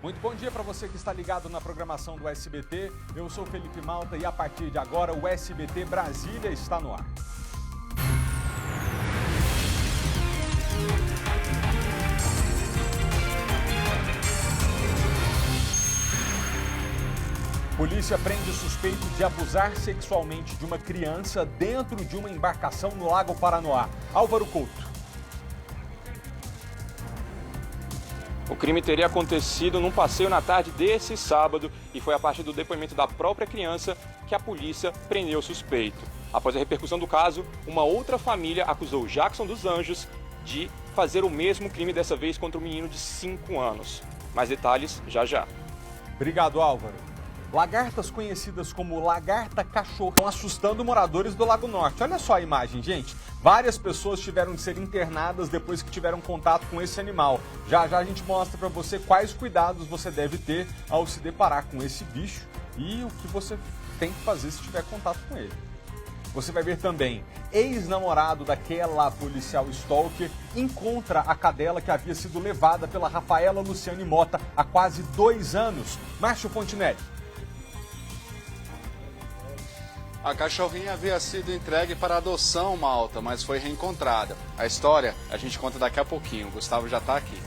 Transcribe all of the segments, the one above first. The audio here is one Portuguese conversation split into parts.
Muito bom dia para você que está ligado na programação do SBT. Eu sou Felipe Malta e a partir de agora o SBT Brasília está no ar. Polícia prende suspeito de abusar sexualmente de uma criança dentro de uma embarcação no Lago Paranoá. Álvaro Couto. O crime teria acontecido num passeio na tarde desse sábado e foi a partir do depoimento da própria criança que a polícia prendeu o suspeito. Após a repercussão do caso, uma outra família acusou Jackson dos Anjos de fazer o mesmo crime, dessa vez contra um menino de 5 anos. Mais detalhes já já. Obrigado, Álvaro. Lagartas conhecidas como lagarta cachorro estão assustando moradores do Lago Norte. Olha só a imagem, gente. Várias pessoas tiveram de ser internadas depois que tiveram contato com esse animal. Já já a gente mostra para você quais cuidados você deve ter ao se deparar com esse bicho e o que você tem que fazer se tiver contato com ele. Você vai ver também, ex-namorado daquela policial stalker encontra a cadela que havia sido levada pela Rafaela Luciane Mota há quase 2 anos. Márcio Fontinelli. A cachorrinha havia sido entregue para adoção, Malta, mas foi reencontrada. A história a gente conta daqui a pouquinho. O Gustavo já está aqui.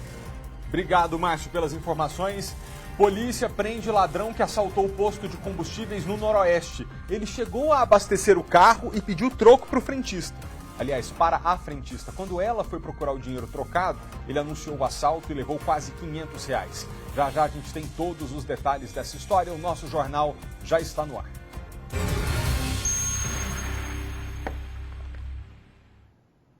Obrigado, Márcio, pelas informações. Polícia prende ladrão que assaltou o posto de combustíveis no Noroeste. Ele chegou a abastecer o carro e pediu troco para o frentista. Aliás, para a frentista. Quando ela foi procurar o dinheiro trocado, ele anunciou o assalto e levou quase R$500. Já já a gente tem todos os detalhes dessa história. O nosso jornal já está no ar.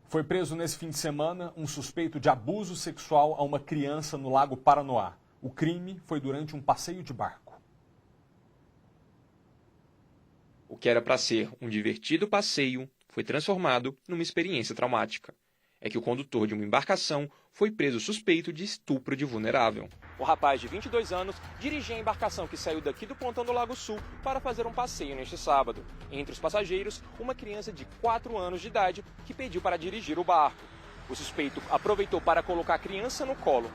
Foi preso nesse fim de semana um suspeito de abuso sexual a uma criança no Lago Paranoá. O crime foi durante um passeio de barco. O que era para ser um divertido passeio foi transformado numa experiência traumática. É que o condutor de uma embarcação foi preso suspeito de estupro de vulnerável. O rapaz de 22 anos dirigia a embarcação que saiu daqui do pontão do Lago Sul para fazer um passeio neste sábado. Entre os passageiros, uma criança de 4 anos de idade que pediu para dirigir o barco. O suspeito aproveitou para colocar a criança no colo.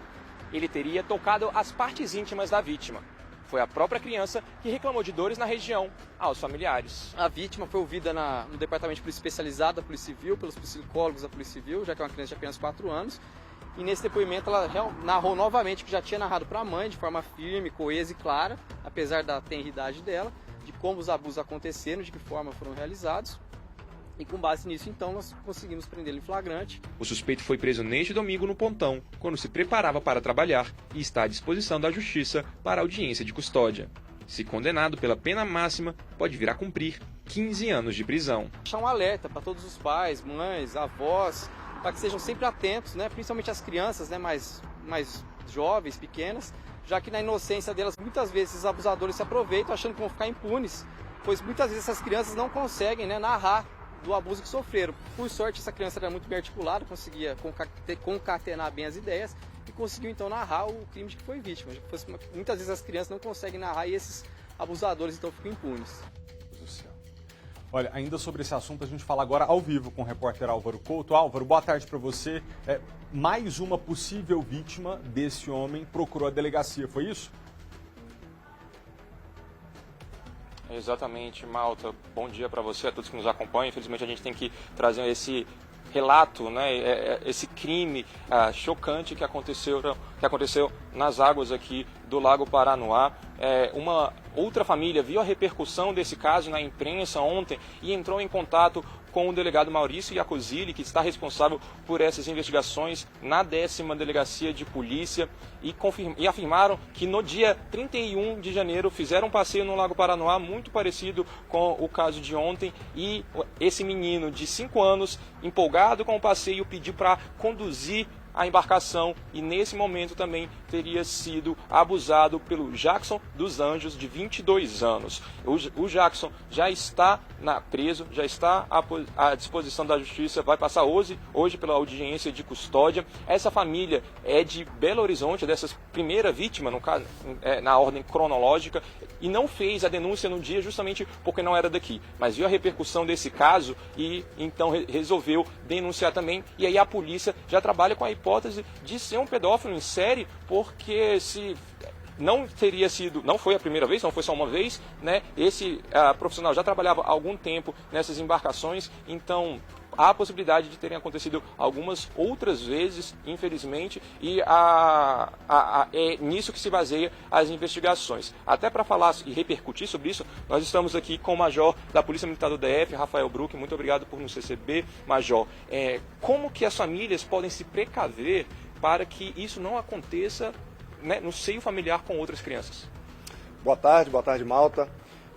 Ele teria tocado as partes íntimas da vítima. Foi a própria criança que reclamou de dores na região aos familiares. A vítima foi ouvida no departamento de polícia especializada da Polícia Civil, pelos psicólogos da Polícia Civil, já que é uma criança de apenas 4 anos. E nesse depoimento ela narrou novamente que já tinha narrado para a mãe de forma firme, coesa e clara, apesar da tenridade dela, de como os abusos aconteceram, de que forma foram realizados. E com base nisso, então, nós conseguimos prendê-lo em flagrante. O suspeito foi preso neste domingo no pontão, quando se preparava para trabalhar e está à disposição da Justiça para audiência de custódia. Se condenado pela pena máxima, pode vir a cumprir 15 anos de prisão. Deixar um alerta para todos os pais, mães, avós, para que sejam sempre atentos, né? Principalmente as crianças, né? mais jovens, pequenas, já que na inocência delas, muitas vezes os abusadores se aproveitam achando que vão ficar impunes, pois muitas vezes essas crianças não conseguem, né, narrar do abuso que sofreram. Por sorte, essa criança era muito bem articulada, conseguia concatenar bem as ideias e conseguiu então narrar o crime de que foi vítima. Muitas vezes as crianças não conseguem narrar e esses abusadores então ficam impunes. Olha, ainda sobre esse assunto a gente fala agora ao vivo com o repórter Álvaro Couto. Álvaro, boa tarde para você. Mais uma possível vítima desse homem procurou a delegacia, foi isso? Exatamente, Malta. Bom dia para você, a todos que nos acompanham. Infelizmente a gente tem que trazer esse relato, né, esse crime chocante que aconteceu nas águas aqui do Lago Paranoá. Uma outra família viu a repercussão desse caso na imprensa ontem e entrou em contato com o delegado Maurício Iacozzi, que está responsável por essas investigações na 10ª Delegacia de Polícia, e afirmaram que no dia 31 de janeiro fizeram um passeio no Lago Paranoá muito parecido com o caso de ontem, e esse menino de 5 anos, empolgado com o passeio, pediu para conduzir a embarcação e nesse momento também teria sido abusado pelo Jackson dos Anjos, de 22 anos. O Jackson já está preso, já está à disposição da Justiça, vai passar hoje pela audiência de custódia. Essa família é de Belo Horizonte, dessa primeira vítima, no caso, na ordem cronológica, e não fez a denúncia no dia justamente porque não era daqui, mas viu a repercussão desse caso e então resolveu denunciar também. E aí a polícia já trabalha com a hipótese de ser um pedófilo em série, porque se não foi a primeira vez, não foi só uma vez, né? Esse profissional já trabalhava há algum tempo nessas embarcações, então há a possibilidade de terem acontecido algumas outras vezes, infelizmente, e é nisso que se baseia as investigações. Até para falar e repercutir sobre isso, nós estamos aqui com o Major da Polícia Militar do DF, Rafael Bruck. Muito obrigado por nos receber, Major. Como que as famílias podem se precaver para que isso não aconteça, né, no seio familiar com outras crianças? Boa tarde, Malta.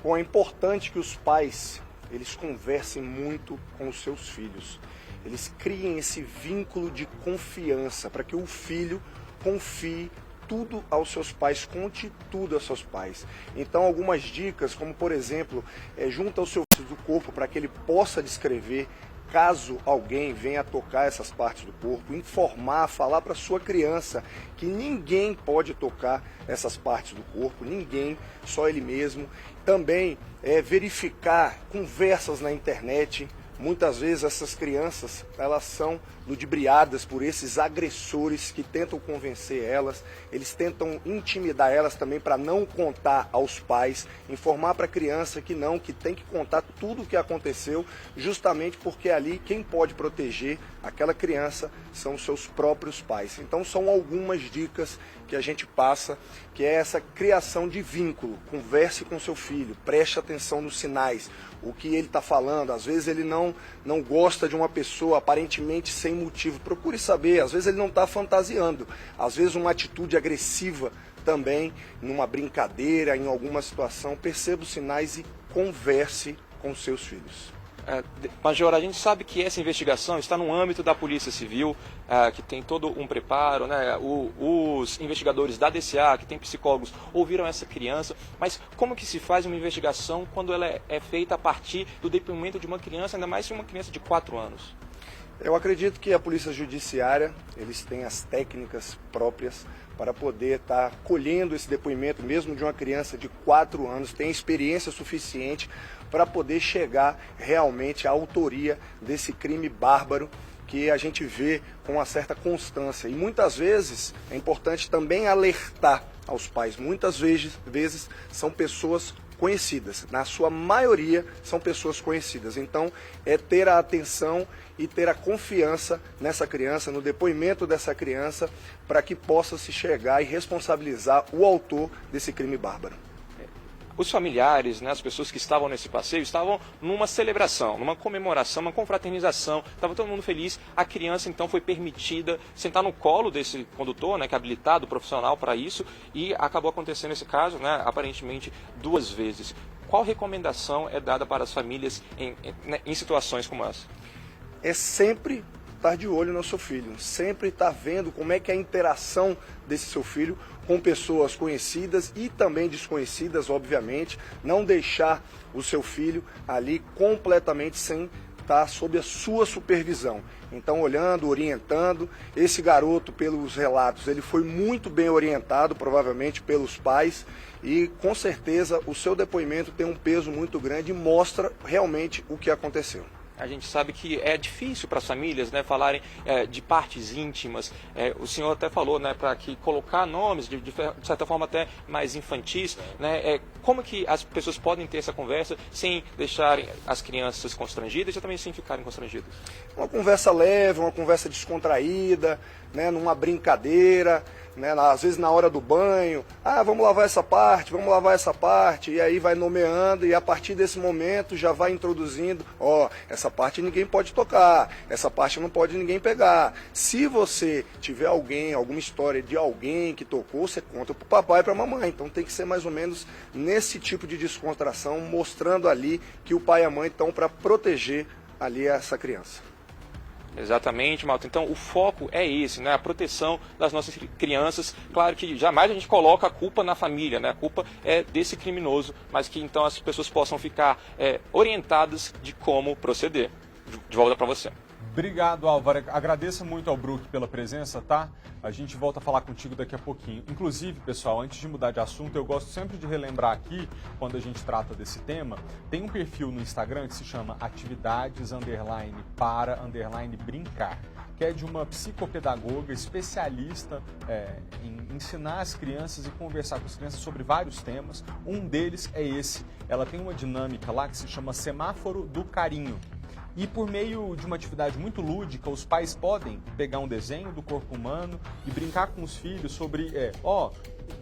Bom, é importante que os pais eles conversem muito com os seus filhos. Eles criem esse vínculo de confiança para que o filho confie tudo aos seus pais, conte tudo aos seus pais. Então, algumas dicas, como por exemplo, junta o seu filho do corpo para que ele possa descrever. Caso alguém venha tocar essas partes do corpo, informar, falar para sua criança que ninguém pode tocar essas partes do corpo, ninguém, só ele mesmo. Também verificar conversas na internet. Muitas vezes essas crianças, elas são ludibriadas por esses agressores que tentam convencer elas, eles tentam intimidar elas também para não contar aos pais, informar para a criança que não, que tem que contar tudo o que aconteceu, justamente porque ali quem pode proteger aquela criança são os seus próprios pais. Então são algumas dicas que a gente passa, que é essa criação de vínculo. Converse com seu filho, preste atenção nos sinais, o que ele está falando. Às vezes ele não gosta de uma pessoa aparentemente sem motivo. Procure saber, às vezes ele não está fantasiando. Às vezes uma atitude agressiva também, numa brincadeira, em alguma situação. Perceba os sinais e converse com seus filhos. Major, a gente sabe que essa investigação está no âmbito da Polícia Civil, que tem todo um preparo, né? Os investigadores da DCA, que tem psicólogos, ouviram essa criança, mas como que se faz uma investigação quando ela é feita a partir do depoimento de uma criança, ainda mais de uma criança de 4 anos? Eu acredito que a Polícia Judiciária, eles têm as técnicas próprias para poder estar colhendo esse depoimento, mesmo de uma criança de 4 anos, tem experiência suficiente para poder chegar realmente à autoria desse crime bárbaro que a gente vê com uma certa constância. E muitas vezes é importante também alertar aos pais. Muitas vezes são pessoas conhecidas, na sua maioria são pessoas conhecidas. Então é ter a atenção e ter a confiança nessa criança, no depoimento dessa criança, para que possa se chegar e responsabilizar o autor desse crime bárbaro. Os familiares, né, as pessoas que estavam nesse passeio, estavam numa celebração, numa comemoração, uma confraternização, estava todo mundo feliz. A criança, então, foi permitida sentar no colo desse condutor, né, que é habilitado, profissional para isso, e acabou acontecendo esse caso, né, aparentemente 2 vezes. Qual recomendação é dada para as famílias em situações como essa? É sempre estar de olho no seu filho, sempre estar vendo como é que é a interação desse seu filho com pessoas conhecidas e também desconhecidas, obviamente. Não deixar o seu filho ali completamente sem estar sob a sua supervisão. Então, olhando, orientando. Esse garoto, pelos relatos, ele foi muito bem orientado, provavelmente pelos pais, e com certeza o seu depoimento tem um peso muito grande e mostra realmente o que aconteceu. A gente sabe que é difícil para as famílias, né, falarem de partes íntimas. O senhor até falou, né, para que colocar nomes de certa forma até mais infantis, né, como que as pessoas podem ter essa conversa sem deixarem as crianças constrangidas e também sem ficarem constrangidas? Uma conversa leve, uma conversa descontraída, né, numa brincadeira, né, às vezes na hora do banho, vamos lavar essa parte, e aí vai nomeando, e a partir desse momento já vai introduzindo, essa parte ninguém pode tocar, essa parte não pode ninguém pegar. Se você tiver alguma história de alguém que tocou, você conta para o papai e para a mamãe. Então tem que ser mais ou menos nesse tipo de descontração, mostrando ali que o pai e a mãe estão para proteger ali essa criança. Exatamente, Malta. Então o foco é esse, né? A proteção das nossas crianças. Claro que jamais a gente coloca a culpa na família, né? A culpa é desse criminoso, mas que então as pessoas possam ficar orientadas de como proceder. De volta para você. Obrigado, Álvaro. Agradeço muito ao Bruck pela presença, tá? A gente volta a falar contigo daqui a pouquinho. Inclusive, pessoal, antes de mudar de assunto, eu gosto sempre de relembrar aqui, quando a gente trata desse tema, tem um perfil no Instagram que se chama atividades_para_brincar. que é de uma psicopedagoga especialista em ensinar as crianças e conversar com as crianças sobre vários temas. Um deles é esse. Ela tem uma dinâmica lá que se chama Semáforo do Carinho. E por meio de uma atividade muito lúdica, os pais podem pegar um desenho do corpo humano e brincar com os filhos sobre,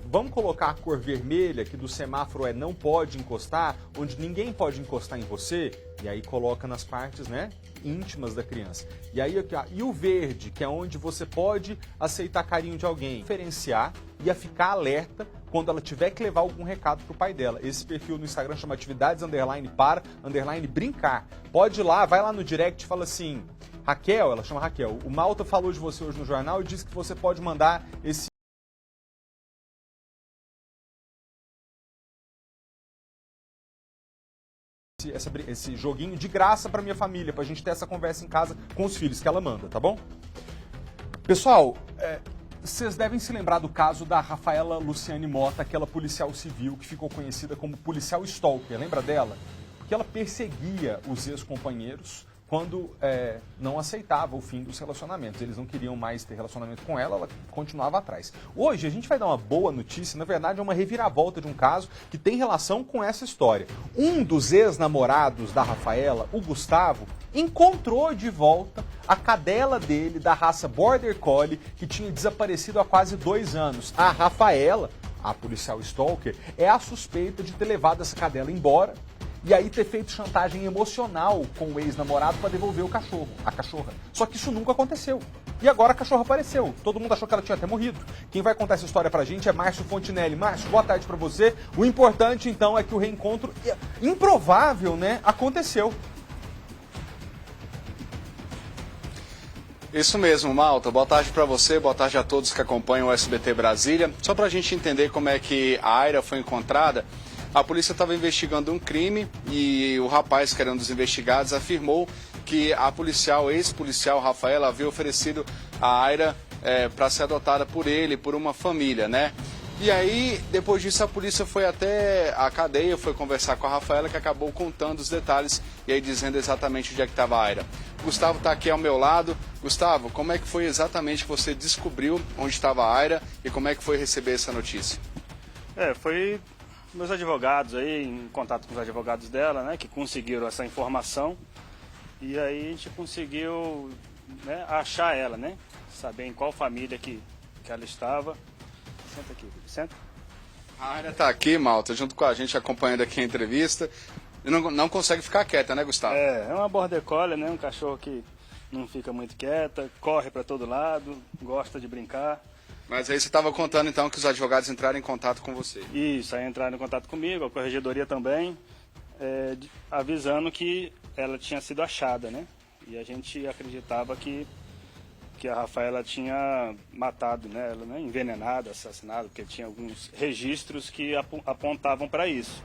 vamos colocar a cor vermelha, que do semáforo é não pode encostar, onde ninguém pode encostar em você, e aí coloca nas partes, né, íntimas da criança. E aí aqui, e o verde, que é onde você pode aceitar carinho de alguém, diferenciar e a ficar alerta quando ela tiver que levar algum recado pro pai dela. Esse perfil no Instagram chama atividades_para_brincar. Pode ir lá, vai lá no direct e fala assim, Raquel, ela chama Raquel, o Malta falou de você hoje no jornal e disse que você pode mandar esse joguinho de graça para minha família, pra gente ter essa conversa em casa com os filhos que ela manda, tá bom? Pessoal, vocês devem se lembrar do caso da Rafaela Luciane Mota, aquela policial civil que ficou conhecida como policial stalker, lembra dela? Porque ela perseguia os ex-companheiros quando não aceitava o fim dos relacionamentos. Eles não queriam mais ter relacionamento com ela, ela continuava atrás. Hoje a gente vai dar uma boa notícia, na verdade é uma reviravolta de um caso que tem relação com essa história. Um dos ex-namorados da Rafaela, o Gustavo, encontrou de volta a cadela dele da raça Border Collie, que tinha desaparecido há quase 2 anos. A Rafaela, a policial stalker, é a suspeita de ter levado essa cadela embora e aí ter feito chantagem emocional com o ex-namorado para devolver o cachorro, a cachorra. Só que isso nunca aconteceu. E agora a cachorra apareceu. Todo mundo achou que ela tinha até morrido. Quem vai contar essa história pra gente é Márcio Fontinelli. Márcio, boa tarde pra você. O importante, então, é que o reencontro improvável, né, aconteceu. Isso mesmo, Malta. Boa tarde para você, boa tarde a todos que acompanham o SBT Brasília. Só para a gente entender como é que a Aira foi encontrada, a polícia estava investigando um crime e o rapaz, que era um dos investigados, afirmou que a ex-policial Rafaela havia oferecido a Aira para ser adotada por ele, por uma família, né? E aí, depois disso, a polícia foi até a cadeia, foi conversar com a Rafaela, que acabou contando os detalhes e aí dizendo exatamente onde é que estava a Aira. Gustavo está aqui ao meu lado. Gustavo, como é que foi exatamente que você descobriu onde estava a Aira e como é que foi receber essa notícia? Foi meus advogados aí, em contato com os advogados dela, né, que conseguiram essa informação. E aí a gente conseguiu, né, achar ela, né, saber em qual família que ela estava. Senta aqui, senta. A Aira está aqui, Malta, junto com a gente, acompanhando aqui a entrevista. E não consegue ficar quieta, né, Gustavo? É uma Border Collie, né, um cachorro que não fica muito quieta, corre para todo lado, gosta de brincar. Mas aí você estava contando, então, que os advogados entraram em contato com você. Isso, aí entraram em contato comigo, a corregedoria também, avisando que ela tinha sido achada, né? E a gente acreditava que a Rafaela tinha matado, né, ela, né, envenenada, assassinada, porque tinha alguns registros que apontavam para isso.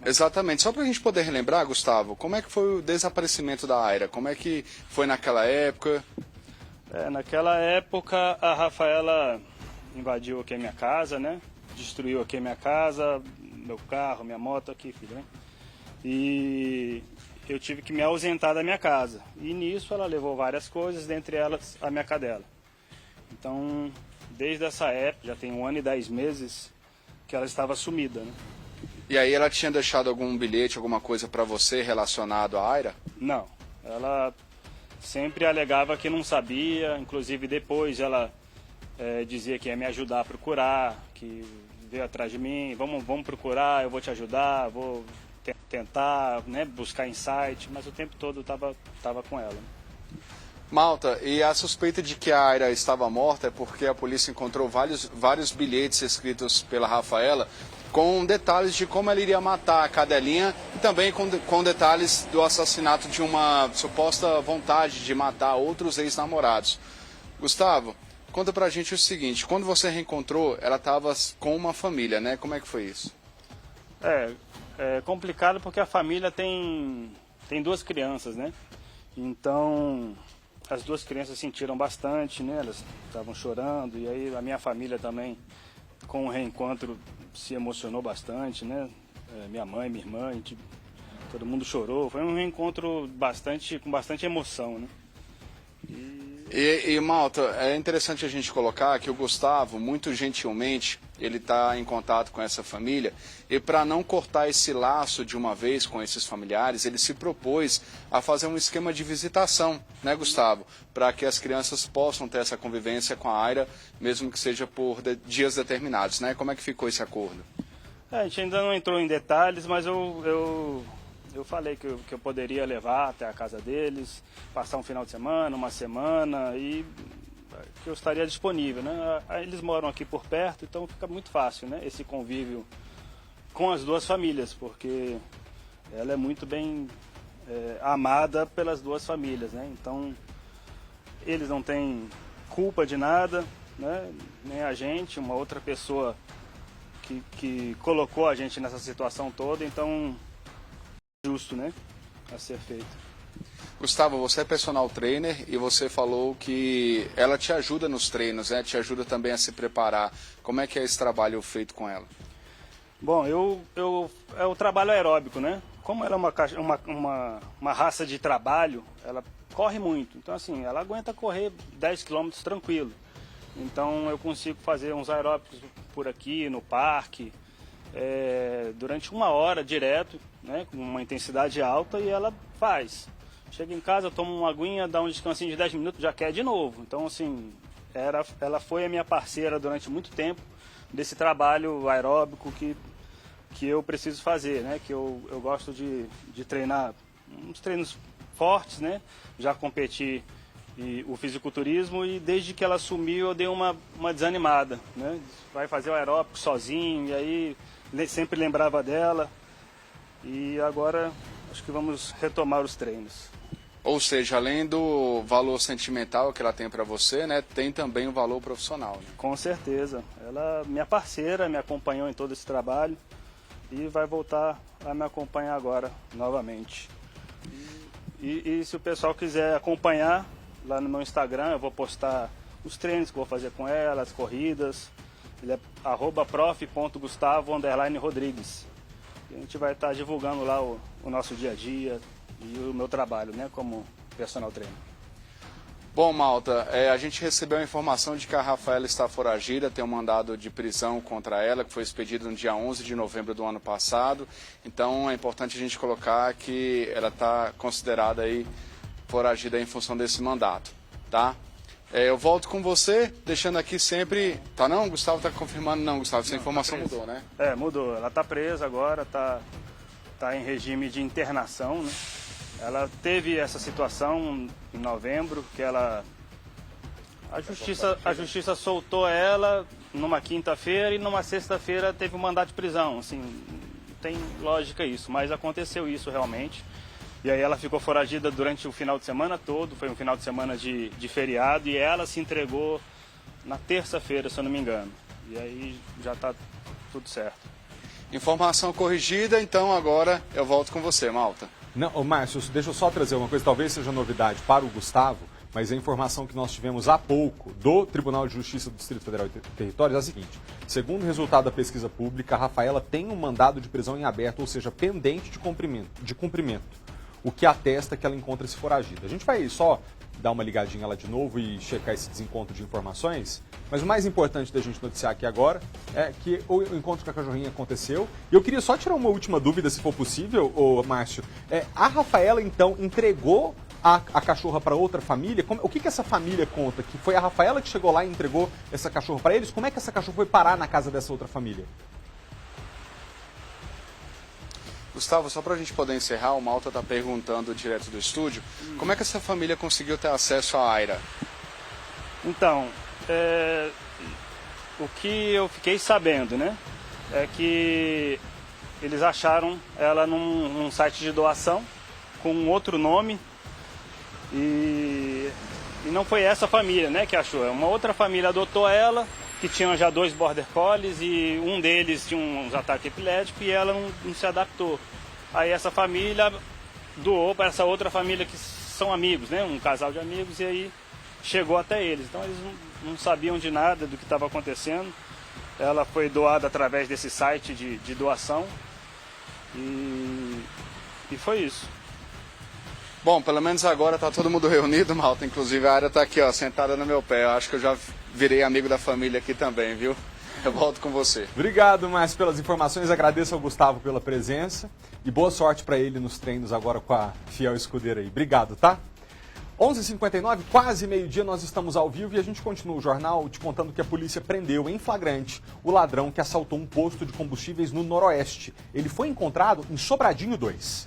Exatamente. Só para a gente poder relembrar, Gustavo, como é que foi o desaparecimento da Aira? Como é que foi naquela época? Naquela época, a Rafaela invadiu aqui a minha casa, né? Destruiu aqui a minha casa, meu carro, minha moto aqui, filho, né? E eu tive que me ausentar da minha casa. E nisso ela levou várias coisas, dentre elas a minha cadela. Então, desde essa época, já tem 1 ano e 10 meses que ela estava sumida, né? E aí ela tinha deixado algum bilhete, alguma coisa para você relacionado à Aira? Não, ela sempre alegava que não sabia, inclusive depois ela dizia que ia me ajudar a procurar, que veio atrás de mim, vamos procurar, eu vou te ajudar, vou tentar, né, buscar insight, mas o tempo todo tava com ela. Malta, e a suspeita de que a Aira estava morta é porque a polícia encontrou vários bilhetes escritos pela Rafaela com detalhes de como ela iria matar a cadelinha e também com detalhes do assassinato de uma suposta vontade de matar outros ex-namorados. Gustavo, conta pra gente o seguinte, quando você reencontrou, ela estava com uma família, né? Como é que foi isso? É complicado porque a família tem 2 crianças, né? Então, as 2 crianças sentiram bastante, né? Elas estavam chorando e aí a minha família também, com o reencontro, se emocionou bastante, né? Minha mãe, minha irmã, todo mundo chorou. Foi um reencontro com bastante emoção, né? E Malta, é interessante a gente colocar que o Gustavo, muito gentilmente, ele está em contato com essa família e para não cortar esse laço de uma vez com esses familiares, ele se propôs a fazer um esquema de visitação, né, Gustavo? Para que as crianças possam ter essa convivência com a Aira, mesmo que seja por dias determinados, né? Como é que ficou esse acordo? A gente ainda não entrou em detalhes, mas eu falei que eu poderia levar até a casa deles, passar um final de semana, uma semana e que eu estaria disponível, né? Eles moram aqui por perto, então fica muito fácil, né? Esse convívio com as duas famílias, porque ela é muito bem amada pelas duas famílias, né? Então eles não têm culpa de nada, né? Nem a gente, uma outra pessoa que colocou a gente nessa situação toda, então justo, né, a ser feito. Gustavo, você é personal trainer e você falou que ela te ajuda nos treinos, né? Te ajuda também a se preparar. Como é que é esse trabalho feito com ela? Bom, é o trabalho aeróbico, né? Como ela é uma raça de trabalho, ela corre muito. Então, assim, ela aguenta correr 10 km tranquilo. Então, eu consigo fazer uns aeróbicos por aqui, no parque, durante 1 hora direto, né, com uma intensidade alta, e ela faz. Chega em casa, toma uma aguinha, dá um descansinho de 10 minutos, já quer de novo. Então, assim, ela foi a minha parceira durante muito tempo desse trabalho aeróbico que eu preciso fazer, né, que eu gosto de treinar uns treinos fortes, né, já competi o fisiculturismo, e desde que ela sumiu eu dei uma desanimada, né, vai fazer o aeróbico sozinho, e aí sempre lembrava dela. E agora acho que vamos retomar os treinos. Ou seja, além do valor sentimental que ela tem para você, né, tem também o valor profissional. Né? Com certeza. Ela é minha parceira, me acompanhou em todo esse trabalho e vai voltar a me acompanhar agora novamente. E se o pessoal quiser acompanhar, lá no meu Instagram eu vou postar os treinos que eu vou fazer com ela, as corridas. Ele é @prof.gustavo_rodrigues. A gente vai estar divulgando lá o nosso dia a dia e o meu trabalho, né, como personal trainer. Bom, Malta, a gente recebeu a informação de que a Rafaela está foragida, tem um mandado de prisão contra ela, que foi expedido no dia 11 de novembro do ano passado. Então é importante a gente colocar que ela está considerada aí foragida em função desse mandato, tá? Eu volto com você, deixando aqui sempre... Tá não? Gustavo está confirmando não, Gustavo. Essa informação mudou, né? Mudou. Ela está presa agora, tá em regime de internação, né? Ela teve essa situação em novembro, que a justiça soltou ela numa quinta-feira e numa sexta-feira teve um mandato de prisão. Assim, não tem lógica isso, mas aconteceu isso realmente. E aí ela ficou foragida durante o final de semana todo, foi um final de semana de feriado, e ela se entregou na terça-feira, se eu não me engano. E aí já está tudo certo. Informação corrigida, então agora eu volto com você, Malta. Não, Márcio, deixa eu só trazer uma coisa, talvez seja novidade para o Gustavo, mas a informação que nós tivemos há pouco do Tribunal de Justiça do Distrito Federal e Territórios é a seguinte: segundo o resultado da pesquisa pública, a Rafaela tem um mandado de prisão em aberto, ou seja, pendente de cumprimento. O que atesta que ela encontra-se foragida. A gente vai só dar uma ligadinha lá de novo e checar esse desencontro de informações, mas o mais importante da gente noticiar aqui agora é que o encontro com a cachorrinha aconteceu. E eu queria só tirar uma última dúvida, se for possível, Márcio. A Rafaela, então, entregou a cachorra para outra família? O que essa família conta? Que foi a Rafaela que chegou lá e entregou essa cachorra para eles? Como é que essa cachorra foi parar na casa dessa outra família? Gustavo, só para a gente poder encerrar, o Malta está perguntando direto do estúdio, como é que essa família conseguiu ter acesso à Aira? Então, o que eu fiquei sabendo, né, é que eles acharam ela num site de doação com outro nome e não foi essa família, né, que achou. Uma outra família adotou ela, que tinha já 2 border collies e um deles tinha uns ataques epiléticos e ela não se adaptou. Aí essa família doou para essa outra família que são amigos, né, um casal de amigos, e aí chegou até eles. Então eles não sabiam de nada do que estava acontecendo. Ela foi doada através desse site de doação e foi isso. Bom, pelo menos agora tá todo mundo reunido, Malta. Inclusive a Aira tá aqui, ó, sentada no meu pé. Eu acho que eu já virei amigo da família aqui também, viu? Eu volto com você. Obrigado, Márcio, pelas informações. Agradeço ao Gustavo pela presença. E boa sorte para ele nos treinos agora com a fiel escudeira aí. Obrigado, tá? 11h59, quase meio-dia, nós estamos ao vivo e a gente continua o jornal te contando que a polícia prendeu em flagrante o ladrão que assaltou um posto de combustíveis no Noroeste. Ele foi encontrado em Sobradinho 2.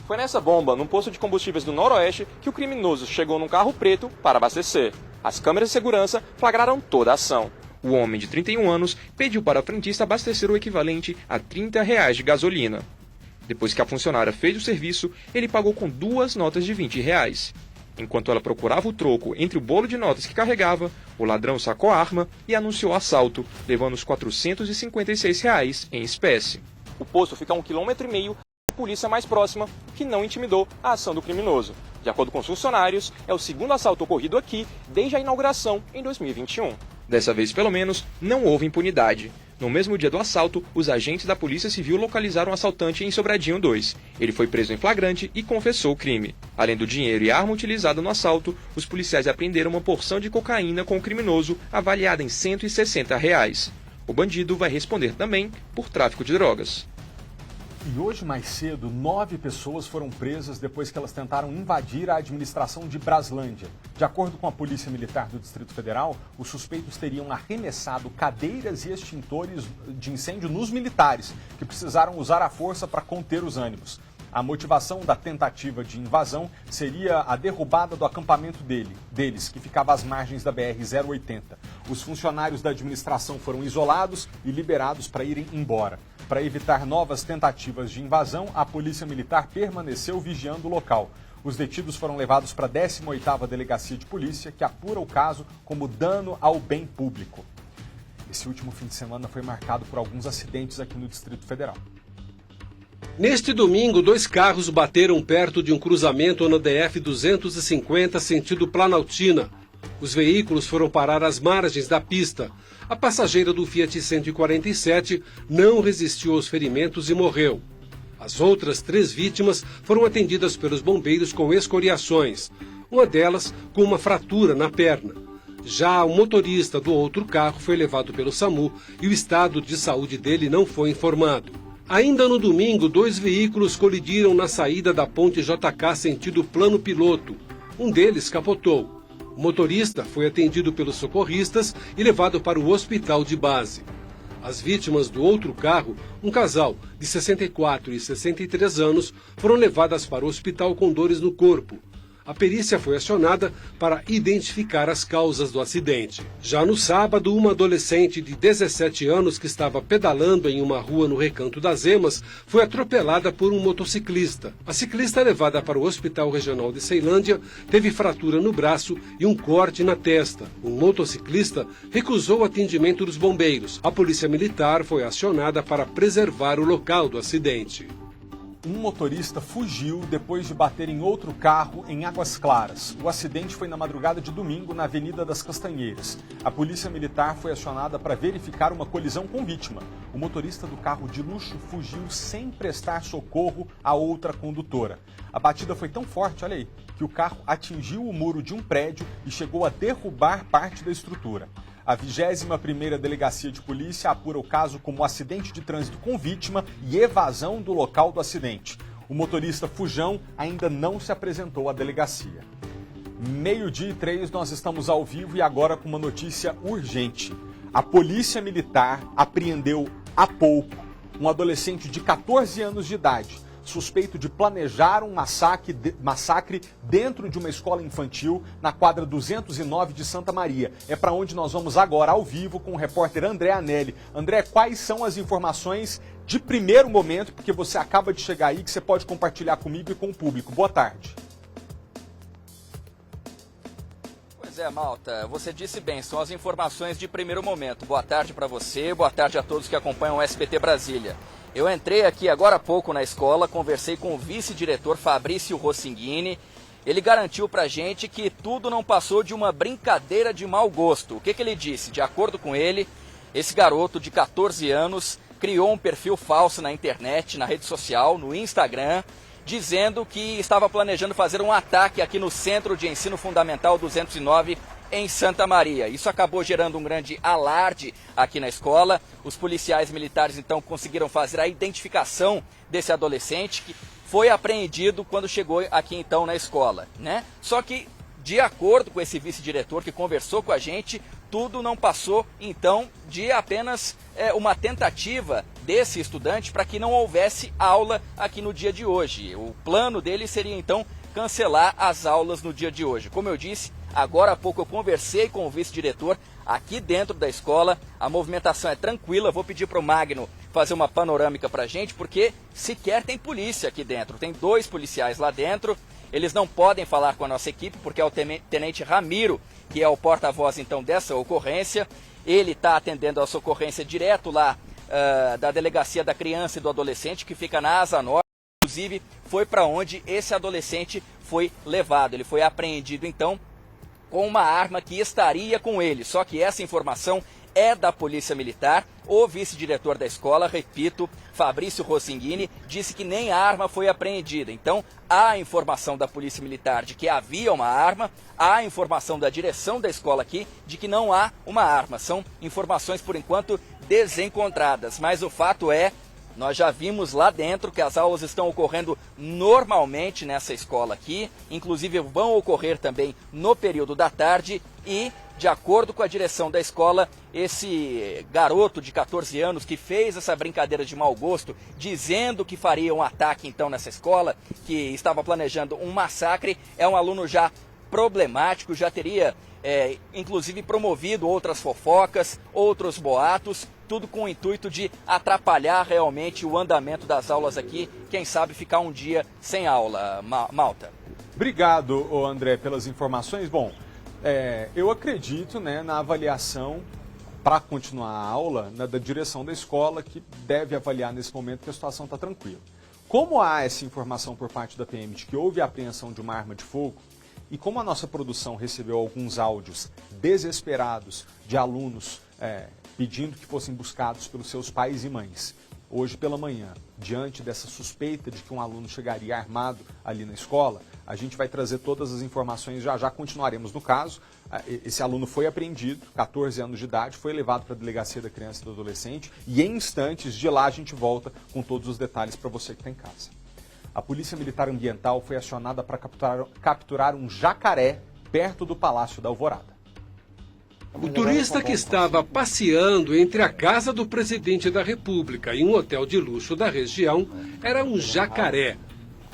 Foi nessa bomba, num posto de combustíveis do Noroeste, que o criminoso chegou num carro preto para abastecer. As câmeras de segurança flagraram toda a ação. O homem de 31 anos pediu para a frentista abastecer o equivalente a R$ 30 de gasolina. Depois que a funcionária fez o serviço, ele pagou com 2 notas de R$ 20. Enquanto ela procurava o troco entre o bolo de notas que carregava, o ladrão sacou a arma e anunciou o assalto, levando os R$ 456 em espécie. O posto fica a 1,5 km da polícia mais próxima, que não intimidou a ação do criminoso. De acordo com os funcionários, é o segundo assalto ocorrido aqui desde a inauguração em 2021. Dessa vez, pelo menos, não houve impunidade. No mesmo dia do assalto, os agentes da Polícia Civil localizaram o assaltante em Sobradinho 2. Ele foi preso em flagrante e confessou o crime. Além do dinheiro e arma utilizada no assalto, os policiais apreenderam uma porção de cocaína com o criminoso, avaliada em R$ 160. O bandido vai responder também por tráfico de drogas. E hoje, mais cedo, 9 pessoas foram presas depois que elas tentaram invadir a administração de Braslândia. De acordo com a Polícia Militar do Distrito Federal, os suspeitos teriam arremessado cadeiras e extintores de incêndio nos militares, que precisaram usar a força para conter os ânimos. A motivação da tentativa de invasão seria a derrubada do acampamento deles, que ficava às margens da BR-080. Os funcionários da administração foram isolados e liberados para irem embora. Para evitar novas tentativas de invasão, a Polícia Militar permaneceu vigiando o local. Os detidos foram levados para a 18ª Delegacia de Polícia, que apura o caso como dano ao bem público. Esse último fim de semana foi marcado por alguns acidentes aqui no Distrito Federal. Neste domingo, 2 carros bateram perto de um cruzamento no DF-250 sentido Planaltina. Os veículos foram parar às margens da pista. A passageira do Fiat 147 não resistiu aos ferimentos e morreu. As outras 3 vítimas foram atendidas pelos bombeiros com escoriações, uma delas com uma fratura na perna. Já o motorista do outro carro foi levado pelo SAMU e o estado de saúde dele não foi informado. Ainda no domingo, 2 veículos colidiram na saída da ponte JK sentido Plano Piloto. Um deles capotou. O motorista foi atendido pelos socorristas e levado para o hospital de base. As vítimas do outro carro, um casal de 64 e 63 anos, foram levadas para o hospital com dores no corpo. A perícia foi acionada para identificar as causas do acidente. Já no sábado, uma adolescente de 17 anos que estava pedalando em uma rua no Recanto das Emas foi atropelada por um motociclista. A ciclista, levada para o Hospital Regional de Ceilândia, teve fratura no braço e um corte na testa. O motociclista recusou o atendimento dos bombeiros. A Polícia Militar foi acionada para preservar o local do acidente. Um motorista fugiu depois de bater em outro carro em Águas Claras. O acidente foi na madrugada de domingo na Avenida das Castanheiras. A Polícia Militar foi acionada para verificar uma colisão com vítima. O motorista do carro de luxo fugiu sem prestar socorro à outra condutora. A batida foi tão forte, olha aí, que o carro atingiu o muro de um prédio e chegou a derrubar parte da estrutura. A 21ª Delegacia de Polícia apura o caso como acidente de trânsito com vítima e evasão do local do acidente. O motorista fujão ainda não se apresentou à delegacia. 12:03, nós estamos ao vivo e agora com uma notícia urgente. A Polícia Militar apreendeu há pouco um adolescente de 14 anos de idade, suspeito de planejar um massacre dentro de uma escola infantil na quadra 209 de Santa Maria. É para onde nós vamos agora, ao vivo, com o repórter André Anelli. André, quais são as informações de primeiro momento, porque você acaba de chegar aí, que você pode compartilhar comigo e com o público? Boa tarde. Pois é, Malta, você disse bem, são as informações de primeiro momento. Boa tarde para você, boa tarde a todos que acompanham o SBT Brasília. Eu entrei aqui agora há pouco na escola, conversei com o vice-diretor Fabrício Rossinghini. Ele garantiu pra gente que tudo não passou de uma brincadeira de mau gosto. O que ele disse? De acordo com ele, esse garoto de 14 anos criou um perfil falso na internet, na rede social, no Instagram, dizendo que estava planejando fazer um ataque aqui no Centro de Ensino Fundamental 209, em Santa Maria. Isso acabou gerando um grande alarde aqui na escola. Os policiais militares, então, conseguiram fazer a identificação desse adolescente, que foi apreendido quando chegou aqui, então, na escola, né? Só que, de acordo com esse vice-diretor que conversou com a gente, tudo não passou, então, de apenas uma tentativa desse estudante para que não houvesse aula aqui no dia de hoje. O plano dele seria, então, cancelar as aulas no dia de hoje. Como eu disse, agora há pouco eu conversei com o vice-diretor aqui dentro da escola, a movimentação é tranquila. Vou pedir para o Magno fazer uma panorâmica para a gente, porque sequer tem polícia aqui dentro, tem 2 policiais lá dentro. Eles não podem falar com a nossa equipe, porque é o tenente Ramiro, que é o porta-voz então dessa ocorrência. Ele está atendendo a essa ocorrência direto lá da Delegacia da Criança e do Adolescente, que fica na Asa Norte. Inclusive, foi para onde esse adolescente foi levado. Ele foi apreendido então com uma arma que estaria com ele. Só que essa informação é da Polícia Militar. O vice-diretor da escola, repito, Fabrício Rossingini, disse que nem arma foi apreendida. Então, há a informação da Polícia Militar de que havia uma arma, há a informação da direção da escola aqui de que não há uma arma. São informações, por enquanto, desencontradas. Mas o fato é, nós já vimos lá dentro que as aulas estão ocorrendo normalmente nessa escola aqui, inclusive vão ocorrer também no período da tarde e, de acordo com a direção da escola, esse garoto de 14 anos que fez essa brincadeira de mau gosto, dizendo que faria um ataque então nessa escola, que estava planejando um massacre, é um aluno já problemático, já teria inclusive promovido outras fofocas, outros boatos, tudo com o intuito de atrapalhar realmente o andamento das aulas aqui, quem sabe ficar um dia sem aula, Malta. Obrigado, André, pelas informações. Bom, eu acredito, né, na avaliação para continuar a aula da direção da escola, que deve avaliar nesse momento que a situação está tranquila. Como há essa informação por parte da PM de que houve a apreensão de uma arma de fogo, e como a nossa produção recebeu alguns áudios desesperados de alunos pedindo que fossem buscados pelos seus pais e mães, hoje pela manhã, diante dessa suspeita de que um aluno chegaria armado ali na escola, a gente vai trazer todas as informações, já continuaremos no caso. Esse aluno foi apreendido, 14 anos de idade, foi levado para a Delegacia da Criança e do Adolescente e em instantes de lá a gente volta com todos os detalhes para você que está em casa. A Polícia Militar Ambiental foi acionada para capturar um jacaré perto do Palácio da Alvorada. O turista que estava passeando entre a casa do presidente da República e um hotel de luxo da região era um jacaré.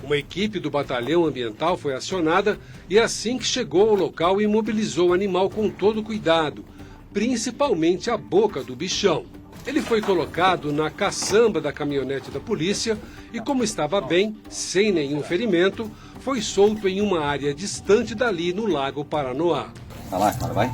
Uma equipe do Batalhão Ambiental foi acionada e assim que chegou ao local imobilizou o animal com todo cuidado, principalmente a boca do bichão. Ele foi colocado na caçamba da caminhonete da polícia e, como estava bem, sem nenhum ferimento, foi solto em uma área distante dali no Lago Paranoá. Vai.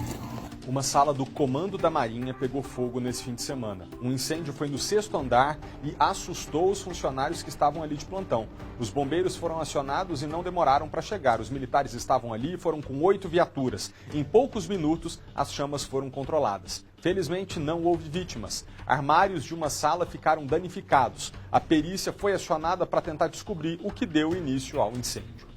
Uma sala do Comando da Marinha pegou fogo nesse fim de semana. Um incêndio foi no 6º andar e assustou os funcionários que estavam ali de plantão. Os bombeiros foram acionados e não demoraram para chegar. Os militares estavam ali e foram com 8 viaturas. Em poucos minutos, as chamas foram controladas. Felizmente, não houve vítimas. Armários de uma sala ficaram danificados. A perícia foi acionada para tentar descobrir o que deu início ao incêndio.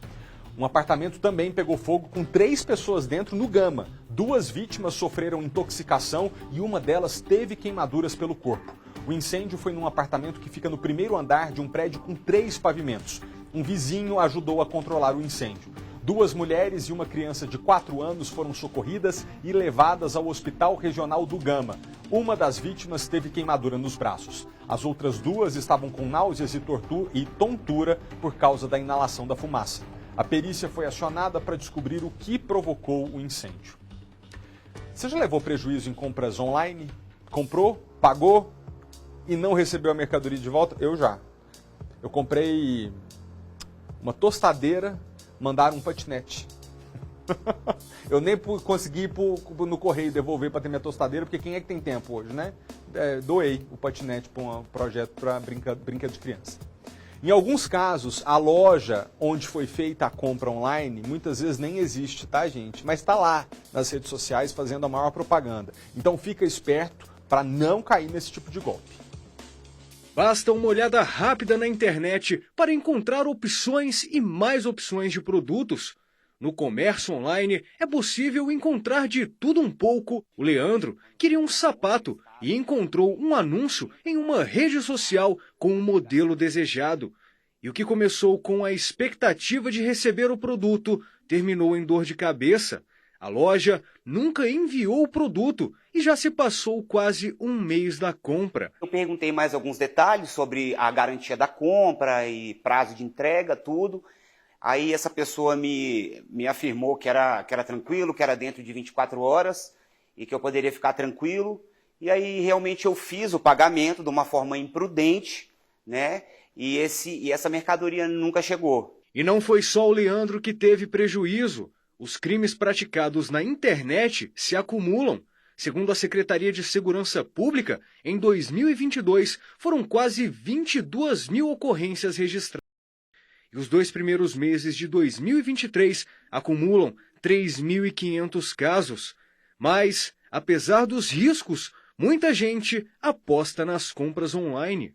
Um apartamento também pegou fogo com 3 pessoas dentro no Gama. 2 vítimas sofreram intoxicação e uma delas teve queimaduras pelo corpo. O incêndio foi num apartamento que fica no 1º andar de um prédio com 3 pavimentos. Um vizinho ajudou a controlar o incêndio. 2 mulheres e uma criança de 4 anos foram socorridas e levadas ao Hospital Regional do Gama. Uma das vítimas teve queimadura nos braços. As outras 2 estavam com náuseas e tontura por causa da inalação da fumaça. A perícia foi acionada para descobrir o que provocou o incêndio. Você já levou prejuízo em compras online? Comprou, pagou e não recebeu a mercadoria de volta? Eu já. Eu comprei uma tostadeira, mandaram um patinete. Eu nem consegui ir no correio devolver para ter minha tostadeira, porque quem é que tem tempo hoje, né? Doei o patinete para um projeto para brinquedo de criança. Em alguns casos, a loja onde foi feita a compra online, muitas vezes nem existe, tá, gente? Mas está lá nas redes sociais fazendo a maior propaganda. Então fica esperto para não cair nesse tipo de golpe. Basta uma olhada rápida na internet para encontrar opções e mais opções de produtos. No comércio online é possível encontrar de tudo um pouco. O Leandro queria um sapato e encontrou um anúncio em uma rede social com o modelo desejado. E o que começou com a expectativa de receber o produto terminou em dor de cabeça. A loja nunca enviou o produto e já se passou quase um mês da compra. Eu perguntei mais alguns detalhes sobre a garantia da compra e prazo de entrega, tudo. Aí essa pessoa me afirmou que era tranquilo, que era dentro de 24 horas e que eu poderia ficar tranquilo. E aí realmente eu fiz o pagamento de uma forma imprudente, né? E essa mercadoria nunca chegou. E não foi só o Leandro que teve prejuízo. Os crimes praticados na internet se acumulam. Segundo a Secretaria de Segurança Pública, em 2022 foram quase 22 mil ocorrências registradas. E os 2 primeiros meses de 2023 acumulam 3.500 casos. Mas, apesar dos riscos, muita gente aposta nas compras online.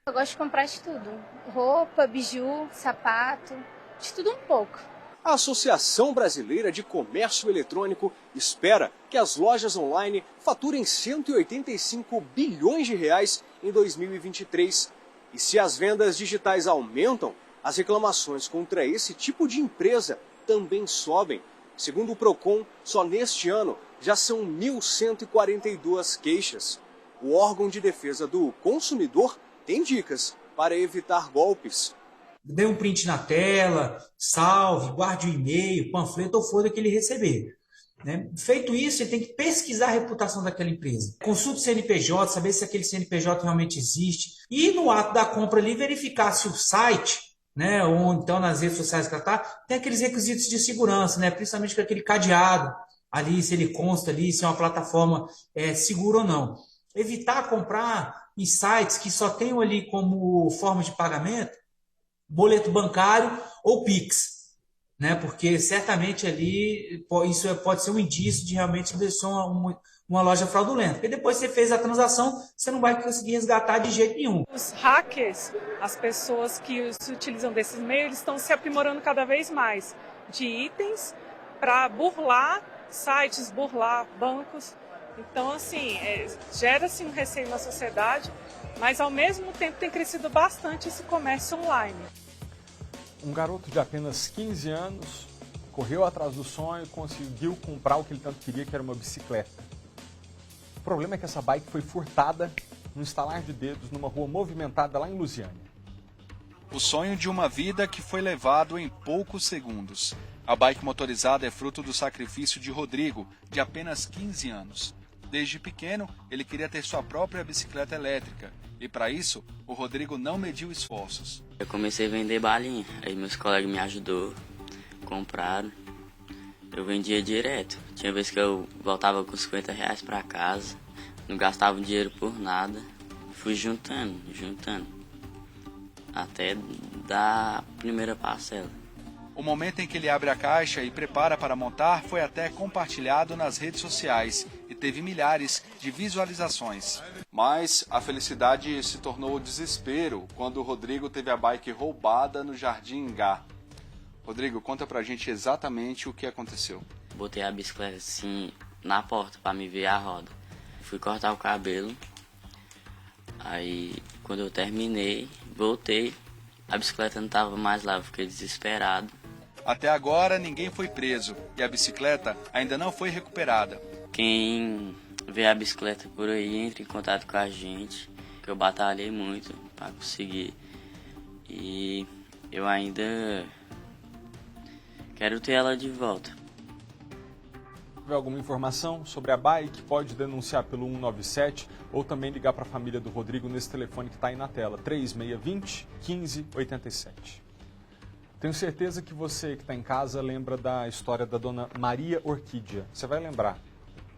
Eu gosto de comprar de tudo. Roupa, biju, sapato, de tudo um pouco. A Associação Brasileira de Comércio Eletrônico espera que as lojas online faturem 185 bilhões de reais em 2023. E se as vendas digitais aumentam, as reclamações contra esse tipo de empresa também sobem. Segundo o Procon, só neste ano já são 1.142 queixas. O órgão de defesa do consumidor tem dicas para evitar golpes. Dê um print na tela, salve, guarde o e-mail, panfleto ou folha que ele receber. Né? Feito isso, ele tem que pesquisar a reputação daquela empresa. Consulte o CNPJ, saber se aquele CNPJ realmente existe. E no ato da compra ali, verificar se o site, né, ou então nas redes sociais que ela está, tem aqueles requisitos de segurança, né, principalmente com aquele cadeado ali, se ele consta ali, se é uma plataforma segura ou não. Evitar comprar em sites que só tenham ali como forma de pagamento boleto bancário ou Pix, né? Porque certamente ali isso pode ser um indício de realmente ser uma loja fraudulenta. Porque depois que você fez a transação, você não vai conseguir resgatar de jeito nenhum. Os hackers, as pessoas que se utilizam desses meios, eles estão se aprimorando cada vez mais de itens para burlar sites, burlar bancos. Então, assim, gera-se um receio na sociedade, mas ao mesmo tempo tem crescido bastante esse comércio online. Um garoto de apenas 15 anos correu atrás do sonho e conseguiu comprar o que ele tanto queria, que era uma bicicleta. O problema é que essa bike foi furtada no estalar de dedos numa rua movimentada lá em Lusiânia. O sonho de uma vida que foi levado em poucos segundos. A bike motorizada é fruto do sacrifício de Rodrigo, de apenas 15 anos. Desde pequeno, ele queria ter sua própria bicicleta elétrica. E para isso, o Rodrigo não mediu esforços. Eu comecei a vender balinha, aí meus colegas me ajudaram, compraram. Eu vendia direto. Tinha vez que eu voltava com 50 reais para casa, não gastava dinheiro por nada. Fui juntando, até dar a primeira parcela. O momento em que ele abre a caixa e prepara para montar foi até compartilhado nas redes sociais e teve milhares de visualizações. Mas a felicidade se tornou desespero quando o Rodrigo teve a bike roubada no Jardim Ingá. Rodrigo, conta pra gente exatamente o que aconteceu. Botei a bicicleta assim na porta para me ver a roda. Fui cortar o cabelo. Aí quando eu terminei, voltei. A bicicleta não estava mais lá, eu fiquei desesperado. Até agora ninguém foi preso e a bicicleta ainda não foi recuperada. Quem vê a bicicleta por aí, entre em contato com a gente, que eu batalhei muito para conseguir. E eu ainda quero ter ela de volta. Se tiver alguma informação sobre a bike, pode denunciar pelo 197 ou também ligar para a família do Rodrigo nesse telefone que está aí na tela, 3620-1587. Tenho certeza que você que está em casa lembra da história da dona Maria Orquídea. Você vai lembrar.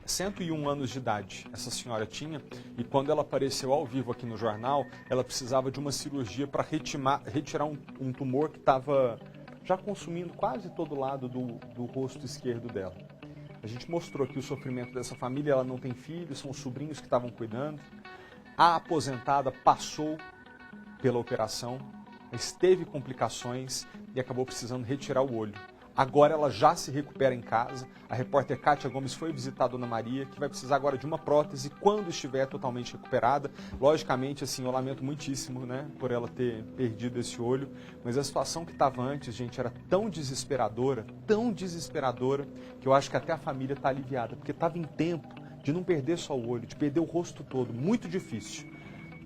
101 anos de idade essa senhora tinha, e quando ela apareceu ao vivo aqui no jornal, ela precisava de uma cirurgia para retirar um tumor que estava já consumindo quase todo o lado do rosto esquerdo dela. A gente mostrou aqui o sofrimento dessa família, ela não tem filhos, são os sobrinhos que estavam cuidando. A aposentada passou pela operação, mas teve complicações e acabou precisando retirar o olho. Agora ela já se recupera em casa. A repórter Kátia Gomes foi visitar a Dona Maria, que vai precisar agora de uma prótese quando estiver totalmente recuperada. Logicamente, assim, eu lamento muitíssimo, né, por ela ter perdido esse olho, mas a situação que estava antes, gente, era tão desesperadora, que eu acho que até a família está aliviada, porque estava em tempo de não perder só o olho, de perder o rosto todo, muito difícil.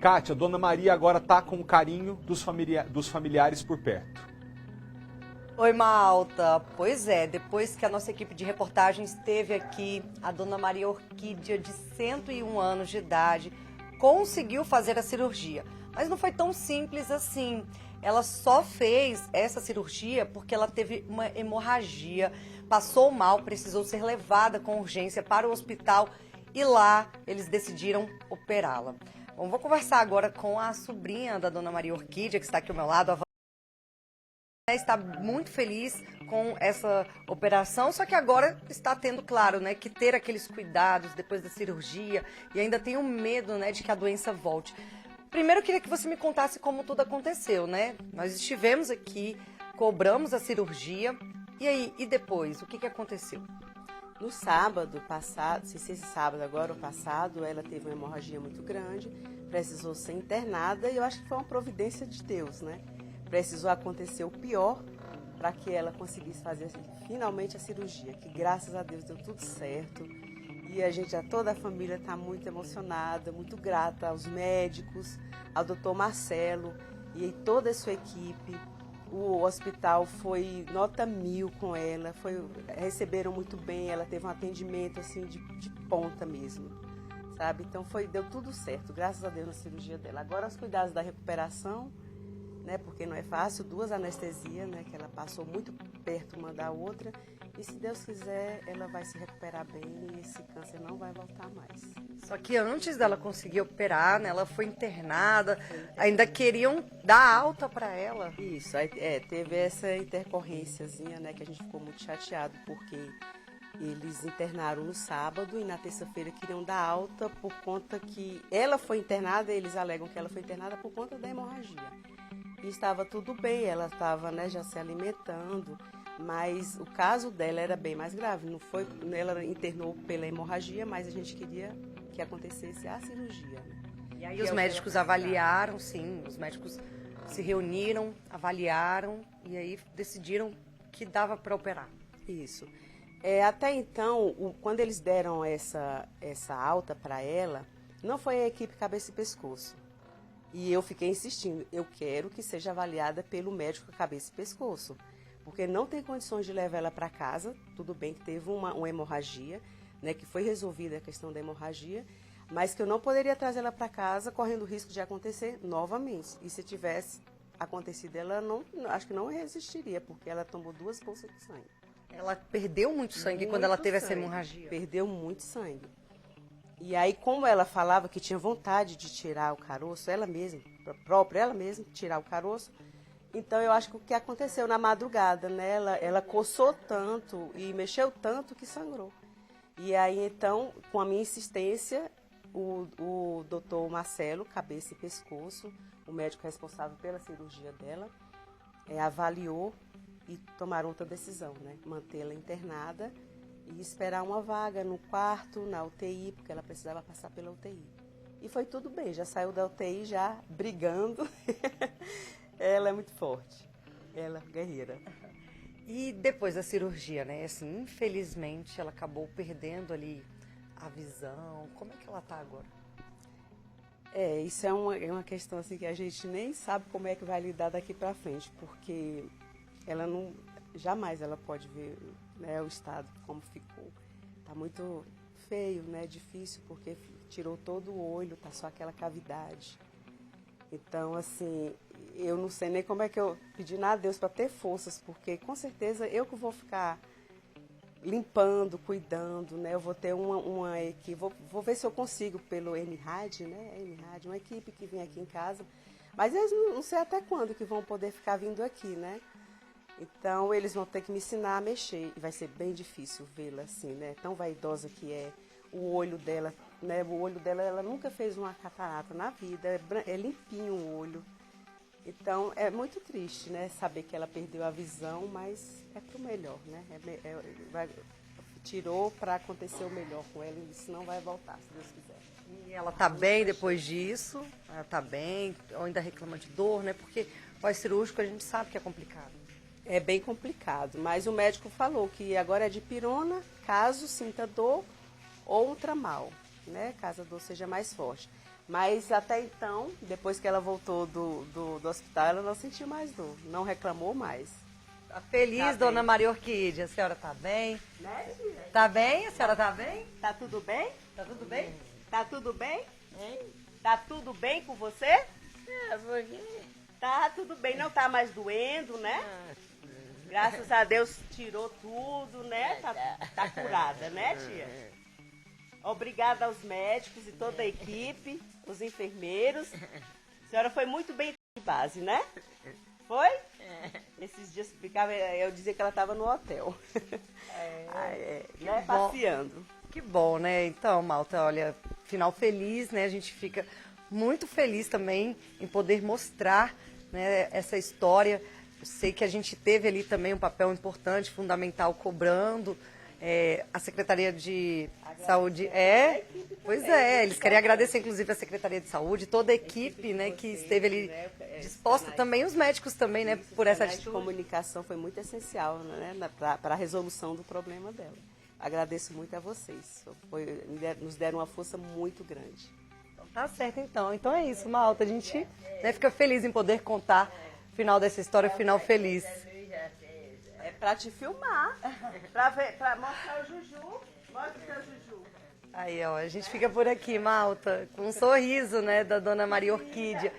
Kátia, Dona Maria agora está com o carinho dos familiares por perto. Oi, Malta. Pois é, depois que a nossa equipe de reportagens esteve aqui, a Dona Maria Orquídea, de 101 anos de idade, conseguiu fazer a cirurgia. Mas não foi tão simples assim. Ela só fez essa cirurgia porque ela teve uma hemorragia, passou mal, precisou ser levada com urgência para o hospital e lá eles decidiram operá-la. Bom, vou conversar agora com a sobrinha da Dona Maria Orquídea, que está aqui ao meu lado, a está muito feliz com essa operação, só que agora está tendo, claro, né, que ter aqueles cuidados depois da cirurgia e ainda tem um medo, né, de que a doença volte. Primeiro eu queria que você me contasse como tudo aconteceu, né? Nós estivemos aqui, cobramos a cirurgia, e aí, e depois, o que aconteceu? No sábado passado, se esse sábado agora ou passado, ela teve uma hemorragia muito grande, precisou ser internada e eu acho que foi uma providência de Deus, né? Precisou acontecer o pior para que ela conseguisse fazer finalmente a cirurgia, que graças a Deus deu tudo certo. E a gente, toda a família está muito emocionada, muito grata aos médicos, ao doutor Marcelo e toda a sua equipe. O hospital foi nota 1000 com ela, receberam muito bem, ela teve um atendimento assim de ponta mesmo, sabe? Então deu tudo certo, graças a Deus na cirurgia dela. Agora os cuidados da recuperação, né, porque não é fácil, 2 anestesias, né, que ela passou muito perto uma da outra, e se Deus quiser, ela vai se recuperar bem e esse câncer não vai voltar mais. Só que antes dela conseguir operar, né, ela foi internada, ainda queriam dar alta para ela. Isso, teve essa intercorrênciazinha, né, que a gente ficou muito chateado, porque eles internaram no sábado e na terça-feira queriam dar alta por conta que ela foi internada, eles alegam que ela foi internada por conta da hemorragia. E estava tudo bem, ela estava, né, já se alimentando, mas o caso dela era bem mais grave. Não foi, ela internou pela hemorragia, mas a gente queria que acontecesse a cirurgia. E aí os médicos avaliaram, sim, os médicos se reuniram, avaliaram e aí decidiram que dava para operar. Isso. Até então, quando eles deram essa alta para ela, não foi a equipe cabeça e pescoço. E eu fiquei insistindo, eu quero que seja avaliada pelo médico cabeça e pescoço, porque não tem condições de levar ela para casa. Tudo bem que teve uma hemorragia, né, que foi resolvida a questão da hemorragia, mas que eu não poderia trazer ela para casa correndo o risco de acontecer novamente. E se tivesse acontecido, ela acho que não resistiria, porque ela tomou 2 bolsas de sangue. Ela perdeu muito sangue quando ela teve essa hemorragia? Perdeu muito sangue. E aí, como ela falava que tinha vontade de tirar o caroço, ela mesma tirar o caroço, então eu acho que o que aconteceu na madrugada, né? Ela coçou tanto e mexeu tanto que sangrou. E aí, então, com a minha insistência, o doutor Marcelo, cabeça e pescoço, o médico responsável pela cirurgia dela, avaliou e tomaram outra decisão, né? Mantê-la internada e esperar uma vaga no quarto, na UTI, porque ela precisava passar pela UTI. E foi tudo bem, já saiu da UTI já brigando. Ela é muito forte, ela é guerreira. E depois da cirurgia, né? Assim, infelizmente, ela acabou perdendo ali a visão. Como é que ela tá agora? Isso é uma questão assim que a gente nem sabe como é que vai lidar daqui para frente, porque ela jamais ela pode ver, né, o estado como ficou. Tá muito feio, né, difícil, porque tirou todo o olho, tá só aquela cavidade. Então, assim, eu não sei nem como é que eu pedi a Deus para ter forças, porque com certeza eu que vou ficar limpando, cuidando, né? Eu vou ter uma equipe, vou ver se eu consigo pelo NRAD, né? NRAD, uma equipe que vem aqui em casa, mas eles não sei até quando que vão poder ficar vindo aqui, né? Então, eles vão ter que me ensinar a mexer, e vai ser bem difícil vê-la assim, né? Tão vaidosa que é. O olho dela, né? O olho dela, ela nunca fez uma catarata na vida, é limpinho o olho. Então, é muito triste, né? Saber que ela perdeu a visão, mas é pro melhor, né? Tirou para acontecer o melhor com ela, e senão vai voltar, se Deus quiser. E ela tá bem depois disso? Ela tá bem? Ou ainda reclama de dor, né? Porque pós-cirúrgico a gente sabe que é complicado. É bem complicado, mas o médico falou que agora é dipirona, caso sinta dor, ou um tramal, né? Caso a dor seja mais forte. Mas até então, depois que ela voltou do hospital, ela não sentiu mais dor, não reclamou mais. Tá feliz, Tá dona bem. Maria Orquídea? A senhora tá bem? Né, tia? Tá bem? A senhora tá bem? Tá tudo bem? Tá tudo bem? Tá tudo bem? Tá tudo bem com você? Tá tudo bem, não tá mais doendo, né? Graças a Deus tirou tudo, né? Tá curada, né, tia? Obrigada aos médicos e toda a equipe, os enfermeiros. A senhora foi muito bem de base, né? Foi? Esses dias eu dizia que ela estava no hotel. Né? Passeando. Que bom, né? Então, Malta, olha, final feliz, né? A gente fica muito feliz também em poder mostrar, né, essa história. Eu sei que a gente teve ali também um papel importante, fundamental, cobrando. A Secretaria de Saúde pois é, eles querem agradecer inclusive a Secretaria de Saúde, toda a equipe, né, que esteve ali disposta, também os médicos também, né, por essa atitude. A comunicação foi muito essencial, né, para a resolução do problema dela. Agradeço muito a vocês, nos deram uma força muito grande. Tá certo, então. Então é isso, Malta, a gente, né, fica feliz em poder contar o final dessa história, o final feliz. É pra te filmar, pra mostrar o Juju. Mostra o seu Juju. Aí, ó, a gente fica por aqui, Malta, com um sorriso, né, da dona Maria Orquídea.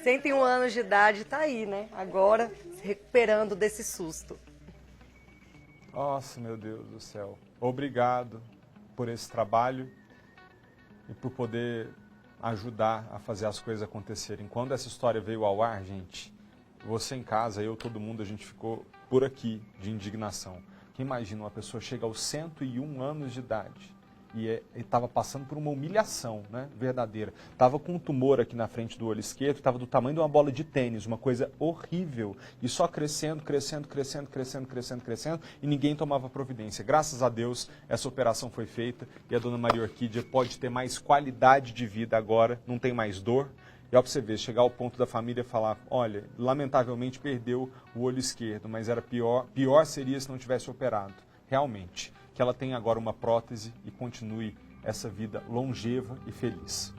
101 anos de idade, tá aí, né, agora se recuperando desse susto. Nossa, meu Deus do céu. Obrigado por esse trabalho e por poder ajudar a fazer as coisas acontecerem. Quando essa história veio ao ar, gente, você em casa, eu, todo mundo, a gente ficou por aqui de indignação. Quem imagina uma pessoa chega aos 101 anos de idade e estava passando por uma humilhação, né, verdadeira. Estava com um tumor aqui na frente do olho esquerdo, estava do tamanho de uma bola de tênis, uma coisa horrível. E só crescendo, e ninguém tomava providência. Graças a Deus, essa operação foi feita e a dona Maria Orquídea pode ter mais qualidade de vida agora, não tem mais dor. E ó, pra você ver, chegar ao ponto da família falar, olha, lamentavelmente perdeu o olho esquerdo, mas era pior seria se não tivesse operado. Realmente, que ela tenha agora uma prótese e continue essa vida longeva e feliz.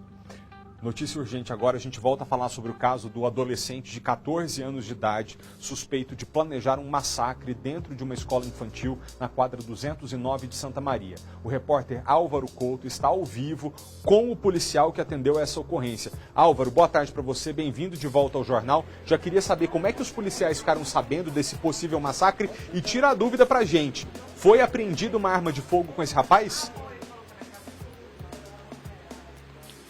Notícia urgente agora, a gente volta a falar sobre o caso do adolescente de 14 anos de idade, suspeito de planejar um massacre dentro de uma escola infantil na quadra 209 de Santa Maria. O repórter Álvaro Couto está ao vivo com o policial que atendeu a essa ocorrência. Álvaro, boa tarde para você, bem-vindo de volta ao jornal. Já queria saber como é que os policiais ficaram sabendo desse possível massacre e tira a dúvida pra gente. Foi apreendida uma arma de fogo com esse rapaz?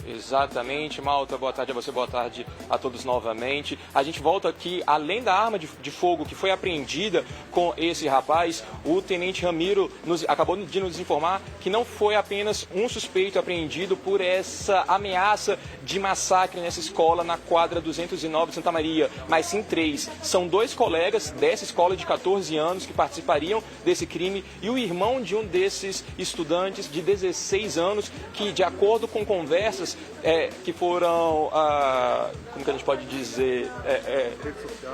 Exatamente, Malta, boa tarde a você, boa tarde a todos novamente. A gente volta aqui, além da arma de fogo que foi apreendida com esse rapaz, o Tenente Ramiro acabou de nos informar que não foi apenas um suspeito apreendido por essa ameaça de massacre nessa escola na quadra 209 de Santa Maria, mas sim 3. São 2 colegas dessa escola de 14 anos que participariam desse crime e o irmão de um desses estudantes de 16 anos que, de acordo com conversas que foram, como que a gente pode dizer,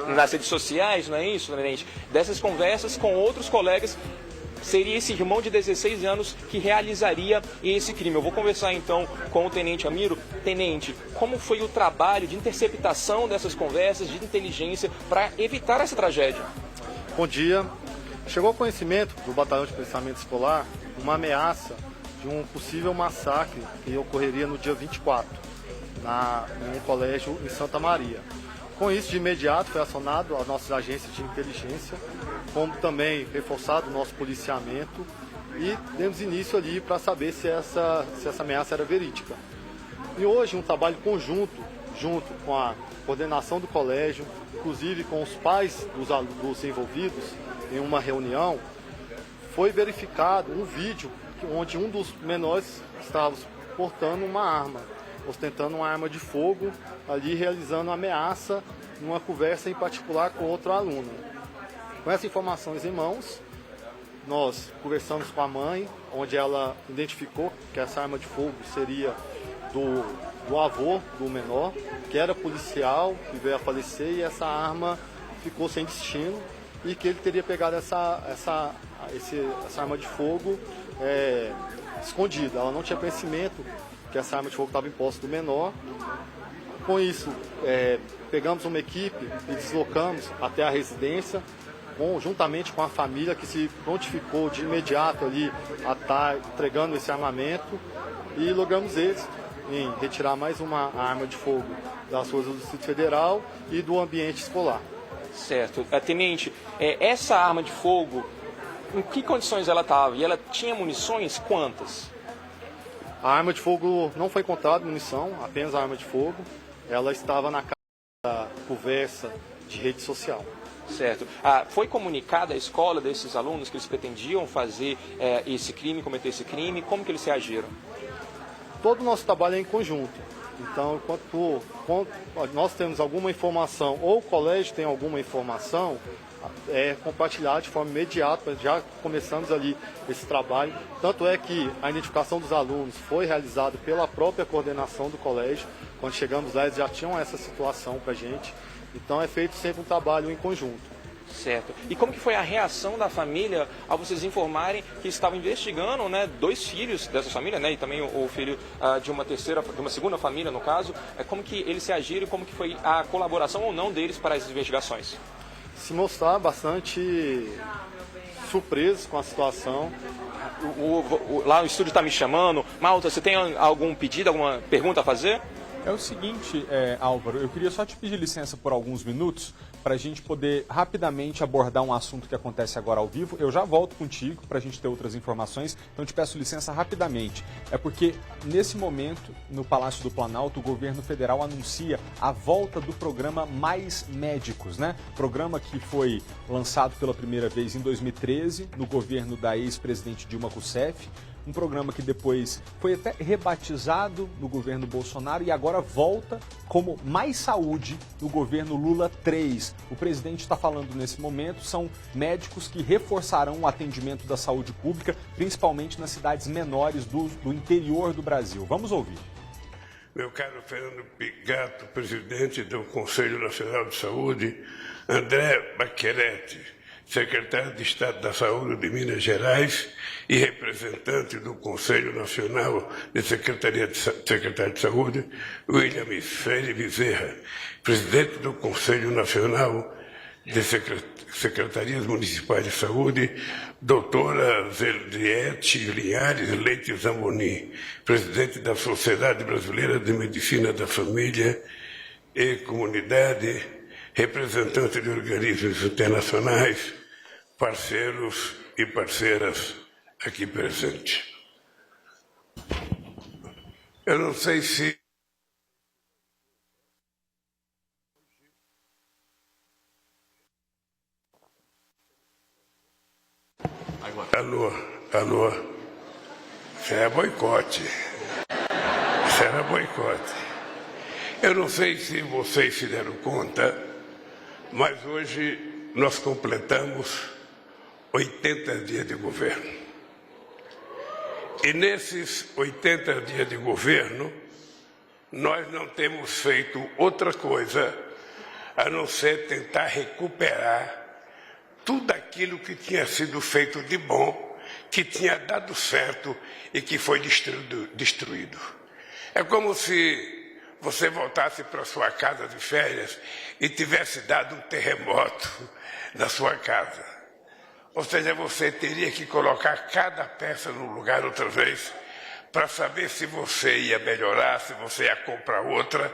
nas redes sociais, não é isso, Tenente? Dessas conversas com outros colegas, seria esse irmão de 16 anos que realizaria esse crime. Eu vou conversar então com o Tenente Ramiro. Tenente, como foi o trabalho de interceptação dessas conversas, de inteligência, para evitar essa tragédia? Bom dia. Chegou ao conhecimento do Batalhão de Policiamento Escolar uma ameaça de um possível massacre que ocorreria no dia 24, em um colégio em Santa Maria. Com isso, de imediato, foi acionado as nossas agências de inteligência, como também reforçado o nosso policiamento e demos início ali para saber se essa ameaça era verídica. E hoje, um trabalho conjunto, junto com a coordenação do colégio, inclusive com os pais dos envolvidos, em uma reunião, foi verificado um vídeo onde um dos menores estava portando uma arma, ostentando uma arma de fogo, ali realizando ameaça numa conversa em particular com outra aluna. Com essas informações em mãos, nós conversamos com a mãe, onde ela identificou que essa arma de fogo seria do avô do menor, que era policial, que veio a falecer, e essa arma ficou sem destino, e que ele teria pegado essa arma de fogo escondida. Ela não tinha conhecimento que essa arma de fogo estava em posse do menor. Com isso, pegamos uma equipe e deslocamos até a residência, juntamente com a família, que se prontificou de imediato ali a estar entregando esse armamento, e logramos êxito em retirar mais uma arma de fogo das forças do Distrito Federal e do ambiente escolar. Certo. Tenente, essa arma de fogo, em que condições ela estava? E ela tinha munições? Quantas? A arma de fogo não foi encontrada munição, apenas a arma de fogo. Ela estava na casa da conversa de rede social. Certo. Foi comunicada à escola desses alunos que eles pretendiam fazer esse crime, cometer esse crime? Como que eles se agiram? Todo o nosso trabalho é em conjunto. Então, quando nós temos alguma informação ou o colégio tem alguma informação, compartilhar de forma imediata. Já começamos ali esse trabalho. Tanto é que a identificação dos alunos foi realizada pela própria coordenação do colégio. Quando chegamos lá, eles já tinham essa situação para a gente. Então é feito sempre um trabalho em conjunto. Certo. E como que foi a reação da família ao vocês informarem que estavam investigando, né, 2 filhos dessa família, né, e também o filho de uma segunda família, no caso? Como que eles se agiram e como que foi a colaboração ou não deles para as investigações? Se mostrar bastante surpresos com a situação. Lá o estúdio está me chamando. Malta, você tem algum pedido, alguma pergunta a fazer? É o seguinte, Álvaro, eu queria só te pedir licença por alguns minutos para a gente poder rapidamente abordar um assunto que acontece agora ao vivo. Eu já volto contigo para a gente ter outras informações, então te peço licença rapidamente. É porque, nesse momento, no Palácio do Planalto, o governo federal anuncia a volta do programa Mais Médicos, né? Programa que foi lançado pela primeira vez em 2013, no governo da ex-presidente Dilma Rousseff. Um programa que depois foi até rebatizado no governo Bolsonaro e agora volta como Mais Saúde no governo Lula 3. O presidente está falando nesse momento, são médicos que reforçarão o atendimento da saúde pública, principalmente nas cidades menores do interior do Brasil. Vamos ouvir. Meu caro Fernando Pigato, presidente do Conselho Nacional de Saúde, André Baquerete, secretário de Estado da Saúde de Minas Gerais e representante do Conselho Nacional de Secretário de Saúde, William Freire Bezerra, presidente do Conselho Nacional de Secretarias Municipais de Saúde, doutora Zeliette Linhares Leite Zamboni, presidente da Sociedade Brasileira de Medicina da Família e Comunidade, representante de organismos internacionais, parceiros e parceiras aqui presentes. Eu não sei se Alô, isso era boicote. Isso era boicote. Eu não sei se vocês se deram conta, mas hoje nós completamos 80 dias de governo. E nesses 80 dias de governo, nós não temos feito outra coisa a não ser tentar recuperar tudo aquilo que tinha sido feito de bom, que tinha dado certo e que foi destruído. É como se você voltasse para sua casa de férias e tivesse dado um terremoto na sua casa. Ou seja, você teria que colocar cada peça no lugar outra vez para saber se você ia melhorar, se você ia comprar outra.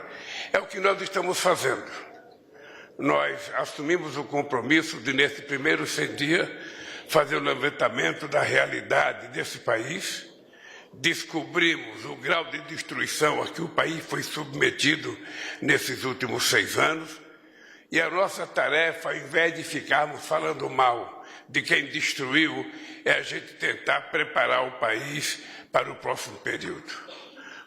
É o que nós estamos fazendo. Nós assumimos o compromisso de, nesse primeiro 100 dias, fazer o levantamento da realidade desse país. Descobrimos o grau de destruição a que o país foi submetido nesses últimos 6 anos. E a nossa tarefa, ao invés de ficarmos falando mal de quem destruiu, é a gente tentar preparar o país para o próximo período.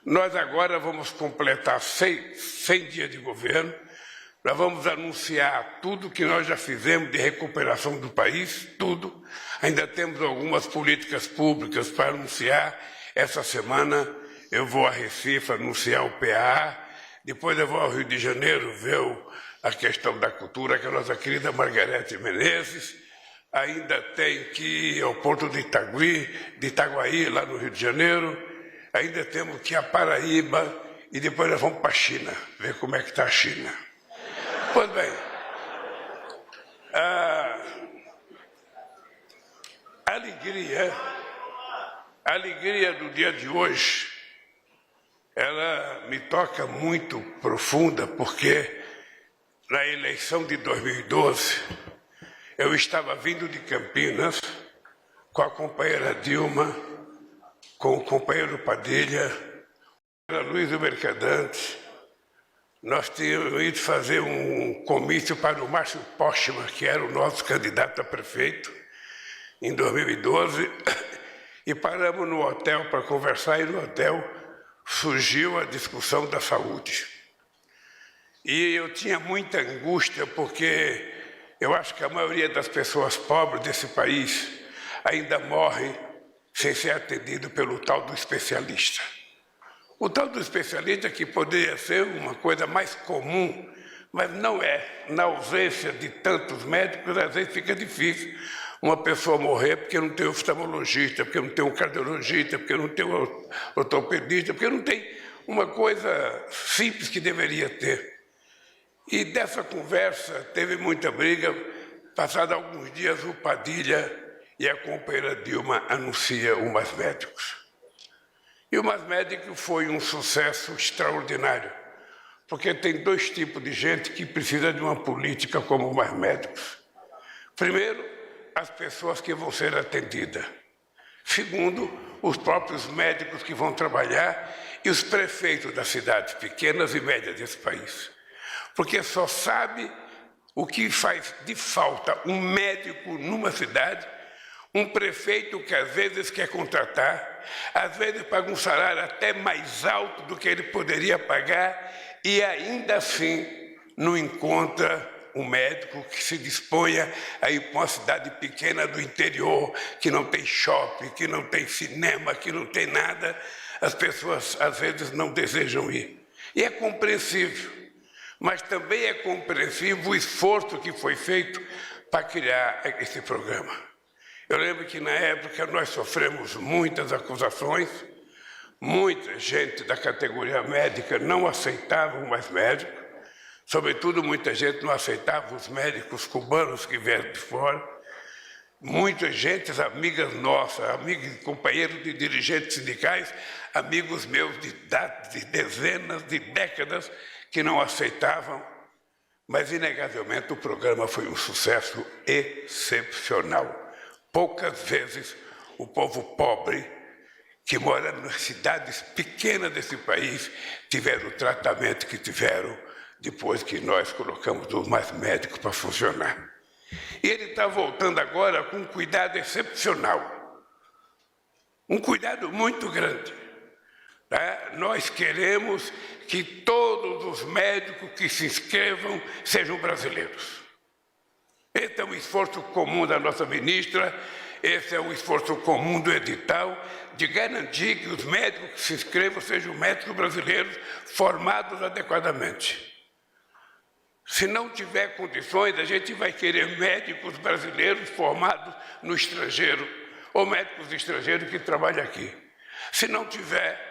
Nós agora vamos completar 100 dias de governo. Nós vamos anunciar tudo que nós já fizemos de recuperação do país, tudo. Ainda temos algumas políticas públicas para anunciar. Essa semana eu vou a Recife anunciar o PA, depois eu vou ao Rio de Janeiro ver a questão da cultura, que a nossa querida Margarete Menezes. Ainda tem que ir ao Porto de Itaguaí, lá no Rio de Janeiro. Ainda temos que ir a Paraíba e depois nós vamos para a China, ver como é que está a China. Pois bem, a alegria do dia de hoje, ela me toca muito profunda, porque na eleição de 2012, eu estava vindo de Campinas com a companheira Dilma, com o companheiro Padilha, Luiz Mercadante. Nós tínhamos ido fazer um comício para o Márcio Postman, que era o nosso candidato a prefeito, em 2012, e paramos no hotel para conversar, e no hotel surgiu a discussão da saúde. E eu tinha muita angústia, porque eu acho que a maioria das pessoas pobres desse país ainda morrem sem ser atendido pelo tal do especialista. O tal do especialista, que poderia ser uma coisa mais comum, mas não é. Na ausência de tantos médicos, às vezes fica difícil uma pessoa morrer porque não tem oftalmologista, porque não tem um cardiologista, porque não tem um ortopedista, porque não tem uma coisa simples que deveria ter. E dessa conversa teve muita briga. Passados alguns dias, o Padilha e a companheira Dilma anunciam o Mais Médicos. E o Mais Médico foi um sucesso extraordinário, porque tem dois tipos de gente que precisa de uma política como o Mais Médicos. Primeiro, as pessoas que vão ser atendidas. Segundo, os próprios médicos que vão trabalhar e os prefeitos das cidades pequenas e médias desse país. Porque só sabe o que faz de falta um médico numa cidade, um prefeito que às vezes quer contratar, às vezes paga um salário até mais alto do que ele poderia pagar e ainda assim não encontra um médico que se disponha a ir para uma cidade pequena do interior, que não tem shopping, que não tem cinema, que não tem nada. As pessoas às vezes não desejam ir. E é compreensível, mas também é compreensível o esforço que foi feito para criar esse programa. Eu lembro que, na época, nós sofremos muitas acusações, muita gente da categoria médica não aceitava o Mais Médico, sobretudo muita gente não aceitava os médicos cubanos que vieram de fora, muita gente, amigas nossas, amigos, companheiros de dirigentes sindicais, amigos meus de dezenas de décadas que não aceitavam, mas, inegavelmente, o programa foi um sucesso excepcional. Poucas vezes o povo pobre, que mora nas cidades pequenas desse país, tiveram o tratamento que tiveram depois que nós colocamos o Mais Médico para funcionar. E ele está voltando agora com um cuidado excepcional, um cuidado muito grande. Nós queremos que todos os médicos que se inscrevam sejam brasileiros. Esse é um esforço comum da nossa ministra, esse é um esforço comum do edital, de garantir que os médicos que se inscrevam sejam médicos brasileiros formados adequadamente. Se não tiver condições, a gente vai querer médicos brasileiros formados no estrangeiro, ou médicos estrangeiros que trabalham aqui. Se não tiver,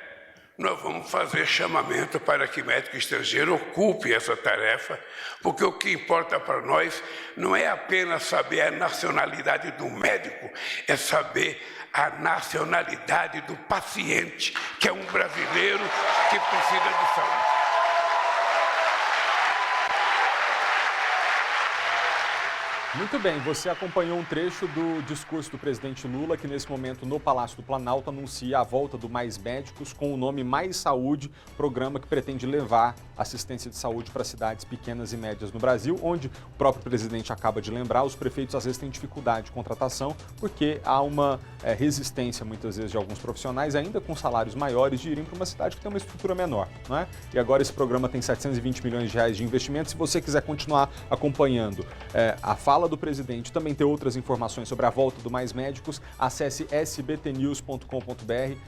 nós vamos fazer chamamento para que médico estrangeiro ocupe essa tarefa, porque o que importa para nós não é apenas saber a nacionalidade do médico, é saber a nacionalidade do paciente, que é um brasileiro que precisa de saúde. Muito bem, você acompanhou um trecho do discurso do presidente Lula, que nesse momento no Palácio do Planalto anuncia a volta do Mais Médicos com o nome Mais Saúde, programa que pretende levar assistência de saúde para cidades pequenas e médias no Brasil, onde o próprio presidente acaba de lembrar, os prefeitos às vezes têm dificuldade de contratação, porque há uma resistência muitas vezes de alguns profissionais, ainda com salários maiores, de irem para uma cidade que tem uma estrutura menor, não é? E agora esse programa tem 720 milhões de reais de investimento. Se você quiser continuar acompanhando a fala do presidente, também ter outras informações sobre a volta do Mais Médicos, acesse sbtnews.com.br,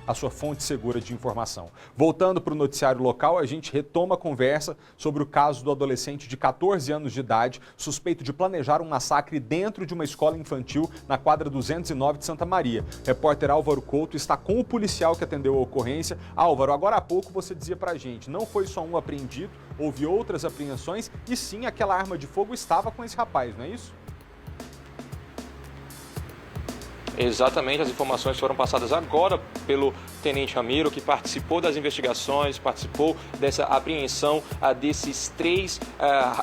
a sua fonte segura de informação. Voltando para o noticiário local, a gente retoma a conversa sobre o caso do adolescente de 14 anos de idade, suspeito de planejar um massacre dentro de uma escola infantil na quadra 209 de Santa Maria. Repórter Álvaro Couto está com o policial que atendeu a ocorrência. Álvaro, agora há pouco você dizia pra gente, não foi só um apreendido, houve outras apreensões e sim, aquela arma de fogo estava com esse rapaz, não é isso? Exatamente, as informações foram passadas agora pelo Tenente Ramiro, que participou das investigações, participou dessa apreensão desses 3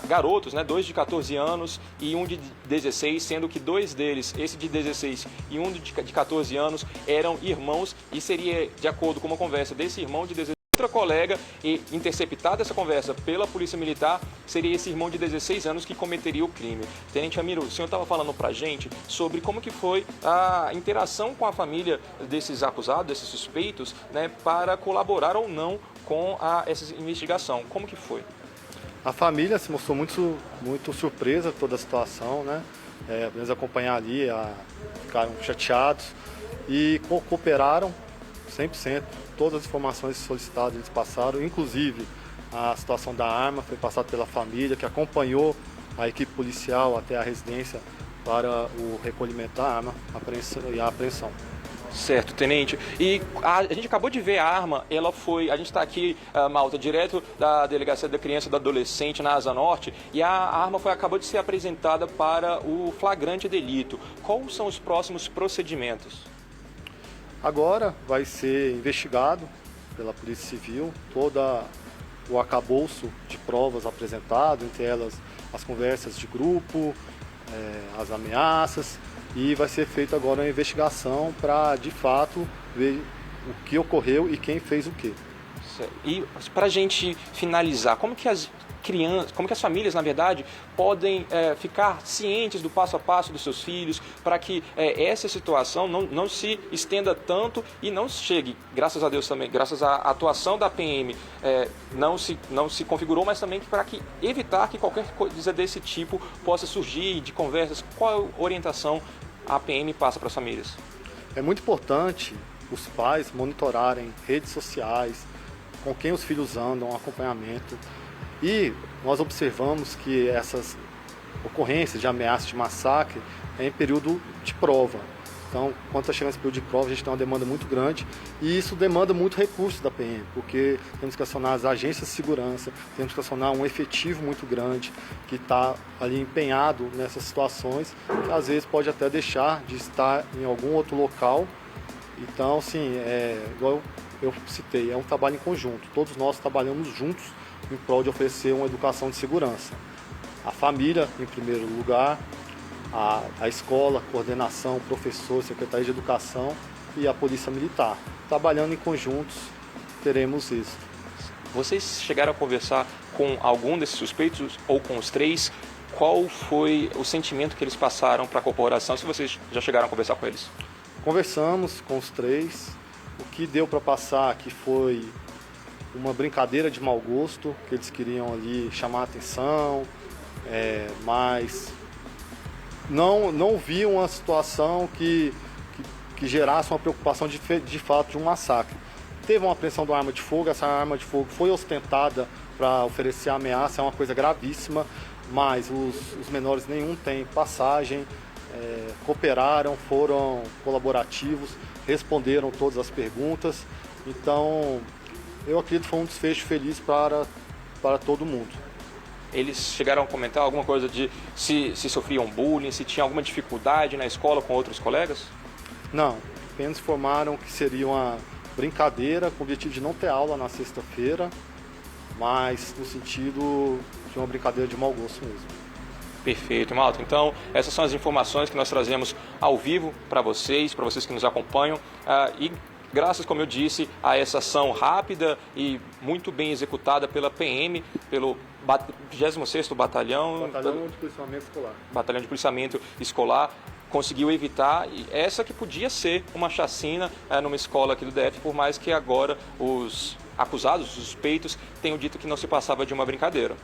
garotos, né, 2 de 14 anos e um de 16, sendo que 2 deles, esse de 16 e um de 14 anos, eram irmãos e seria, de acordo com uma conversa desse irmão de 16, outra colega, e interceptada essa conversa pela Polícia Militar, seria esse irmão de 16 anos que cometeria o crime. Tenente Ramiro, o senhor estava falando pra gente sobre como que foi a interação com a família desses acusados, desses suspeitos, né, para colaborar ou não com essa investigação. Como que foi? A família se mostrou muito surpresa com toda a situação, né? Eles acompanhar ali, ficaram chateados e cooperaram 100%. Todas as informações solicitadas eles passaram, inclusive a situação da arma foi passada pela família, que acompanhou a equipe policial até a residência para o recolhimento da arma e a apreensão. Certo, tenente. E a gente acabou de ver a arma, a gente está aqui, Malta, direto da Delegacia da Criança e do Adolescente na Asa Norte, e a arma acabou de ser apresentada para o flagrante delito. Quais são os próximos procedimentos? Agora vai ser investigado pela Polícia Civil todo o arcabouço de provas apresentado, entre elas as conversas de grupo, as ameaças, e vai ser feita agora uma investigação para, de fato, ver o que ocorreu e quem fez o quê. E para a gente finalizar, como que as famílias, na verdade, podem ficar cientes do passo a passo dos seus filhos para que essa situação não se estenda tanto e não chegue, graças a Deus também, graças à atuação da PM, não se configurou, mas também para evitar que qualquer coisa desse tipo possa surgir de conversas. Qual orientação a PM passa para as famílias? É muito importante os pais monitorarem redes sociais, com quem os filhos andam, acompanhamento. E nós observamos que essas ocorrências de ameaça de massacre é em período de prova. Então, quando está chegando esse período de prova, a gente tem uma demanda muito grande e isso demanda muito recurso da PM, porque temos que acionar as agências de segurança, temos que acionar um efetivo muito grande que está ali empenhado nessas situações, que às vezes pode até deixar de estar em algum outro local. Então, sim, igual eu citei, é um trabalho em conjunto, todos nós trabalhamos juntos em prol de oferecer uma educação de segurança. A família, em primeiro lugar, a escola, coordenação, professor, secretaria de educação e a polícia militar. Trabalhando em conjuntos, teremos isso. Vocês chegaram a conversar com algum desses suspeitos ou com os 3? Qual foi o sentimento que eles passaram para a corporação, se vocês já chegaram a conversar com eles? Conversamos com os 3. O que deu para passar aqui foi uma brincadeira de mau gosto, que eles queriam ali chamar a atenção, mas não viam uma situação que gerasse uma preocupação de fato de um massacre. Teve uma apreensão de uma arma de fogo, essa arma de fogo foi ostentada para oferecer ameaça, é uma coisa gravíssima, mas os menores nenhum têm passagem, cooperaram, foram colaborativos, responderam todas as perguntas, então eu acredito que foi um desfecho feliz para todo mundo. Eles chegaram a comentar alguma coisa de se sofriam bullying, se tinha alguma dificuldade na escola com outros colegas? Não, apenas informaram que seria uma brincadeira com o objetivo de não ter aula na sexta-feira, mas no sentido de uma brincadeira de mau gosto mesmo. Perfeito, Malta. Então, essas são as informações que nós trazemos ao vivo para vocês que nos acompanham. E graças, como eu disse, a essa ação rápida e muito bem executada pela PM, pelo 26º Batalhão de Policiamento Escolar. Batalhão de Policiamento Escolar, conseguiu evitar essa que podia ser uma chacina numa escola aqui do DF, por mais que agora os acusados, os suspeitos, tenham dito que não se passava de uma brincadeira.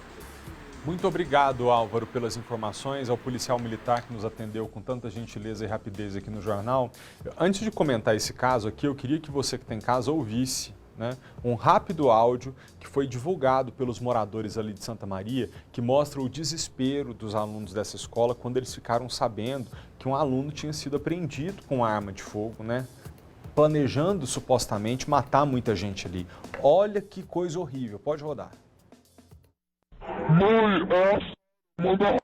Muito obrigado, Álvaro, pelas informações, ao policial militar que nos atendeu com tanta gentileza e rapidez aqui no jornal. Antes de comentar esse caso aqui, eu queria que você que tem em casa ouvisse, né, um rápido áudio que foi divulgado pelos moradores ali de Santa Maria, que mostra o desespero dos alunos dessa escola quando eles ficaram sabendo que um aluno tinha sido apreendido com arma de fogo, né, planejando supostamente matar muita gente ali. Olha que coisa horrível, pode rodar. Mãe, manda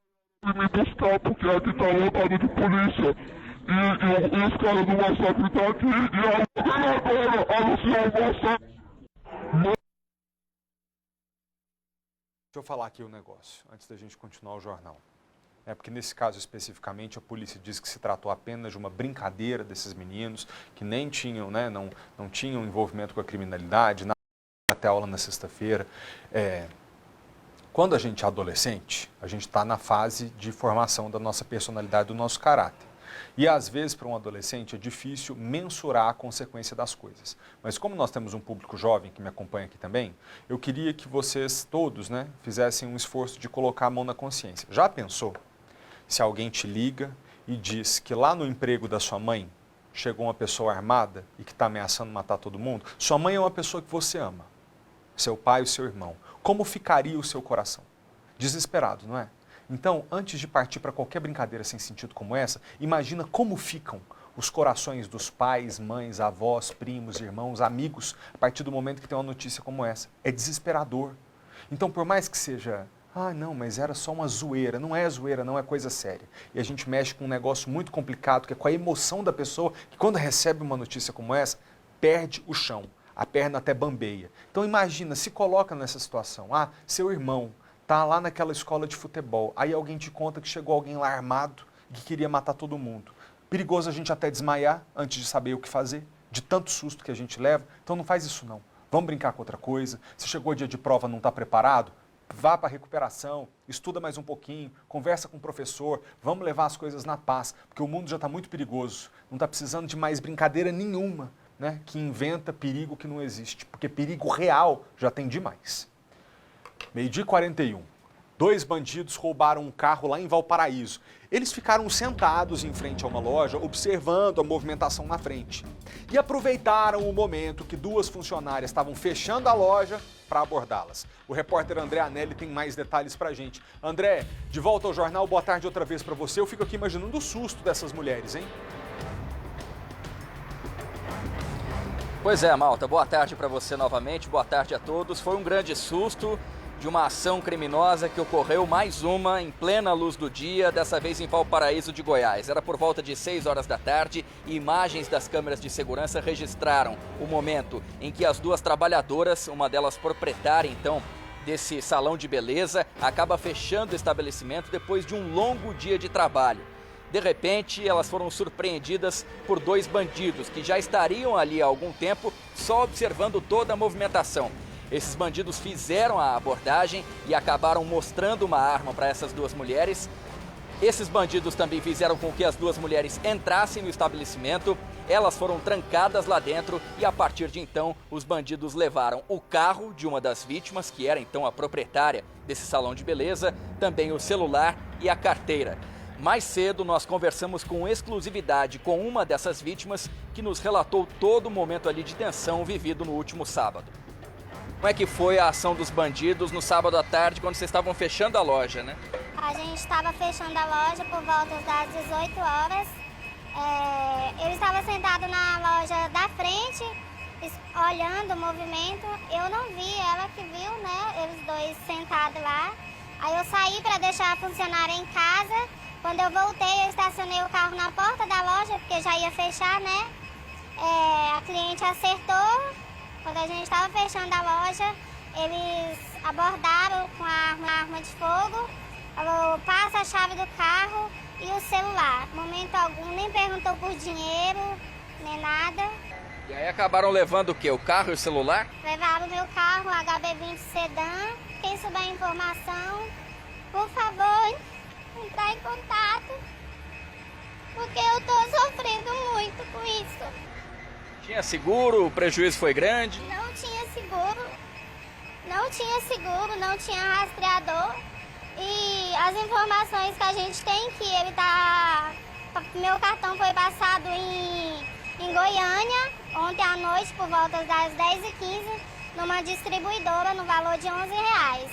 me buscar porque aqui tá lotado de polícia. E os caras do massacre tá aqui e a governadora anunciou o massacre. Deixa eu falar aqui um negócio, antes da gente continuar o jornal. Porque nesse caso especificamente a polícia diz que se tratou apenas de uma brincadeira desses meninos, que nem tinham, né, não tinham envolvimento com a criminalidade, até aula na sexta-feira. Quando a gente é adolescente, a gente está na fase de formação da nossa personalidade, do nosso caráter. E às vezes para um adolescente é difícil mensurar a consequência das coisas. Mas como nós temos um público jovem que me acompanha aqui também, eu queria que vocês todos, né, fizessem um esforço de colocar a mão na consciência. Já pensou se alguém te liga e diz que lá no emprego da sua mãe chegou uma pessoa armada e que está ameaçando matar todo mundo? Sua mãe é uma pessoa que você ama, seu pai e seu irmão. Como ficaria o seu coração? Desesperado, não é? Então, antes de partir para qualquer brincadeira sem sentido como essa, imagina como ficam os corações dos pais, mães, avós, primos, irmãos, amigos, a partir do momento que tem uma notícia como essa. É desesperador. Então, por mais que seja, não, mas era só uma zoeira, não é zoeira, não é coisa séria. E a gente mexe com um negócio muito complicado, que é com a emoção da pessoa, que quando recebe uma notícia como essa, perde o chão. A perna até bambeia. Então imagina, se coloca nessa situação. Seu irmão está lá naquela escola de futebol, aí alguém te conta que chegou alguém lá armado e que queria matar todo mundo. Perigoso a gente até desmaiar antes de saber o que fazer, de tanto susto que a gente leva. Então não faz isso não. Vamos brincar com outra coisa. Se chegou o dia de prova e não está preparado, vá para a recuperação, estuda mais um pouquinho, conversa com o professor, vamos levar as coisas na paz, porque o mundo já está muito perigoso. Não está precisando de mais brincadeira nenhuma, né, que inventa perigo que não existe, porque perigo real já tem demais. 12h41. 2 bandidos roubaram um carro lá em Valparaíso. Eles ficaram sentados em frente a uma loja, observando a movimentação na frente. E aproveitaram o momento que 2 funcionárias estavam fechando a loja para abordá-las. O repórter André Anelli tem mais detalhes pra gente. André, de volta ao jornal, boa tarde outra vez para você. Eu fico aqui imaginando o susto dessas mulheres, hein? Pois é, Malta, boa tarde para você novamente, boa tarde a todos. Foi um grande susto de uma ação criminosa que ocorreu, mais uma, em plena luz do dia, dessa vez em Valparaíso de Goiás. Era por volta de 6 horas da tarde e imagens das câmeras de segurança registraram o momento em que as 2 trabalhadoras, uma delas proprietária então desse salão de beleza, acaba fechando o estabelecimento depois de um longo dia de trabalho. De repente, elas foram surpreendidas por 2 bandidos que já estariam ali há algum tempo só observando toda a movimentação. Esses bandidos fizeram a abordagem e acabaram mostrando uma arma para essas 2 mulheres. Esses bandidos também fizeram com que as 2 mulheres entrassem no estabelecimento. Elas foram trancadas lá dentro e a partir de então os bandidos levaram o carro de uma das vítimas, que era então a proprietária desse salão de beleza, também o celular e a carteira. Mais cedo, nós conversamos com exclusividade com uma dessas vítimas que nos relatou todo o momento ali de tensão vivido no último sábado. Como é que foi a ação dos bandidos no sábado à tarde, quando vocês estavam fechando a loja, né? A gente estava fechando a loja por volta das 18 horas. Eu estava sentado na loja da frente, olhando o movimento. Eu não vi, ela que viu, né? Eles 2 sentados lá. Aí eu saí para deixar a funcionária em casa. Quando eu voltei, eu estacionei o carro na porta da loja, porque já ia fechar, né? A cliente acertou. Quando a gente estava fechando a loja, eles abordaram com a arma de fogo. Falou, passa a chave do carro e o celular. Momento algum, nem perguntou por dinheiro, nem nada. E aí acabaram levando o quê? O carro e o celular? Levaram meu carro, HB20 sedã. Quem souber a informação, por favor, entrar em contato, porque eu tô sofrendo muito com isso. Tinha seguro? O prejuízo foi grande? Não tinha seguro, não tinha rastreador. E as informações que a gente tem que ele tá... Meu cartão foi passado em Goiânia, ontem à noite, por volta das 10h15, numa distribuidora no valor de R$11.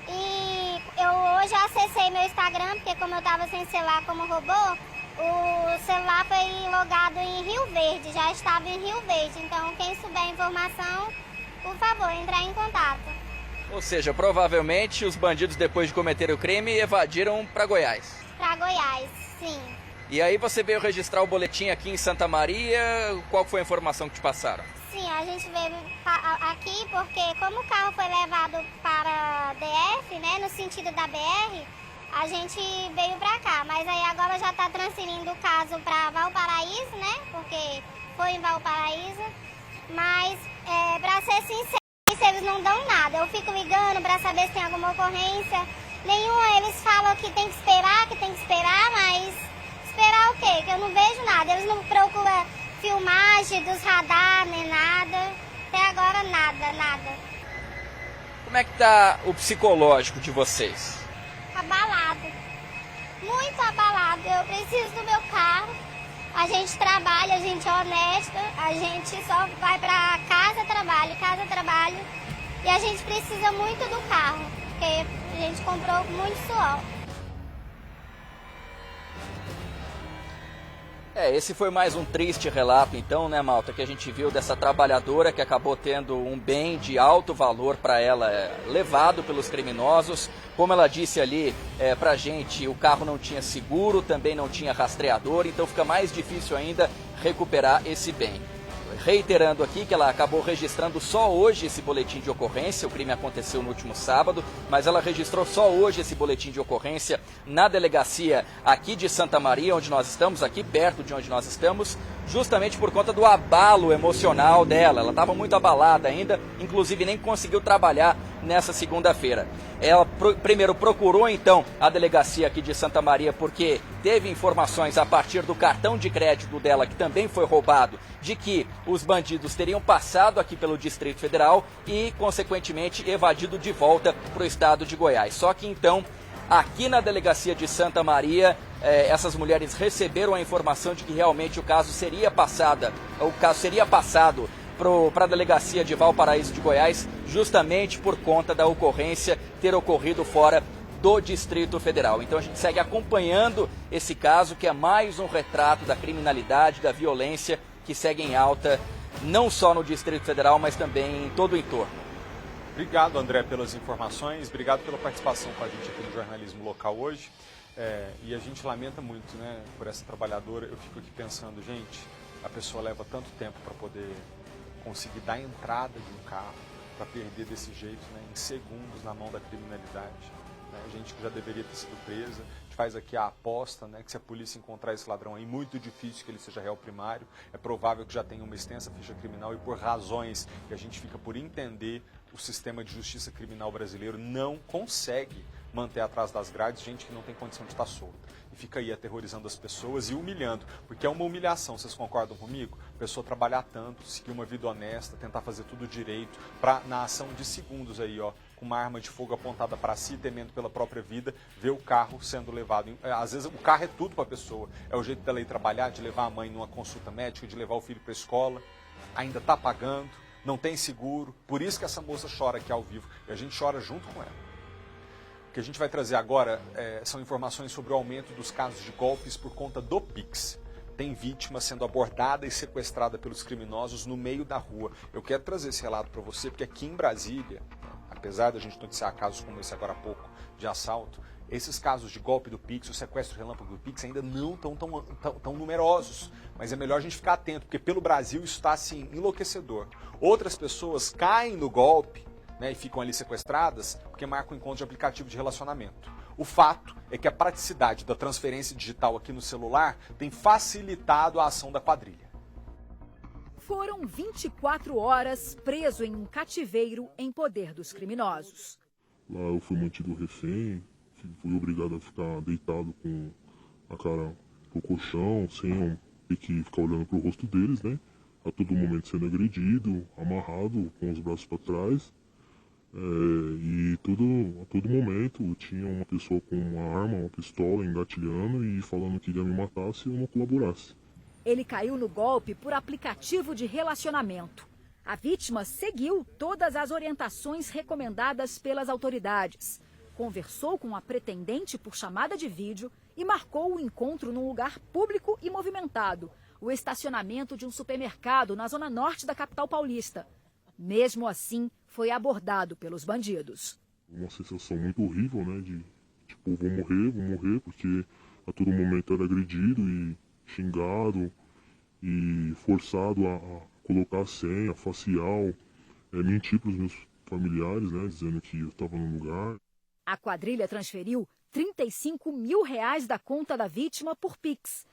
E eu hoje acessei meu Instagram, porque como eu estava sem celular como robô, o celular foi logado em Rio Verde, já estava em Rio Verde. Então quem souber a informação, por favor, entrar em contato. Ou seja, provavelmente os bandidos, depois de cometer o crime, evadiram para Goiás. Para Goiás, sim. E aí você veio registrar o boletim aqui em Santa Maria, qual foi a informação que te passaram? Sim, a gente veio aqui porque como o carro foi levado para DF, né, no sentido da BR, a gente veio para cá. Mas aí agora já está transferindo o caso para Valparaíso, né, porque foi em Valparaíso. Mas, para ser sincero, eles não dão nada. Eu fico ligando para saber se tem alguma ocorrência. Nenhuma, eles falam que tem que esperar, mas esperar o quê? Que eu não vejo nada. Eles não procuram filmagem dos radar, nem nada. Até agora nada. Como é que tá o psicológico de vocês? Abalado. Muito abalado. Eu preciso do meu carro. A gente trabalha, a gente é honesta, a gente só vai pra casa, trabalho. E a gente precisa muito do carro, porque a gente comprou muito suor. Esse foi mais um triste relato, então, né, malta, que a gente viu dessa trabalhadora que acabou tendo um bem de alto valor para ela levado pelos criminosos. Como ela disse ali pra gente, o carro não tinha seguro, também não tinha rastreador, então fica mais difícil ainda recuperar esse bem. Reiterando aqui que ela acabou registrando só hoje esse boletim de ocorrência, o crime aconteceu no último sábado, mas ela registrou só hoje esse boletim de ocorrência na delegacia aqui de Santa Maria, onde nós estamos, aqui perto de onde nós estamos, justamente por conta do abalo emocional dela. Ela estava muito abalada ainda, inclusive nem conseguiu trabalhar nessa segunda-feira. Ela primeiro procurou então a delegacia aqui de Santa Maria porque teve informações a partir do cartão de crédito dela, que também foi roubado, de que os bandidos teriam passado aqui pelo Distrito Federal e, consequentemente, evadido de volta para o estado de Goiás. Só que então, aqui na delegacia de Santa Maria, essas mulheres receberam a informação de que realmente o caso seria passado para a delegacia de Valparaíso de Goiás, justamente por conta da ocorrência ter ocorrido fora do Distrito Federal. Então a gente segue acompanhando esse caso, que é mais um retrato da criminalidade, da violência que segue em alta, não só no Distrito Federal, mas também em todo o entorno. Obrigado, André, pelas informações, obrigado pela participação com a gente aqui no jornalismo local hoje. E a gente lamenta muito, né, por essa trabalhadora. Eu fico aqui pensando, gente, a pessoa leva tanto tempo para poder conseguir dar entrada de um carro, para perder desse jeito, né, em segundos na mão da criminalidade. Né, gente que já deveria ter sido presa. A gente faz aqui a aposta, né, que se a polícia encontrar esse ladrão aí, muito difícil que ele seja réu primário, é provável que já tenha uma extensa ficha criminal, e por razões que a gente fica por entender, o sistema de justiça criminal brasileiro não consegue manter atrás das grades gente que não tem condição de estar solta. E fica aí aterrorizando as pessoas e humilhando, porque é uma humilhação, vocês concordam comigo? A pessoa trabalhar tanto, seguir uma vida honesta, tentar fazer tudo direito, para na ação de segundos aí, ó, com uma arma de fogo apontada para si, temendo pela própria vida, ver o carro sendo levado. Às vezes o carro é tudo para a pessoa, é o jeito dela ir trabalhar, de levar a mãe numa consulta médica, de levar o filho para a escola, ainda está pagando, não tem seguro, por isso que essa moça chora aqui ao vivo, e a gente chora junto com ela. O que a gente vai trazer agora são informações sobre o aumento dos casos de golpes por conta do Pix. Tem vítima sendo abordada e sequestrada pelos criminosos no meio da rua. Eu quero trazer esse relato para você, porque aqui em Brasília, apesar da gente noticiar casos como esse agora há pouco, de assalto, esses casos de golpe do Pix, o sequestro relâmpago do Pix ainda não estão tão numerosos. Mas é melhor a gente ficar atento, porque pelo Brasil isso está assim, enlouquecedor. Outras pessoas caem no golpe, né, e ficam ali sequestradas porque marcam encontro de aplicativo de relacionamento. O fato é que a praticidade da transferência digital aqui no celular tem facilitado a ação da quadrilha. Foram 24 horas preso em um cativeiro em poder dos criminosos. Lá eu fui mantido refém, fui obrigado a ficar deitado com a cara pro colchão, sem ter que ficar olhando pro rosto deles, né? A todo momento sendo agredido, amarrado, com os braços para trás. E a todo momento tinha uma pessoa com uma arma, uma pistola, engatilhando e falando que ia me matar se eu não colaborasse. Ele caiu no golpe por aplicativo de relacionamento. A vítima seguiu todas as orientações recomendadas pelas autoridades. Conversou com a pretendente por chamada de vídeo e marcou o encontro num lugar público e movimentado, o estacionamento de um supermercado na zona norte da capital paulista. Mesmo assim, foi abordado pelos bandidos. Uma sensação muito horrível, né? De tipo, vou morrer, porque a todo momento era agredido e xingado e forçado a colocar a senha facial, mentir para os meus familiares, né? Dizendo que eu estava no lugar. A quadrilha transferiu R$35 mil da conta da vítima por Pix.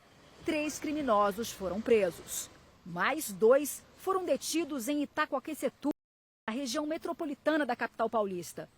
3 criminosos foram presos. Mais 2 foram detidos em Itacoaquecetuba, na região metropolitana da capital paulista.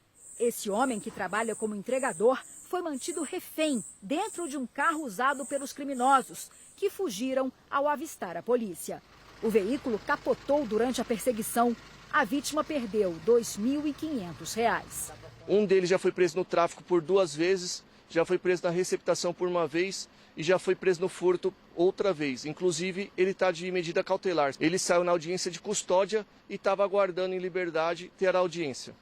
Esse homem, que trabalha como entregador, foi mantido refém dentro de um carro usado pelos criminosos, que fugiram ao avistar a polícia. O veículo capotou durante a perseguição. A vítima perdeu R$ 2.500. Um deles já foi preso no tráfico por 2 vezes, já foi preso na receptação por 1 vez e já foi preso no furto outra vez. Inclusive, ele está de medida cautelar. Ele saiu na audiência de custódia e estava aguardando em liberdade ter a audiência.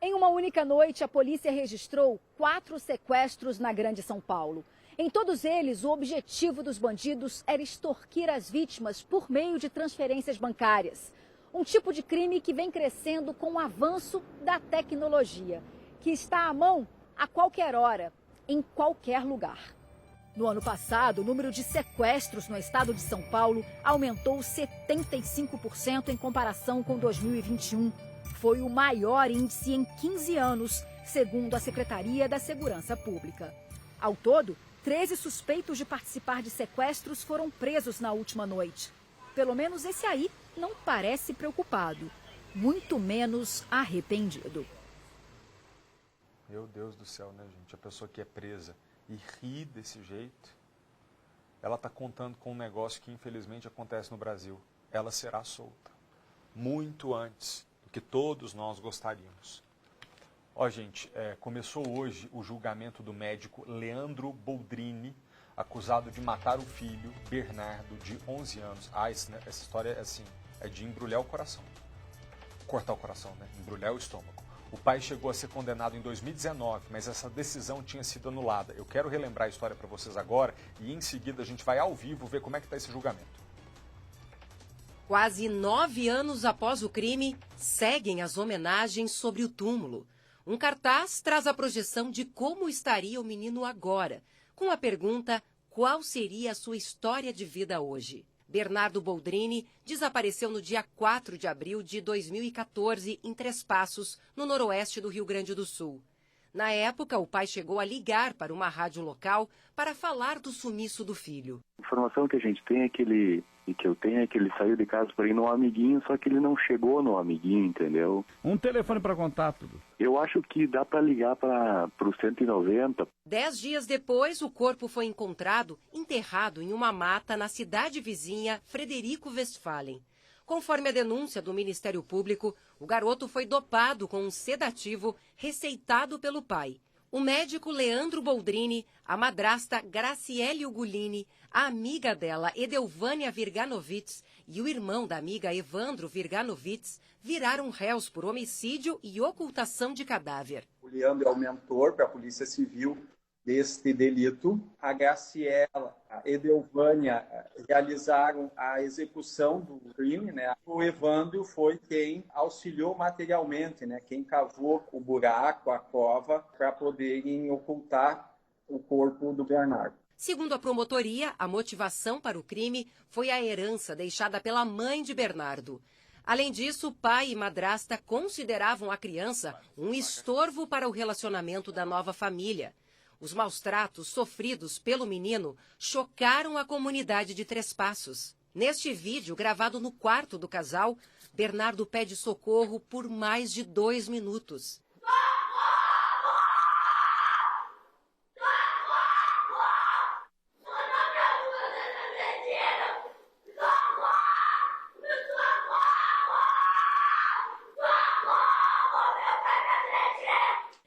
Em uma única noite, a polícia registrou 4 sequestros na Grande São Paulo. Em todos eles, o objetivo dos bandidos era extorquir as vítimas por meio de transferências bancárias. Um tipo de crime que vem crescendo com o avanço da tecnologia, que está à mão a qualquer hora, em qualquer lugar. No ano passado, o número de sequestros no estado de São Paulo aumentou 75% em comparação com 2021. Foi o maior índice em 15 anos, segundo a Secretaria da Segurança Pública. Ao todo, 13 suspeitos de participar de sequestros foram presos na última noite. Pelo menos esse aí não parece preocupado, muito menos arrependido. Meu Deus do céu, né, gente? A pessoa que é presa e ri desse jeito, ela está contando com um negócio que infelizmente acontece no Brasil. Ela será solta muito antes do que todos nós gostaríamos. Ó, gente, começou hoje o julgamento do médico Leandro Boldrini, acusado de matar o filho, Bernardo, de 11 anos. Essa história é assim, é de embrulhar o coração. Cortar o coração, né? Embrulhar o estômago. O pai chegou a ser condenado em 2019, mas essa decisão tinha sido anulada. Eu quero relembrar a história para vocês agora e em seguida a gente vai ao vivo ver como é que está esse julgamento. Quase 9 anos após o crime, seguem as homenagens sobre o túmulo. Um cartaz traz a projeção de como estaria o menino agora, com a pergunta: qual seria a sua história de vida hoje? Bernardo Boldrini desapareceu no dia 4 de abril de 2014 em Três Passos, no noroeste do Rio Grande do Sul. Na época, o pai chegou a ligar para uma rádio local para falar do sumiço do filho. A informação que a gente tem é que ele saiu de casa para ir no amiguinho, só que ele não chegou no amiguinho, entendeu? Um telefone para contato. Eu acho que dá para ligar para o 190. 10 dias depois, o corpo foi encontrado enterrado em uma mata na cidade vizinha Frederico Westphalen. Conforme a denúncia do Ministério Público, o garoto foi dopado com um sedativo receitado pelo pai. O médico Leandro Boldrini, a madrasta Graciele Ugolini, a amiga dela, Edelvânia Virganovitz, e o irmão da amiga Evandro Virganovitz viraram réus por homicídio e ocultação de cadáver. O Leandro é o mentor para a Polícia Civil deste delito. A Graciela, a Edelvânia realizaram a execução do crime, né? O Evandro foi quem auxiliou materialmente, né? Quem cavou o buraco, a cova, para poderem ocultar o corpo do Bernardo. Segundo a promotoria, a motivação para o crime foi a herança deixada pela mãe de Bernardo. Além disso, pai e madrasta consideravam a criança um estorvo para o relacionamento da nova família. Os maus-tratos sofridos pelo menino chocaram a comunidade de Três Passos. Neste vídeo, gravado no quarto do casal, Bernardo pede socorro por mais de 2 minutos.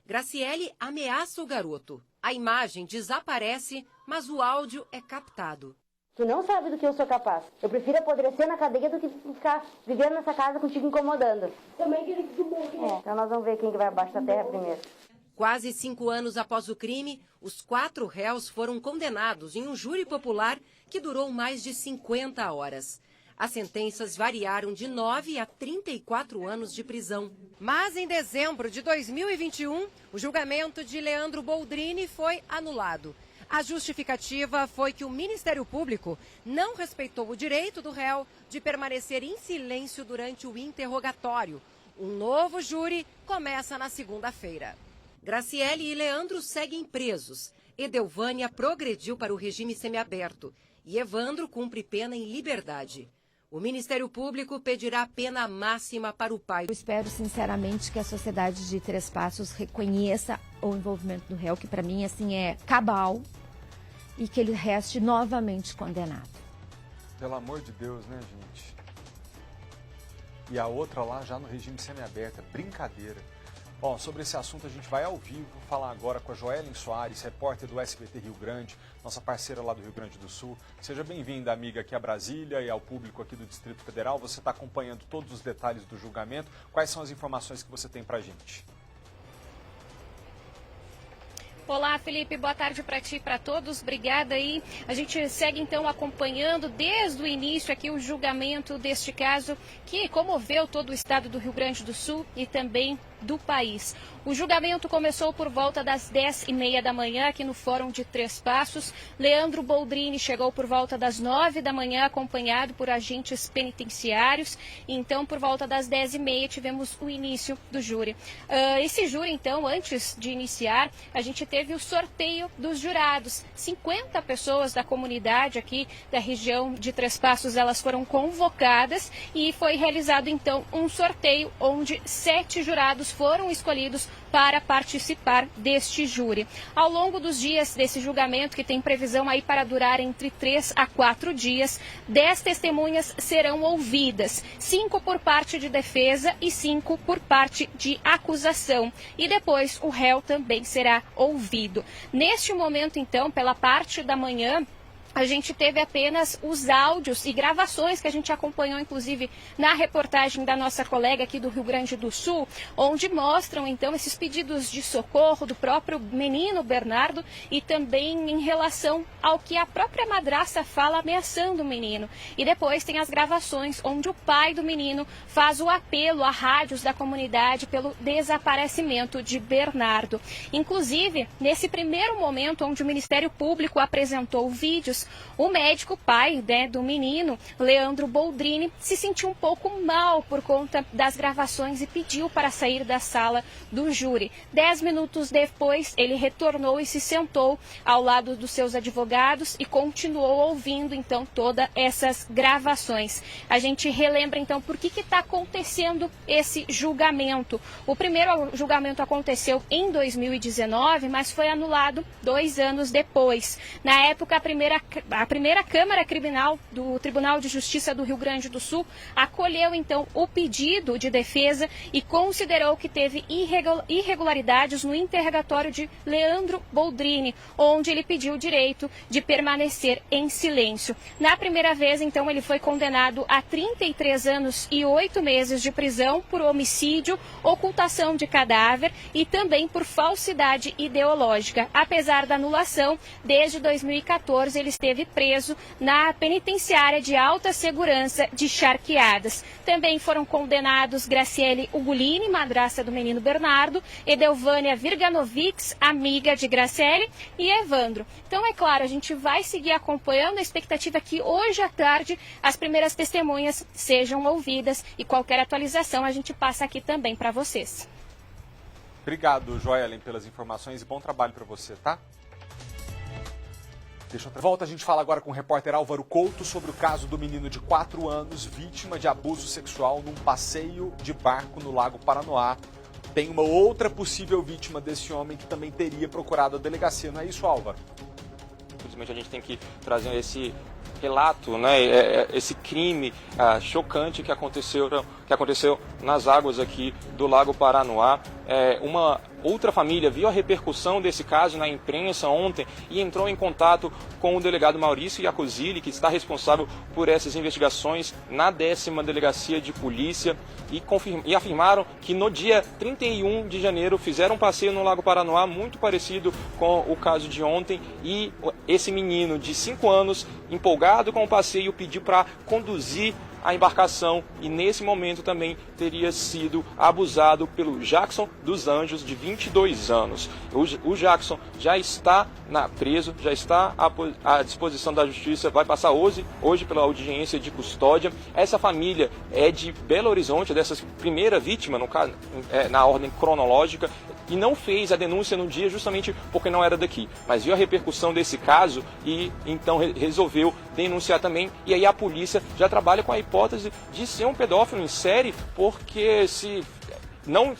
Graciele ameaça o garoto. A imagem desaparece, mas o áudio é captado. Tu não sabe do que eu sou capaz. Eu prefiro apodrecer na cadeia do que ficar vivendo nessa casa contigo incomodando. Também queria que tu morre. Então nós vamos ver quem que vai abaixo da terra primeiro. Quase 5 anos após o crime, os 4 réus foram condenados em um júri popular que durou mais de 50 horas. As sentenças variaram de 9 a 34 anos de prisão. Mas em dezembro de 2021, o julgamento de Leandro Boldrini foi anulado. A justificativa foi que o Ministério Público não respeitou o direito do réu de permanecer em silêncio durante o interrogatório. Um novo júri começa na segunda-feira. Graciele e Leandro seguem presos. Edelvânia progrediu para o regime semiaberto e Evandro cumpre pena em liberdade. O Ministério Público pedirá a pena máxima para o pai. Eu espero sinceramente que a sociedade de Três Passos reconheça o envolvimento do réu, que para mim assim é cabal, e que ele reste novamente condenado. Pelo amor de Deus, né, gente? E a outra lá já no regime semiaberto, brincadeira. Bom, sobre esse assunto a gente vai ao vivo falar agora com a Joellen Soares, repórter do SBT Rio Grande, nossa parceira lá do Rio Grande do Sul. Seja bem-vinda, amiga, aqui a Brasília e ao público aqui do Distrito Federal. Você está acompanhando todos os detalhes do julgamento. Quais são as informações que você tem pra gente? Olá, Felipe, boa tarde para ti e para todos, obrigada aí. A gente segue então acompanhando desde o início aqui o julgamento deste caso que comoveu todo o estado do Rio Grande do Sul e também do país. O julgamento começou por volta das 10h30 da manhã aqui no Fórum de Três Passos. Leandro Boldrini chegou por volta das 9 da manhã acompanhado por agentes penitenciários. Então, por volta das 10h30 tivemos o início do júri. Esse júri, então, antes de iniciar, a gente teve o sorteio dos jurados. 50 pessoas da comunidade aqui da região de Três Passos, elas foram convocadas e foi realizado, então, um sorteio onde 7 jurados foram escolhidos para participar deste júri. Ao longo dos dias desse julgamento, que tem previsão aí para durar entre 3 a 4 dias, 10 testemunhas serão ouvidas, 5 por parte de defesa e 5 por parte de acusação. E depois o réu também será ouvido. Neste momento, então, pela parte da manhã, a gente teve apenas os áudios e gravações que a gente acompanhou, inclusive, na reportagem da nossa colega aqui do Rio Grande do Sul, onde mostram, então, esses pedidos de socorro do próprio menino Bernardo e também em relação ao que a própria madrasta fala ameaçando o menino. E depois tem as gravações onde o pai do menino faz o apelo a rádios da comunidade pelo desaparecimento de Bernardo. Inclusive, nesse primeiro momento onde o Ministério Público apresentou vídeos, o médico pai, né, do menino, Leandro Boldrini, se sentiu um pouco mal por conta das gravações e pediu para sair da sala do júri. 10 minutos depois, ele retornou e se sentou ao lado dos seus advogados e continuou ouvindo, então, todas essas gravações. A gente relembra, então, por que está acontecendo esse julgamento. O primeiro julgamento aconteceu em 2019, mas foi anulado 2 anos depois. Na época, a primeira Câmara Criminal do Tribunal de Justiça do Rio Grande do Sul acolheu, então, o pedido de defesa e considerou que teve irregularidades no interrogatório de Leandro Boldrini, onde ele pediu o direito de permanecer em silêncio. Na primeira vez, então, ele foi condenado a 33 anos e 8 meses de prisão por homicídio, ocultação de cadáver e também por falsidade ideológica. Apesar da anulação, desde 2014, ele esteve preso na penitenciária de alta segurança de Charqueadas. Também foram condenados Graciele Ugolini, madrasta do menino Bernardo, Edelvânia Virganovics, amiga de Graciele, e Evandro. Então, é claro, a gente vai seguir acompanhando. A expectativa é que hoje à tarde as primeiras testemunhas sejam ouvidas e qualquer atualização a gente passa aqui também para vocês. Obrigado, Joellen, pelas informações e bom trabalho para você, tá? Volta, a gente fala agora com o repórter Álvaro Couto sobre o caso do menino de 4 anos, vítima de abuso sexual num passeio de barco no Lago Paranoá. Tem uma outra possível vítima desse homem que também teria procurado a delegacia, não é isso, Álvaro? Infelizmente a gente tem que trazer esse relato, né, esse crime chocante que aconteceu nas águas aqui do Lago Paranoá. Uma outra família viu a repercussão desse caso na imprensa ontem e entrou em contato com o delegado Maurício Iacozzi, que está responsável por essas investigações na 10ª Delegacia de Polícia, e afirmaram que no dia 31 de janeiro fizeram um passeio no Lago Paranoá muito parecido com o caso de ontem, e esse menino de 5 anos, empolgado com o passeio, pediu para conduzir a embarcação e nesse momento também teria sido abusado pelo Jackson dos Anjos, de 22 anos. O Jackson já está preso, já está à disposição da justiça, vai passar hoje pela audiência de custódia. Essa família é de Belo Horizonte, dessa primeira vítima, no caso, na ordem cronológica, e não fez a denúncia no dia justamente porque não era daqui, mas viu a repercussão desse caso e então resolveu denunciar também. E aí a polícia já trabalha com a hipótese de ser um pedófilo em série, porque se não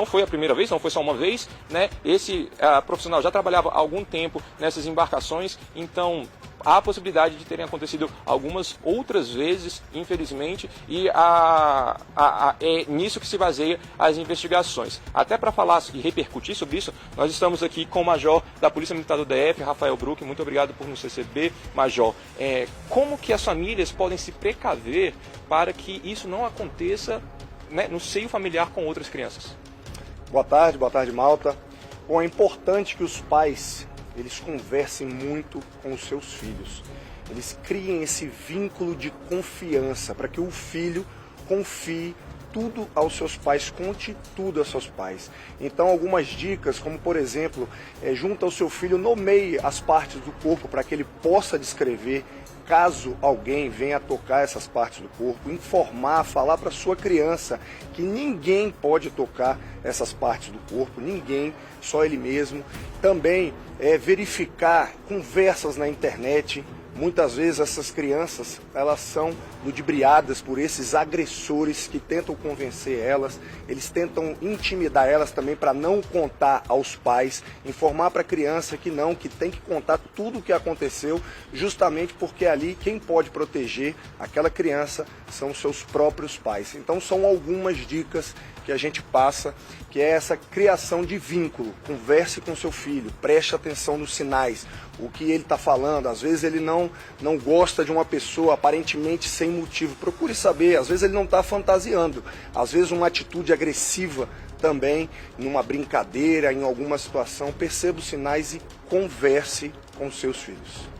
foi a primeira vez, não foi só uma vez, né? Esse profissional já trabalhava há algum tempo nessas embarcações, então há a possibilidade de terem acontecido algumas outras vezes, infelizmente, e é nisso que se baseia as investigações. Até para falar e repercutir sobre isso, nós estamos aqui com o Major da Polícia Militar do DF, Rafael Bruck. Muito obrigado por nos receber, Major. Como que as famílias podem se precaver para que isso não aconteça, né, no seio familiar com outras crianças? Boa tarde, Malta. Bom, é importante que os pais eles conversem muito com os seus filhos. Eles criem esse vínculo de confiança para que o filho confie tudo aos seus pais, conte tudo aos seus pais. Então, algumas dicas, como por exemplo, junto ao seu filho, nomeie as partes do corpo para que ele possa descrever. Caso alguém venha tocar essas partes do corpo, informar, falar para sua criança que ninguém pode tocar essas partes do corpo, ninguém, só ele mesmo. Também verificar conversas na internet. Muitas vezes essas crianças, elas são ludibriadas por esses agressores que tentam convencer elas, eles tentam intimidar elas também para não contar aos pais, informar para a criança que não, que tem que contar tudo o que aconteceu, justamente porque ali quem pode proteger aquela criança são seus próprios pais. Então são algumas dicas que a gente passa, que é essa criação de vínculo. Converse com seu filho, preste atenção nos sinais, o que ele está falando. Às vezes ele não gosta de uma pessoa aparentemente sem motivo. Procure saber, às vezes ele não está fantasiando. Às vezes uma atitude agressiva também, numa brincadeira, em alguma situação. Perceba os sinais e converse com seus filhos.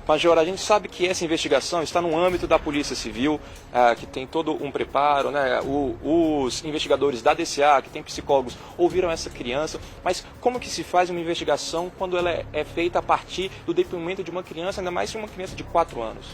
Major, a gente sabe que essa investigação está no âmbito da Polícia Civil, que tem todo um preparo, né? Os investigadores da DCA, que tem psicólogos, ouviram essa criança, mas como que se faz uma investigação quando ela é feita a partir do depoimento de uma criança, ainda mais de uma criança de 4 anos?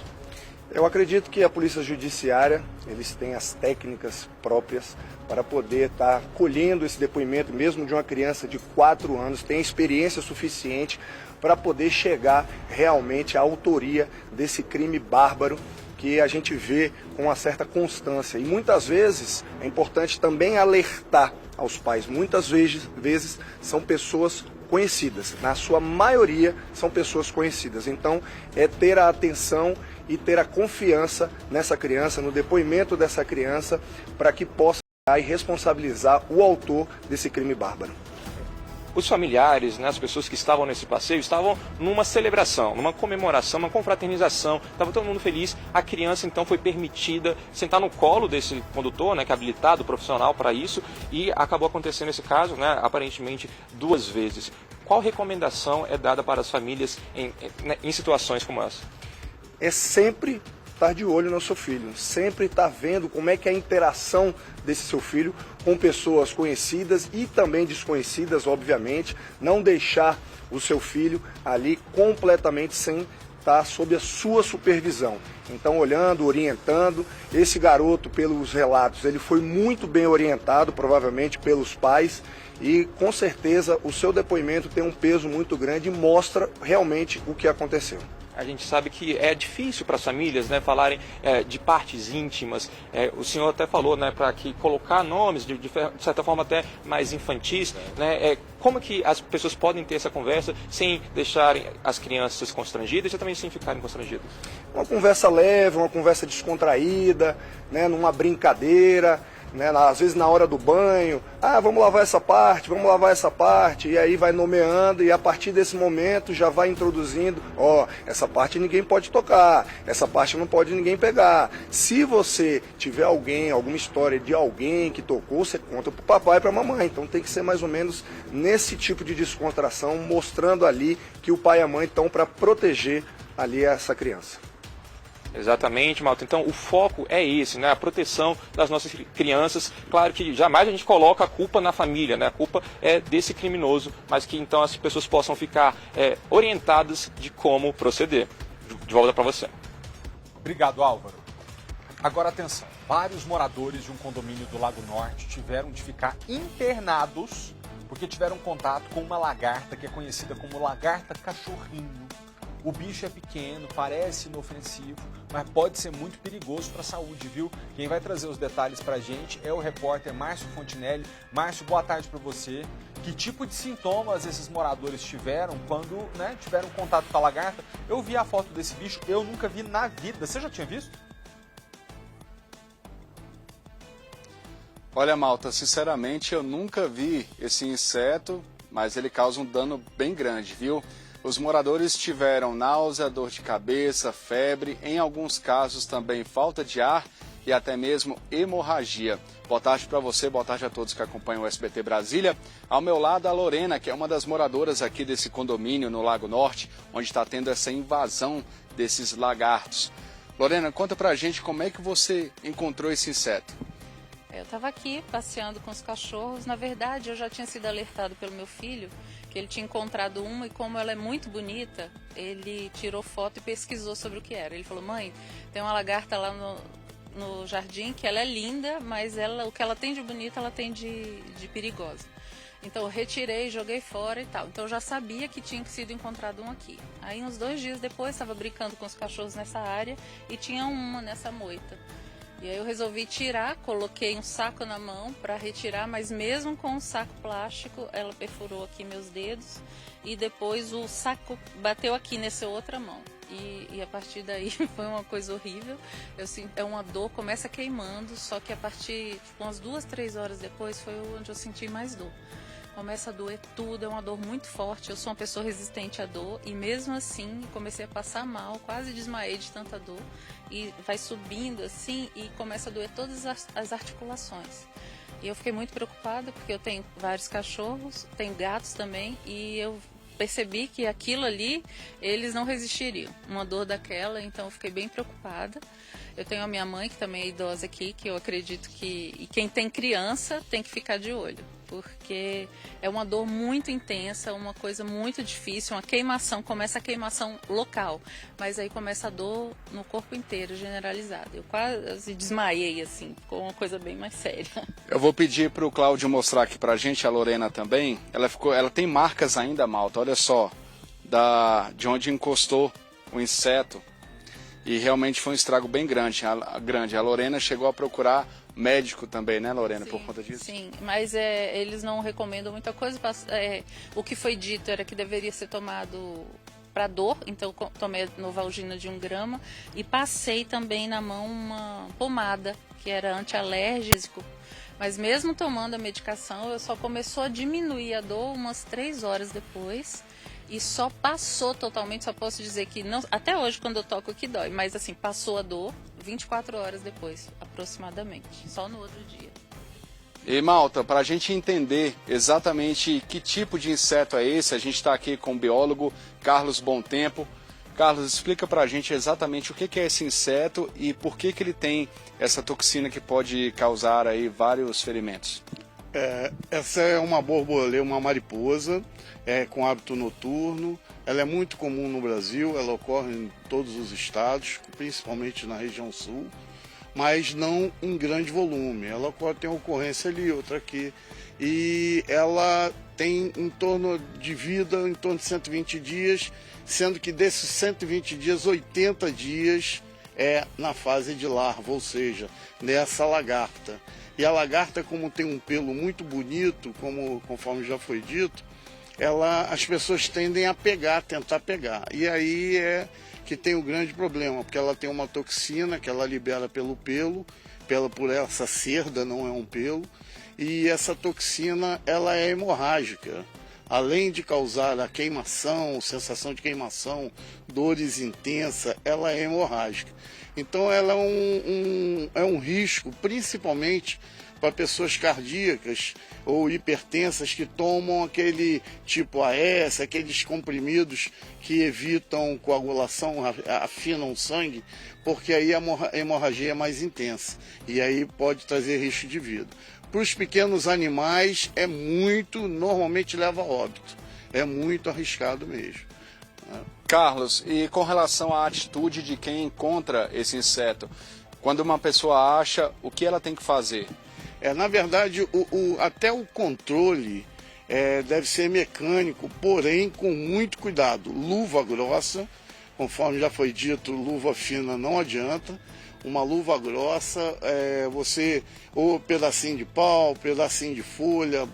Eu acredito que a Polícia Judiciária, eles têm as técnicas próprias para poder estar colhendo esse depoimento, mesmo de uma criança de 4 anos, tem experiência suficiente para poder chegar realmente à autoria desse crime bárbaro que a gente vê com uma certa constância. E muitas vezes é importante também alertar aos pais. Muitas vezes são pessoas conhecidas, na sua maioria são pessoas conhecidas. Então é ter a atenção e ter a confiança nessa criança, no depoimento dessa criança, para que possa e responsabilizar o autor desse crime bárbaro. Os familiares, né, as pessoas que estavam nesse passeio, estavam numa celebração, numa comemoração, uma confraternização, estava todo mundo feliz. A criança então foi permitida sentar no colo desse condutor, né, que é habilitado, profissional para isso, e acabou acontecendo esse caso, né, aparentemente 2 vezes. Qual recomendação é dada para as famílias em situações como essa? É sempre estar de olho no seu filho, sempre estar vendo como é que é a interação desse seu filho com pessoas conhecidas e também desconhecidas, obviamente. Não deixar o seu filho ali completamente sem está sob a sua supervisão. Então, olhando, orientando, esse garoto, pelos relatos, ele foi muito bem orientado, provavelmente pelos pais, e com certeza o seu depoimento tem um peso muito grande e mostra realmente o que aconteceu. A gente sabe que é difícil para as famílias, né, falarem de partes íntimas. O senhor até falou, né, para que colocar nomes de certa forma até mais infantis, né, como que as pessoas podem ter essa conversa sem deixarem as crianças constrangidas e também sem ficarem constrangidas? Uma conversa leve, uma conversa descontraída, né, numa brincadeira. Né, às vezes na hora do banho, vamos lavar essa parte, e aí vai nomeando, e a partir desse momento já vai introduzindo, essa parte ninguém pode tocar, essa parte não pode ninguém pegar. Se você tiver alguma história de alguém que tocou, você conta pro papai e pra mamãe. Então tem que ser mais ou menos nesse tipo de descontração, mostrando ali que o pai e a mãe estão para proteger ali essa criança. Exatamente, Malta. Então o foco é esse, né? A proteção das nossas crianças. Claro que jamais a gente coloca a culpa na família, né? A culpa é desse criminoso, mas que então as pessoas possam ficar orientadas de como proceder. De volta para você. Obrigado, Álvaro. Agora atenção, vários moradores de um condomínio do Lago Norte tiveram de ficar internados porque tiveram contato com uma lagarta que é conhecida como lagarta cachorrinho. O bicho é pequeno, parece inofensivo, mas pode ser muito perigoso para a saúde, viu? Quem vai trazer os detalhes para a gente é o repórter Márcio Fontinelli. Márcio, boa tarde para você. Que tipo de sintomas esses moradores tiveram quando tiveram contato com a lagarta? Eu vi a foto desse bicho, eu nunca vi na vida. Você já tinha visto? Olha, Malta, sinceramente eu nunca vi esse inseto, mas ele causa um dano bem grande, viu? Os moradores tiveram náusea, dor de cabeça, febre, em alguns casos também falta de ar e até mesmo hemorragia. Boa tarde para você, boa tarde a todos que acompanham o SBT Brasília. Ao meu lado a Lorena, que é uma das moradoras aqui desse condomínio no Lago Norte, onde está tendo essa invasão desses lagartos. Lorena, conta pra gente como é que você encontrou esse inseto. Eu estava aqui passeando com os cachorros. Na verdade, eu já tinha sido alertado pelo meu filho que ele tinha encontrado uma e como ela é muito bonita, ele tirou foto e pesquisou sobre o que era. Ele falou: mãe, tem uma lagarta lá no jardim que ela é linda, mas o que ela tem de bonita, ela tem de perigosa. Então eu retirei, joguei fora e tal. Então eu já sabia que tinha sido encontrado um aqui. Aí uns 2 dias depois, estava brincando com os cachorros nessa área e tinha uma nessa moita. E aí eu resolvi tirar, coloquei um saco na mão para retirar, mas mesmo com um saco plástico, ela perfurou aqui meus dedos e depois o saco bateu aqui nessa outra mão. E a partir daí foi uma coisa horrível. É uma dor, começa queimando, só que a partir, umas 2, 3 horas depois foi onde eu senti mais dor. Começa a doer tudo, é uma dor muito forte. Eu sou uma pessoa resistente à dor e mesmo assim comecei a passar mal, quase desmaiei de tanta dor. E vai subindo assim e começa a doer todas as articulações. E eu fiquei muito preocupada porque eu tenho vários cachorros, tenho gatos também e eu percebi que aquilo ali, eles não resistiriam. Uma dor daquela, então eu fiquei bem preocupada. Eu tenho a minha mãe, que também é idosa aqui, que eu acredito que... E quem tem criança tem que ficar de olho, porque é uma dor muito intensa, uma coisa muito difícil, uma queimação, começa a queimação local, mas aí começa a dor no corpo inteiro, generalizada. Eu quase desmaiei, assim, ficou uma coisa bem mais séria. Eu vou pedir para o Cláudio mostrar aqui pra gente, a Lorena também. Ela tem marcas ainda, Malta, olha só, de onde encostou o inseto. E realmente foi um estrago bem grande. A Lorena chegou a procurar médico também, né, Lorena, por conta disso? Sim, mas eles não recomendam muita coisa. O que foi dito era que deveria ser tomado para dor, então eu tomei Novalgina de 1 grama e passei também na mão uma pomada que era antialérgico. Mas mesmo tomando a medicação, eu só começou a diminuir a dor umas 3 horas depois. E só passou totalmente, só posso dizer que, não, até hoje quando eu toco que dói, mas assim, passou a dor 24 horas depois, aproximadamente, só no outro dia. E Malta, para a gente entender exatamente que tipo de inseto é esse, a gente está aqui com o biólogo Carlos Bontempo. Carlos, explica para a gente exatamente o que é esse inseto e por que ele tem essa toxina que pode causar aí vários ferimentos. Essa é uma borboleta, uma mariposa com hábito noturno. Ela é muito comum no Brasil, ela ocorre em todos os estados, principalmente na região sul, mas não em grande volume. Ela tem ocorrência ali, outra aqui. E ela tem em torno de vida, em torno de 120 dias, sendo que desses 120 dias, 80 dias é na fase de larva, ou seja, nessa lagarta. E a lagarta, como tem um pelo muito bonito, conforme já foi dito, as pessoas tendem a tentar pegar. E aí é que tem o grande problema, porque ela tem uma toxina que ela libera pelo pelo, por essa cerda, não é um pelo, e essa toxina ela é hemorrágica. Além de causar a queimação, sensação de queimação, dores intensas, ela é hemorrágica. Então ela é um risco, principalmente para pessoas cardíacas ou hipertensas que tomam aquele tipo AS, aqueles comprimidos que evitam coagulação, afinam o sangue, porque aí a hemorragia é mais intensa e aí pode trazer risco de vida. Para os pequenos animais normalmente leva a óbito, é muito arriscado mesmo. Carlos, e com relação à atitude de quem encontra esse inseto, quando uma pessoa acha, o que ela tem que fazer? Na verdade, até o controle deve ser mecânico, porém com muito cuidado. Luva grossa, conforme já foi dito, luva fina não adianta. Uma luva grossa, ou pedacinho de pau, pedacinho de folha,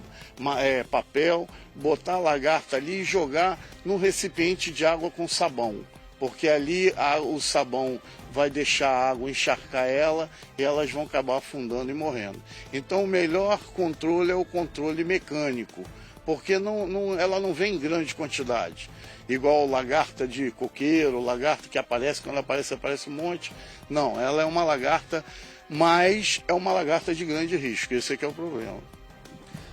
papel, botar a lagarta ali e jogar num recipiente de água com sabão. Porque ali o sabão vai deixar a água encharcar ela e elas vão acabar afundando e morrendo. Então o melhor controle é o controle mecânico, porque ela não vem em grande quantidade. Igual lagarta de coqueiro, lagarta que aparece, quando aparece um monte. Não, ela é uma lagarta, mas é uma lagarta de grande risco, esse é que é o problema.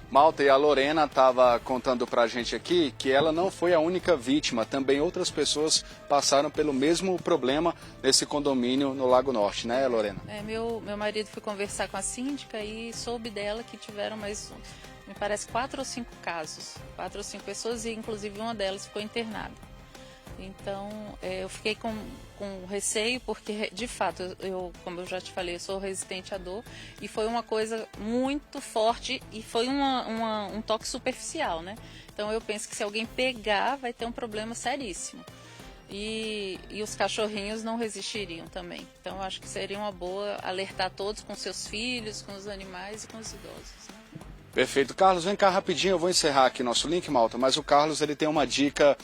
Malta, e a Lorena estava contando pra gente aqui que ela não foi a única vítima, também outras pessoas passaram pelo mesmo problema nesse condomínio no Lago Norte, né, Lorena? Meu marido foi conversar com a síndica e soube dela que tiveram me parece 4 ou 5 casos, 4 ou 5 pessoas e inclusive uma delas ficou internada. Então eu fiquei com receio porque de fato, como eu já te falei, eu sou resistente à dor e foi uma coisa muito forte e foi um toque superficial, né? Então eu penso que se alguém pegar vai ter um problema seríssimo. E os cachorrinhos não resistiriam também. Então eu acho que seria uma boa alertar todos com seus filhos, com os animais e com os idosos. Perfeito. Carlos, vem cá rapidinho, eu vou encerrar aqui nosso link, Malta, mas o Carlos ele tem uma dica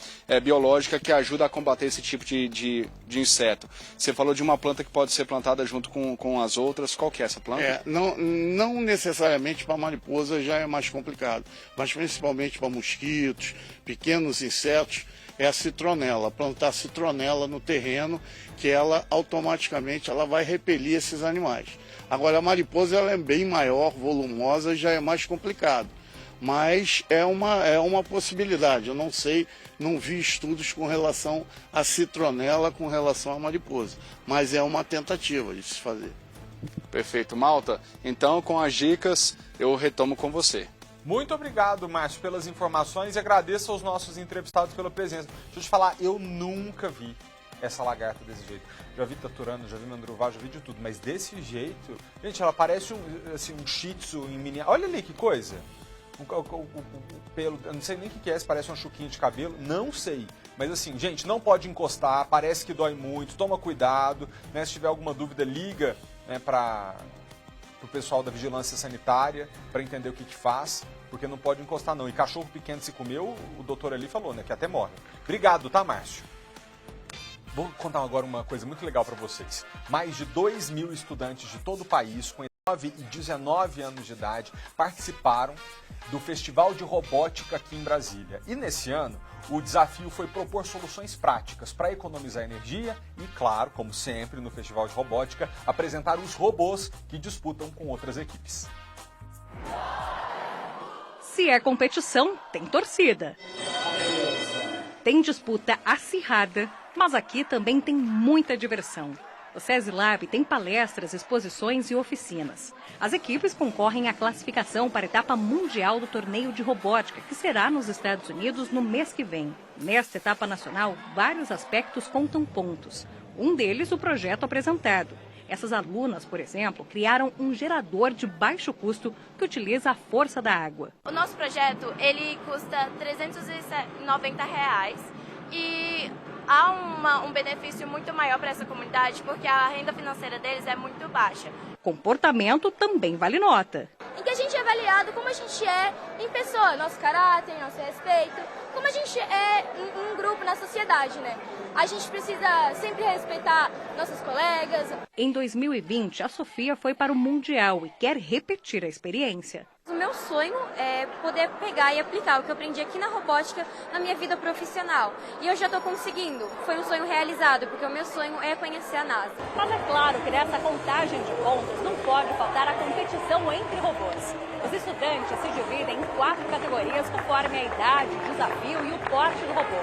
biológica que ajuda a combater esse tipo de inseto. Você falou de uma planta que pode ser plantada junto com as outras, qual que é essa planta? Não necessariamente para mariposa já é mais complicado, mas principalmente para mosquitos, pequenos insetos, é a citronela. Plantar citronela no terreno, que ela automaticamente vai repelir esses animais. Agora, a mariposa ela é bem maior, volumosa, já é mais complicado. Mas é uma possibilidade. Eu não sei, não vi estudos com relação à citronela, com relação à mariposa. Mas é uma tentativa de se fazer. Perfeito. Malta, então com as dicas eu retomo com você. Muito obrigado, Márcio, pelas informações e agradeço aos nossos entrevistados pela presença. Deixa eu te falar, eu nunca vi essa lagarta desse jeito. Já vi taturana, já vi mandruvá, já vi de tudo, mas desse jeito... Gente, ela parece um shih tzu em miniatura. Olha ali que coisa. O pelo, eu não sei nem o que é, se parece uma chuquinha de cabelo, não sei. Mas assim, gente, não pode encostar, parece que dói muito, toma cuidado, né? Se tiver alguma dúvida, liga, né, para o pessoal da vigilância sanitária, para entender o que faz, porque não pode encostar não. E cachorro pequeno se comeu, o doutor ali falou, né, que até morre. Obrigado, tá, Márcio? Vou contar agora uma coisa muito legal para vocês. Mais de 2.000 estudantes de todo o país, com 9 e 19 anos de idade, participaram do Festival de Robótica aqui em Brasília. E nesse ano, o desafio foi propor soluções práticas para economizar energia e, claro, como sempre no Festival de Robótica, apresentar os robôs que disputam com outras equipes. Se é competição, tem torcida. Tem disputa acirrada, mas aqui também tem muita diversão. O SESI Lab tem palestras, exposições e oficinas. As equipes concorrem à classificação para a etapa mundial do torneio de robótica, que será nos Estados Unidos no mês que vem. Nesta etapa nacional, vários aspectos contam pontos. Um deles, o projeto apresentado. Essas alunas, por exemplo, criaram um gerador de baixo custo que utiliza a força da água. O nosso projeto, ele custa R$390 e há um benefício muito maior para essa comunidade porque a renda financeira deles é muito baixa. Comportamento também vale nota. Em que a gente é avaliado como a gente é em pessoa, nosso caráter, nosso respeito, como a gente é em um grupo na sociedade, né? A gente precisa sempre respeitar nossos colegas. Em 2020, a Sofia foi para o Mundial e quer repetir a experiência. O meu sonho é poder pegar e aplicar o que eu aprendi aqui na robótica na minha vida profissional. E eu já estou conseguindo. Foi um sonho realizado, porque o meu sonho é conhecer a NASA. Mas é claro que nessa contagem de pontos não pode faltar a competição entre robôs. Os estudantes se dividem em 4 categorias conforme a idade, o desafio e o porte do robô.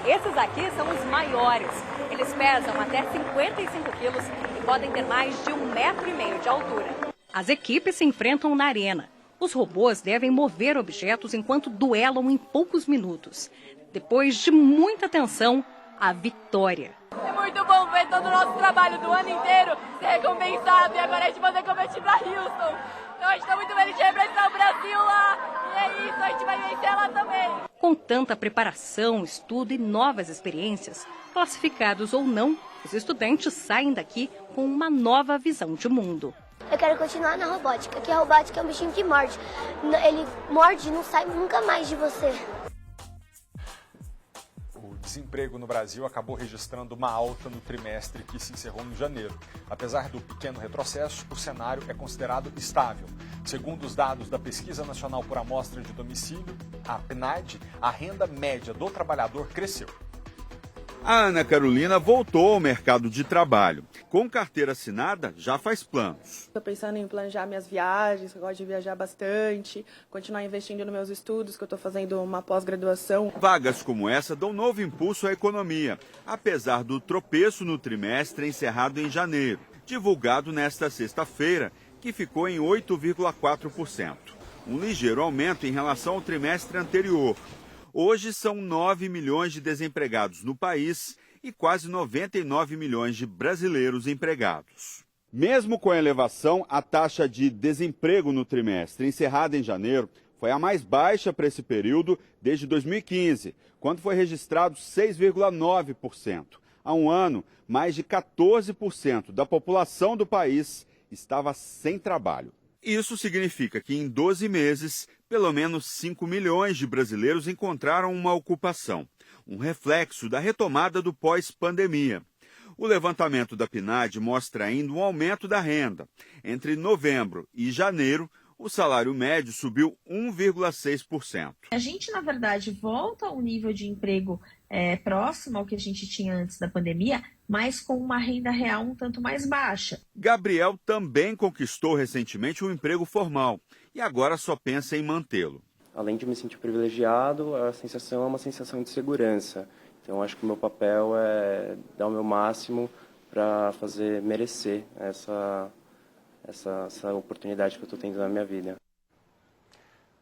Esses aqui são os maiores. Eles pesam até 55 quilos e podem ter mais de 1,5 metro de altura. As equipes se enfrentam na arena. Os robôs devem mover objetos enquanto duelam em poucos minutos. Depois de muita tensão, a vitória. É muito bom ver todo o nosso trabalho do ano inteiro ser recompensado e agora a gente poder competir para Houston. Então a gente está muito feliz de representar o Brasil lá. E é isso, a gente vai vencer lá também. Com tanta preparação, estudo e novas experiências, classificados ou não, os estudantes saem daqui com uma nova visão de mundo. Eu quero continuar na robótica, porque a robótica é um bichinho que morde. Ele morde e não sai nunca mais de você. O desemprego no Brasil acabou registrando uma alta no trimestre que se encerrou em janeiro. Apesar do pequeno retrocesso, o cenário é considerado estável. Segundo os dados da Pesquisa Nacional por Amostra de Domicílio, a PNAD, a renda média do trabalhador cresceu. A Ana Carolina voltou ao mercado de trabalho. Com carteira assinada, já faz planos. Estou pensando em planejar minhas viagens, eu gosto de viajar bastante, continuar investindo nos meus estudos, que eu estou fazendo uma pós-graduação. Vagas como essa dão novo impulso à economia, apesar do tropeço no trimestre encerrado em janeiro, divulgado nesta sexta-feira, que ficou em 8,4%. Um ligeiro aumento em relação ao trimestre anterior. Hoje são 9 milhões de desempregados no país e quase 99 milhões de brasileiros empregados. Mesmo com a elevação, a taxa de desemprego no trimestre encerrado em janeiro foi a mais baixa para esse período desde 2015, quando foi registrado 6,9%. Há um ano, mais de 14% da população do país estava sem trabalho. Isso significa que em 12 meses, pelo menos 5 milhões de brasileiros encontraram uma ocupação, um reflexo da retomada do pós-pandemia. O levantamento da PNAD mostra ainda um aumento da renda. Entre novembro e janeiro, o salário médio subiu 1,6%. A gente, na verdade, volta ao nível de emprego próximo ao que a gente tinha antes da pandemia, mas com uma renda real um tanto mais baixa. Gabriel também conquistou recentemente um emprego formal e agora só pensa em mantê-lo. Além de me sentir privilegiado, a sensação é uma sensação de segurança. Então, acho que o meu papel é dar o meu máximo para fazer merecer essa oportunidade que eu estou tendo na minha vida.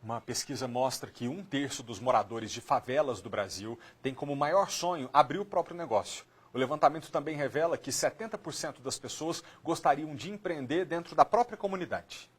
Uma pesquisa mostra que 1/3 dos moradores de favelas do Brasil tem como maior sonho abrir o próprio negócio. O levantamento também revela que 70% das pessoas gostariam de empreender dentro da própria comunidade.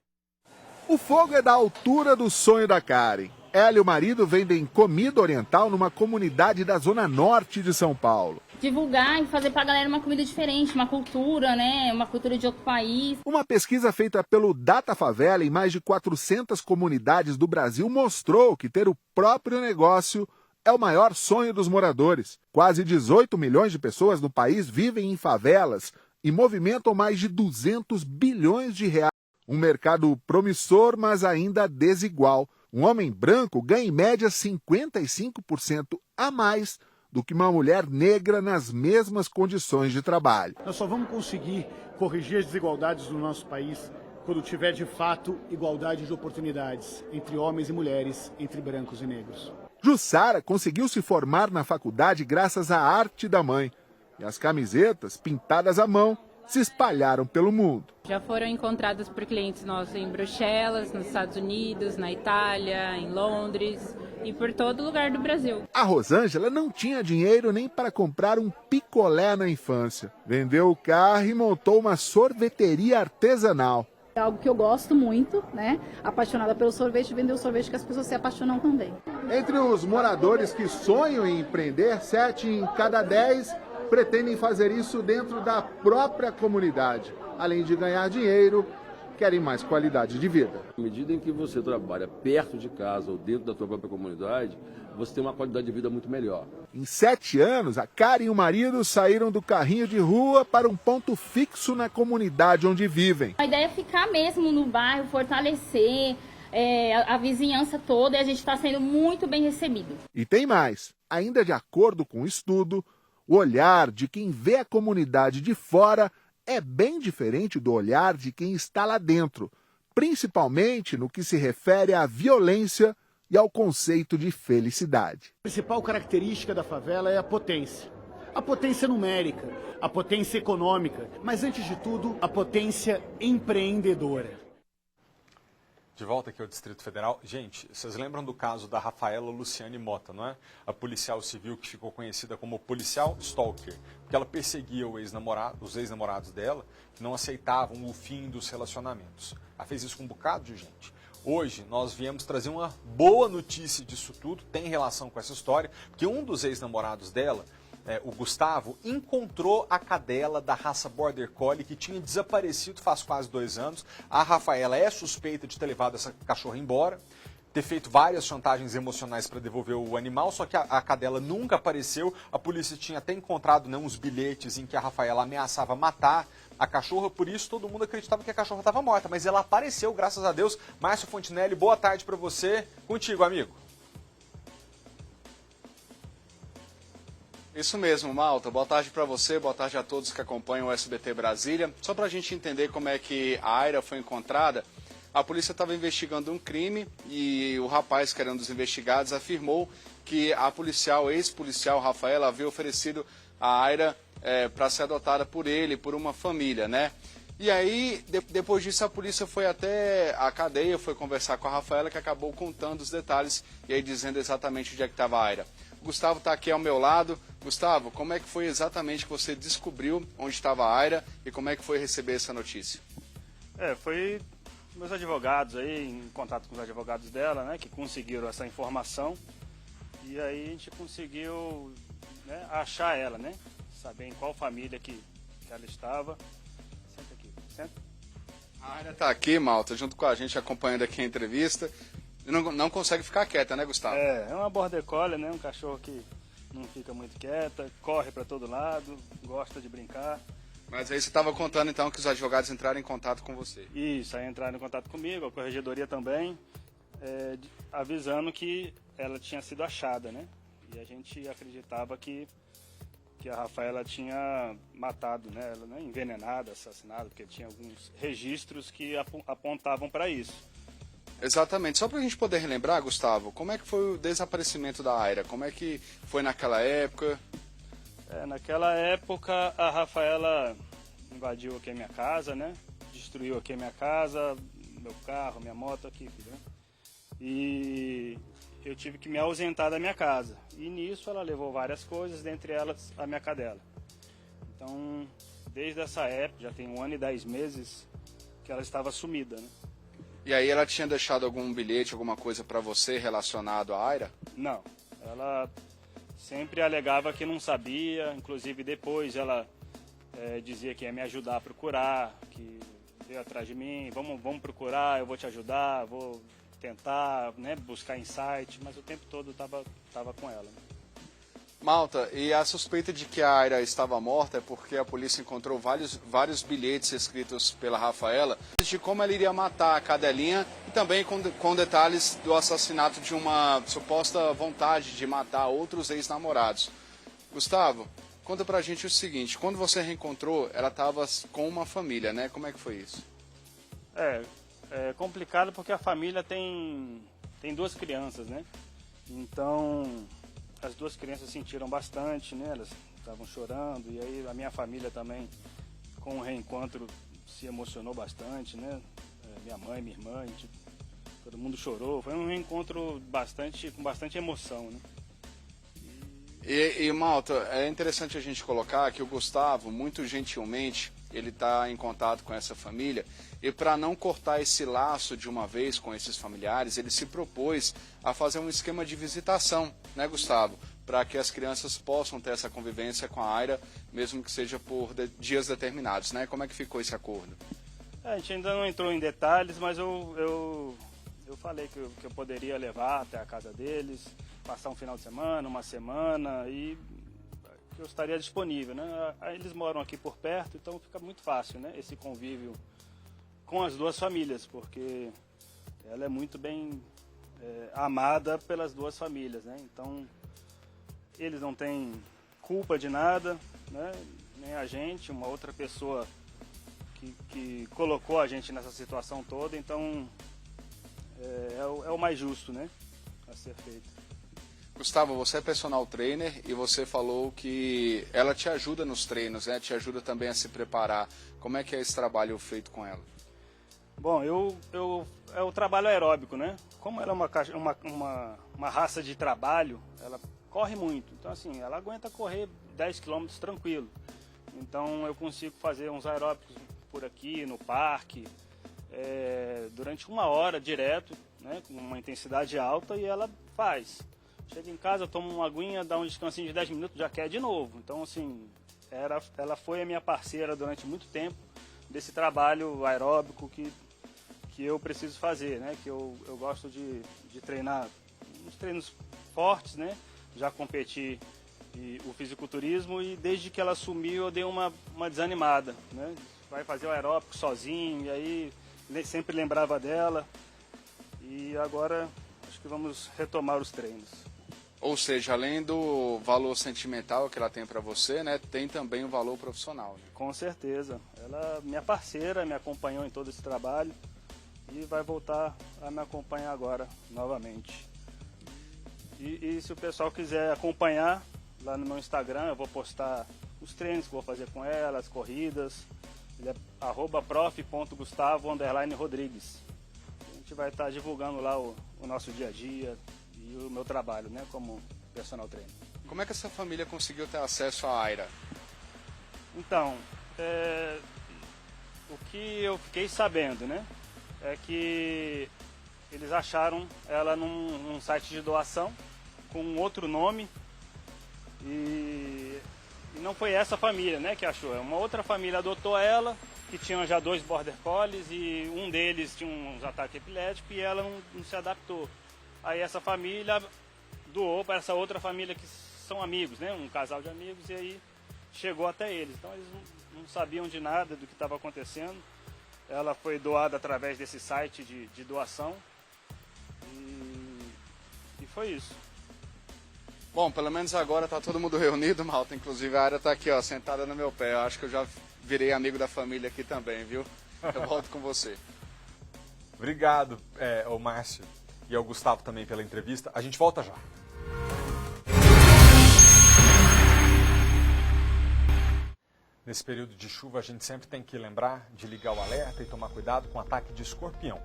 O fogo é da altura do sonho da Karen. Ela e o marido vendem comida oriental numa comunidade da zona norte de São Paulo. Divulgar e fazer pra galera uma comida diferente, uma cultura, né? Uma cultura de outro país. Uma pesquisa feita pelo Data Favela em mais de 400 comunidades do Brasil mostrou que ter o próprio negócio é o maior sonho dos moradores. Quase 18 milhões de pessoas no país vivem em favelas e movimentam mais de 200 bilhões de reais. Um mercado promissor, mas ainda desigual. Um homem branco ganha em média 55% a mais do que uma mulher negra nas mesmas condições de trabalho. Nós só vamos conseguir corrigir as desigualdades do nosso país quando tiver de fato igualdade de oportunidades entre homens e mulheres, entre brancos e negros. Jussara conseguiu se formar na faculdade graças à arte da mãe. E as camisetas, pintadas à mão, se espalharam pelo mundo. Já foram encontradas por clientes nossos em Bruxelas, nos Estados Unidos, na Itália, em Londres e por todo lugar do Brasil. A Rosângela não tinha dinheiro nem para comprar um picolé na infância. Vendeu o carro e montou uma sorveteria artesanal. É algo que eu gosto muito, né? Apaixonada pelo sorvete, vender o sorvete que as pessoas se apaixonam também. Entre os moradores que sonham em empreender, 7 em cada 10 pretendem fazer isso dentro da própria comunidade. Além de ganhar dinheiro, querem mais qualidade de vida. À medida em que você trabalha perto de casa ou dentro da sua própria comunidade, você tem uma qualidade de vida muito melhor. Em 7 anos, a Karen e o marido saíram do carrinho de rua para um ponto fixo na comunidade onde vivem. A ideia é ficar mesmo no bairro, fortalecer a vizinhança toda, e a gente está sendo muito bem recebido. E tem mais. Ainda de acordo com o estudo, o olhar de quem vê a comunidade de fora é bem diferente do olhar de quem está lá dentro, principalmente no que se refere à violência e ao conceito de felicidade. A principal característica da favela é a potência. A potência numérica, a potência econômica, mas antes de tudo, a potência empreendedora. De volta aqui ao Distrito Federal. Gente, vocês lembram do caso da Rafaela Luciane Mota, não é? A policial civil que ficou conhecida como policial stalker, porque ela perseguia os ex-namorados dela, que não aceitavam o fim dos relacionamentos. Ela fez isso com um bocado de gente. Hoje nós viemos trazer uma boa notícia disso tudo, tem relação com essa história, porque um dos ex-namorados dela, o Gustavo, encontrou a cadela da raça Border Collie que tinha desaparecido faz quase 2 anos. A Rafaela é suspeita de ter levado essa cachorra embora, ter feito várias chantagens emocionais para devolver o animal, só que a cadela nunca apareceu. A polícia tinha até encontrado uns bilhetes em que a Rafaela ameaçava matar a cachorra, por isso todo mundo acreditava que a cachorra estava morta, mas ela apareceu, graças a Deus. Márcio Fontinelli, boa tarde para você. Contigo, amigo. Isso mesmo, Malta. Boa tarde para você, boa tarde a todos que acompanham o SBT Brasília. Só para a gente entender como é que a Aira foi encontrada, a polícia estava investigando um crime e o rapaz, que era um dos investigados, afirmou que a ex-policial Rafaela havia oferecido a Aira para ser adotada por ele, por uma família, né? E aí, depois disso, a polícia foi até a cadeia, foi conversar com a Rafaela, que acabou contando os detalhes e aí dizendo exatamente onde é que estava a Aira. O Gustavo está aqui ao meu lado. Gustavo, como é que foi exatamente que você descobriu onde estava a Aira e como é que foi receber essa notícia? Foi meus advogados aí, em contato com os advogados dela, né, que conseguiram essa informação. E aí a gente conseguiu, né, achar ela, né, saber em qual família que ela estava. Senta aqui, senta. A Aira está aqui, Malta, junto com a gente, acompanhando aqui a entrevista. Não consegue ficar quieta, né, Gustavo? É uma Border Collie, né, um cachorro que não fica muito quieta, corre para todo lado, gosta de brincar. Mas aí você estava contando então que os advogados entraram em contato com você. Isso, aí entraram em contato comigo, a corregedoria também, avisando que ela tinha sido achada, né? E a gente acreditava que a Rafaela tinha matado, né? Ela, né, envenenada, assassinada, porque tinha alguns registros que apontavam para isso. Exatamente. Só para a gente poder relembrar, Gustavo, como é que foi o desaparecimento da Aira? Como é que foi naquela época? Naquela época, a Rafaela invadiu aqui a minha casa, né? Destruiu aqui a minha casa, meu carro, minha moto aqui, né? E eu tive que me ausentar da minha casa. E nisso ela levou várias coisas, dentre elas a minha cadela. Então, desde essa época, já tem 1 ano e 10 meses que ela estava sumida, né? E aí ela tinha deixado algum bilhete, alguma coisa para você relacionado à Aira? Não, ela sempre alegava que não sabia, inclusive depois ela dizia que ia me ajudar a procurar, que veio atrás de mim, vamos procurar, eu vou te ajudar, vou tentar, né, buscar insight, mas o tempo todo tava com ela. Né? Malta, e a suspeita de que a Aira estava morta é porque a polícia encontrou vários bilhetes escritos pela Rafaela de como ela iria matar a cadelinha e também com detalhes do assassinato de uma suposta vontade de matar outros ex-namorados. Gustavo, conta pra gente o seguinte, quando você reencontrou, ela estava com uma família, né? Como é que foi isso? É complicado porque a família tem 2 crianças, né? Então as 2 crianças sentiram bastante, né? Elas estavam chorando e aí a minha família também com o reencontro se emocionou bastante, né? Minha mãe, minha irmã, todo mundo chorou. Foi um reencontro com bastante emoção, né? E Malta, é interessante a gente colocar que o Gustavo, muito gentilmente, ele está em contato com essa família e para não cortar esse laço de uma vez com esses familiares, ele se propôs a fazer um esquema de visitação, né, Gustavo? Para que as crianças possam ter essa convivência com a Aira, mesmo que seja por dias determinados, né? Como é que ficou esse acordo? A gente ainda não entrou em detalhes, mas eu falei que eu poderia levar até a casa deles, passar um final de semana, uma semana e que eu estaria disponível, né? Eles moram aqui por perto, então fica muito fácil, né? Esse convívio com as duas famílias, porque ela é muito bem amada pelas duas famílias, né? Então eles não têm culpa de nada, né? Nem a gente, uma outra pessoa que colocou a gente nessa situação toda, então é o mais justo, né? A ser feito. Gustavo, você é personal trainer e você falou que ela te ajuda nos treinos, né? Te ajuda também a se preparar. Como é que é esse trabalho feito com ela? Bom, é o trabalho aeróbico, né? Como ela é uma raça de trabalho, ela corre muito. Então, assim, ela aguenta correr 10 km tranquilo. Então, eu consigo fazer uns aeróbicos por aqui, no parque, durante 1 hora direto, né? Com uma intensidade alta, e ela faz. Chega em casa, toma uma aguinha, dá um descansinho de 10 minutos, já quer de novo. Então, assim, ela foi a minha parceira durante muito tempo desse trabalho aeróbico que eu preciso fazer, né? Que eu gosto de treinar uns treinos fortes, né? Já competi o fisiculturismo e desde que ela assumiu eu dei uma desanimada, né? Vai fazer o aeróbico sozinho, e aí sempre lembrava dela. E agora acho que vamos retomar os treinos. Ou seja, além do valor sentimental que ela tem para você, né, tem também o valor profissional. Né? Com certeza. Ela é minha parceira, me acompanhou em todo esse trabalho e vai voltar a me acompanhar agora novamente. E se o pessoal quiser acompanhar, lá no meu Instagram eu vou postar os treinos que vou fazer com ela, as corridas. Ele é @prof.gustavo_rodrigues. A gente vai estar divulgando lá o nosso dia a dia e o meu trabalho, né, como personal trainer. Como é que essa família conseguiu ter acesso à Aira? Então, o que eu fiquei sabendo, né, é que eles acharam ela num site de doação com outro nome e não foi essa família, né, que achou. Uma outra família adotou ela, que tinha já 2 border collies e um deles tinha uns ataques epiléticos e ela não se adaptou. Aí essa família doou para essa outra família que são amigos, né, um casal de amigos, e aí chegou até eles. Então eles não sabiam de nada do que estava acontecendo. Ela foi doada através desse site de doação e foi isso. Bom, pelo menos agora tá todo mundo reunido, Malta. Inclusive a Aira tá aqui, ó, sentada no meu pé. Eu acho que eu já virei amigo da família aqui também, viu? Eu volto com você. Obrigado, ao Márcio e ao Gustavo também pela entrevista. A gente volta já. Nesse período de chuva, a gente sempre tem que lembrar de ligar o alerta e tomar cuidado com o ataque de escorpião.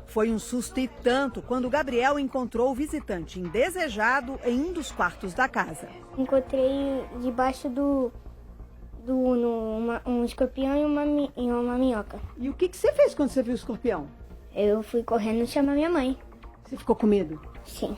Foi um susto e tanto quando Gabriel encontrou o visitante indesejado em um dos quartos da casa. Encontrei debaixo do Uno um escorpião e uma minhoca. E o que você fez quando você viu o escorpião? Eu fui correndo chamar minha mãe. Você ficou com medo? Sim.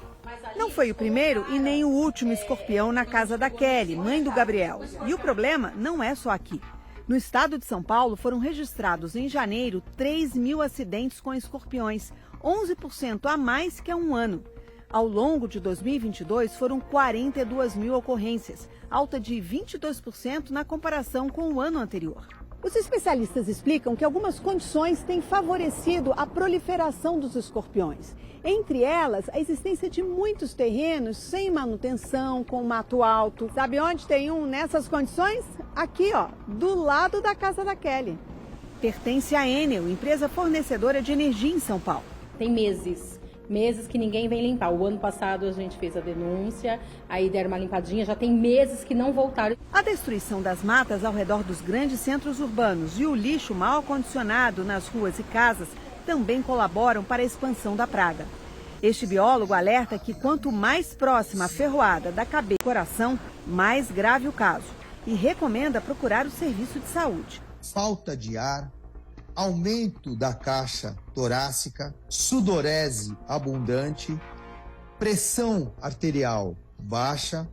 Não foi o primeiro e nem o último escorpião na casa da Kelly, mãe do Gabriel. E o problema não é só aqui. No estado de São Paulo, foram registrados em janeiro 3.000 acidentes com escorpiões, 11% a mais que há um ano. Ao longo de 2022, foram 42.000 ocorrências, alta de 22% na comparação com o ano anterior. Os especialistas explicam que algumas condições têm favorecido a proliferação dos escorpiões. Entre elas, a existência de muitos terrenos sem manutenção, com mato alto. Sabe onde tem um nessas condições? Aqui, ó, do lado da casa da Kelly. Pertence à Enel, empresa fornecedora de energia em São Paulo. Tem meses meses que ninguém vem limpar. O ano passado a gente fez a denúncia, aí deram uma limpadinha, já tem meses que não voltaram. A destruição das matas ao redor dos grandes centros urbanos e o lixo mal acondicionado nas ruas e casas também colaboram para a expansão da praga. Este biólogo alerta que quanto mais próxima a ferroada da cabeça do coração, mais grave o caso, e recomenda procurar o serviço de saúde. Falta de ar, aumento da caixa torácica, sudorese abundante, pressão arterial baixa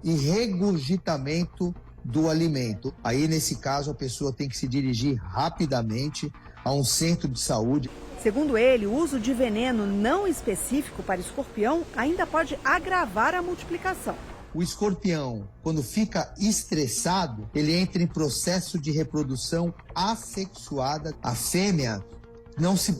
e regurgitamento do alimento. Aí, nesse caso, a pessoa tem que se dirigir rapidamente a um centro de saúde. Segundo ele, o uso de veneno não específico para escorpião ainda pode agravar a multiplicação. O escorpião, quando fica estressado, ele entra em processo de reprodução assexuada. A fêmea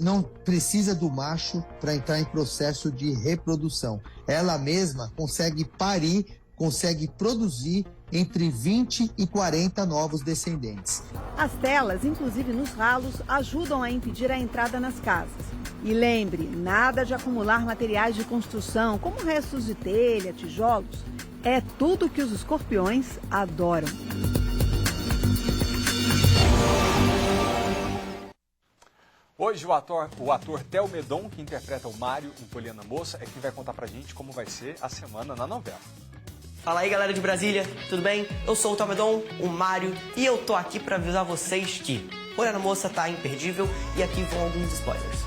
não precisa do macho para entrar em processo de reprodução. Ela mesma consegue parir, consegue produzir entre 20 e 40 novos descendentes. As telas, inclusive nos ralos, ajudam a impedir a entrada nas casas. E lembre, nada de acumular materiais de construção, como restos de telha, tijolos. É tudo que os escorpiões adoram. Hoje o ator Theo Medon, que interpreta o Mário em Poliana Moça, é quem vai contar pra gente como vai ser a semana na novela. Fala aí, galera de Brasília, tudo bem? Eu sou o Theo Medon, o Mário, e eu tô aqui pra avisar vocês que Poliana Moça tá imperdível e aqui vão alguns spoilers.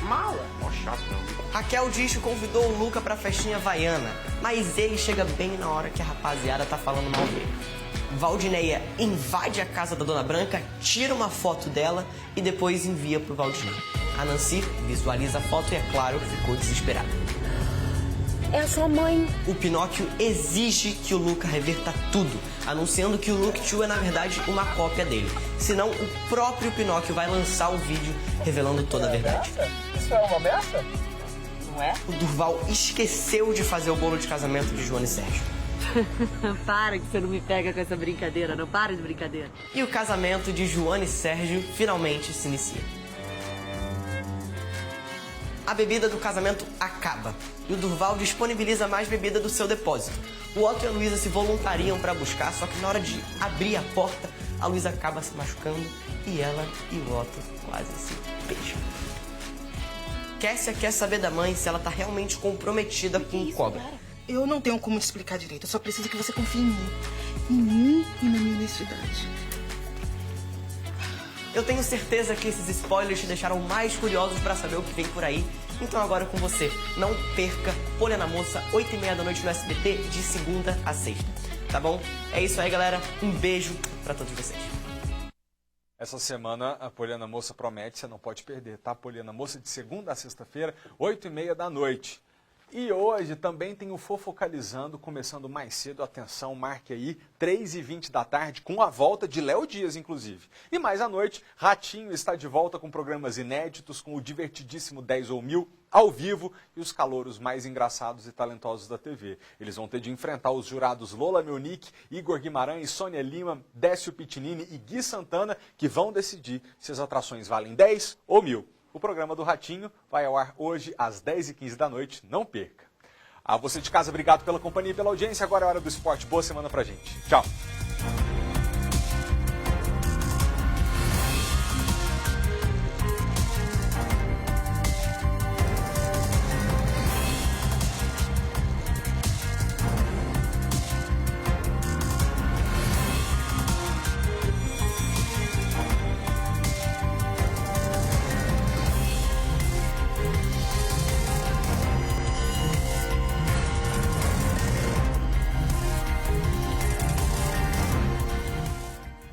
Mala, mó chato, não. Raquel diz que convidou o Luca pra festinha havaiana, mas ele chega bem na hora que a rapaziada tá falando mal dele. Valdineia invade a casa da Dona Branca, tira uma foto dela e depois envia pro Valdinei. A Nancy visualiza a foto e, é claro, ficou desesperada. É a sua mãe. O Pinóquio exige que o Luca reverta tudo, anunciando que o Look Tio é, na verdade, uma cópia dele. Senão, o próprio Pinóquio vai lançar o vídeo revelando toda a verdade. Isso é uma ameaça? Não é? O Durval esqueceu de fazer o bolo de casamento de Joana e Sérgio. Para que você não me pega com essa brincadeira, não para de brincadeira. E o casamento de Joana e Sérgio finalmente se inicia. A bebida do casamento acaba e o Durval disponibiliza mais bebida do seu depósito. O Otto e a Luísa se voluntariam para buscar, só que na hora de abrir a porta, a Luísa acaba se machucando e ela e o Otto quase se beijam. Kessia quer saber da mãe se ela tá realmente comprometida com o Cobra. Eu não tenho como te explicar direito, eu só preciso que você confie em mim. Em mim e na minha honestidade. Eu tenho certeza que esses spoilers te deixaram mais curiosos para saber o que vem por aí. Então agora é com você. Não perca Poliana Moça, 8h30 da noite no SBT, de segunda a sexta. Tá bom? É isso aí, galera. Um beijo para todos vocês. Essa semana a Poliana Moça promete, você não pode perder, tá? Poliana Moça de segunda a sexta-feira, 8h30 da noite. E hoje também tem o Fofocalizando, começando mais cedo, atenção, marque aí, 3h20 da tarde, com a volta de Léo Dias, inclusive. E mais à noite, Ratinho está de volta com programas inéditos, com o divertidíssimo 10 ou 1000, ao vivo, e os calouros mais engraçados e talentosos da TV. Eles vão ter de enfrentar os jurados Lola Meunique, Igor Guimarães, Sônia Lima, Décio Pitinini e Gui Santana, que vão decidir se as atrações valem 10 ou 1000. O programa do Ratinho vai ao ar hoje às 10h15 da noite, não perca. A você de casa, obrigado pela companhia e pela audiência. Agora é a hora do esporte. Boa semana pra gente. Tchau.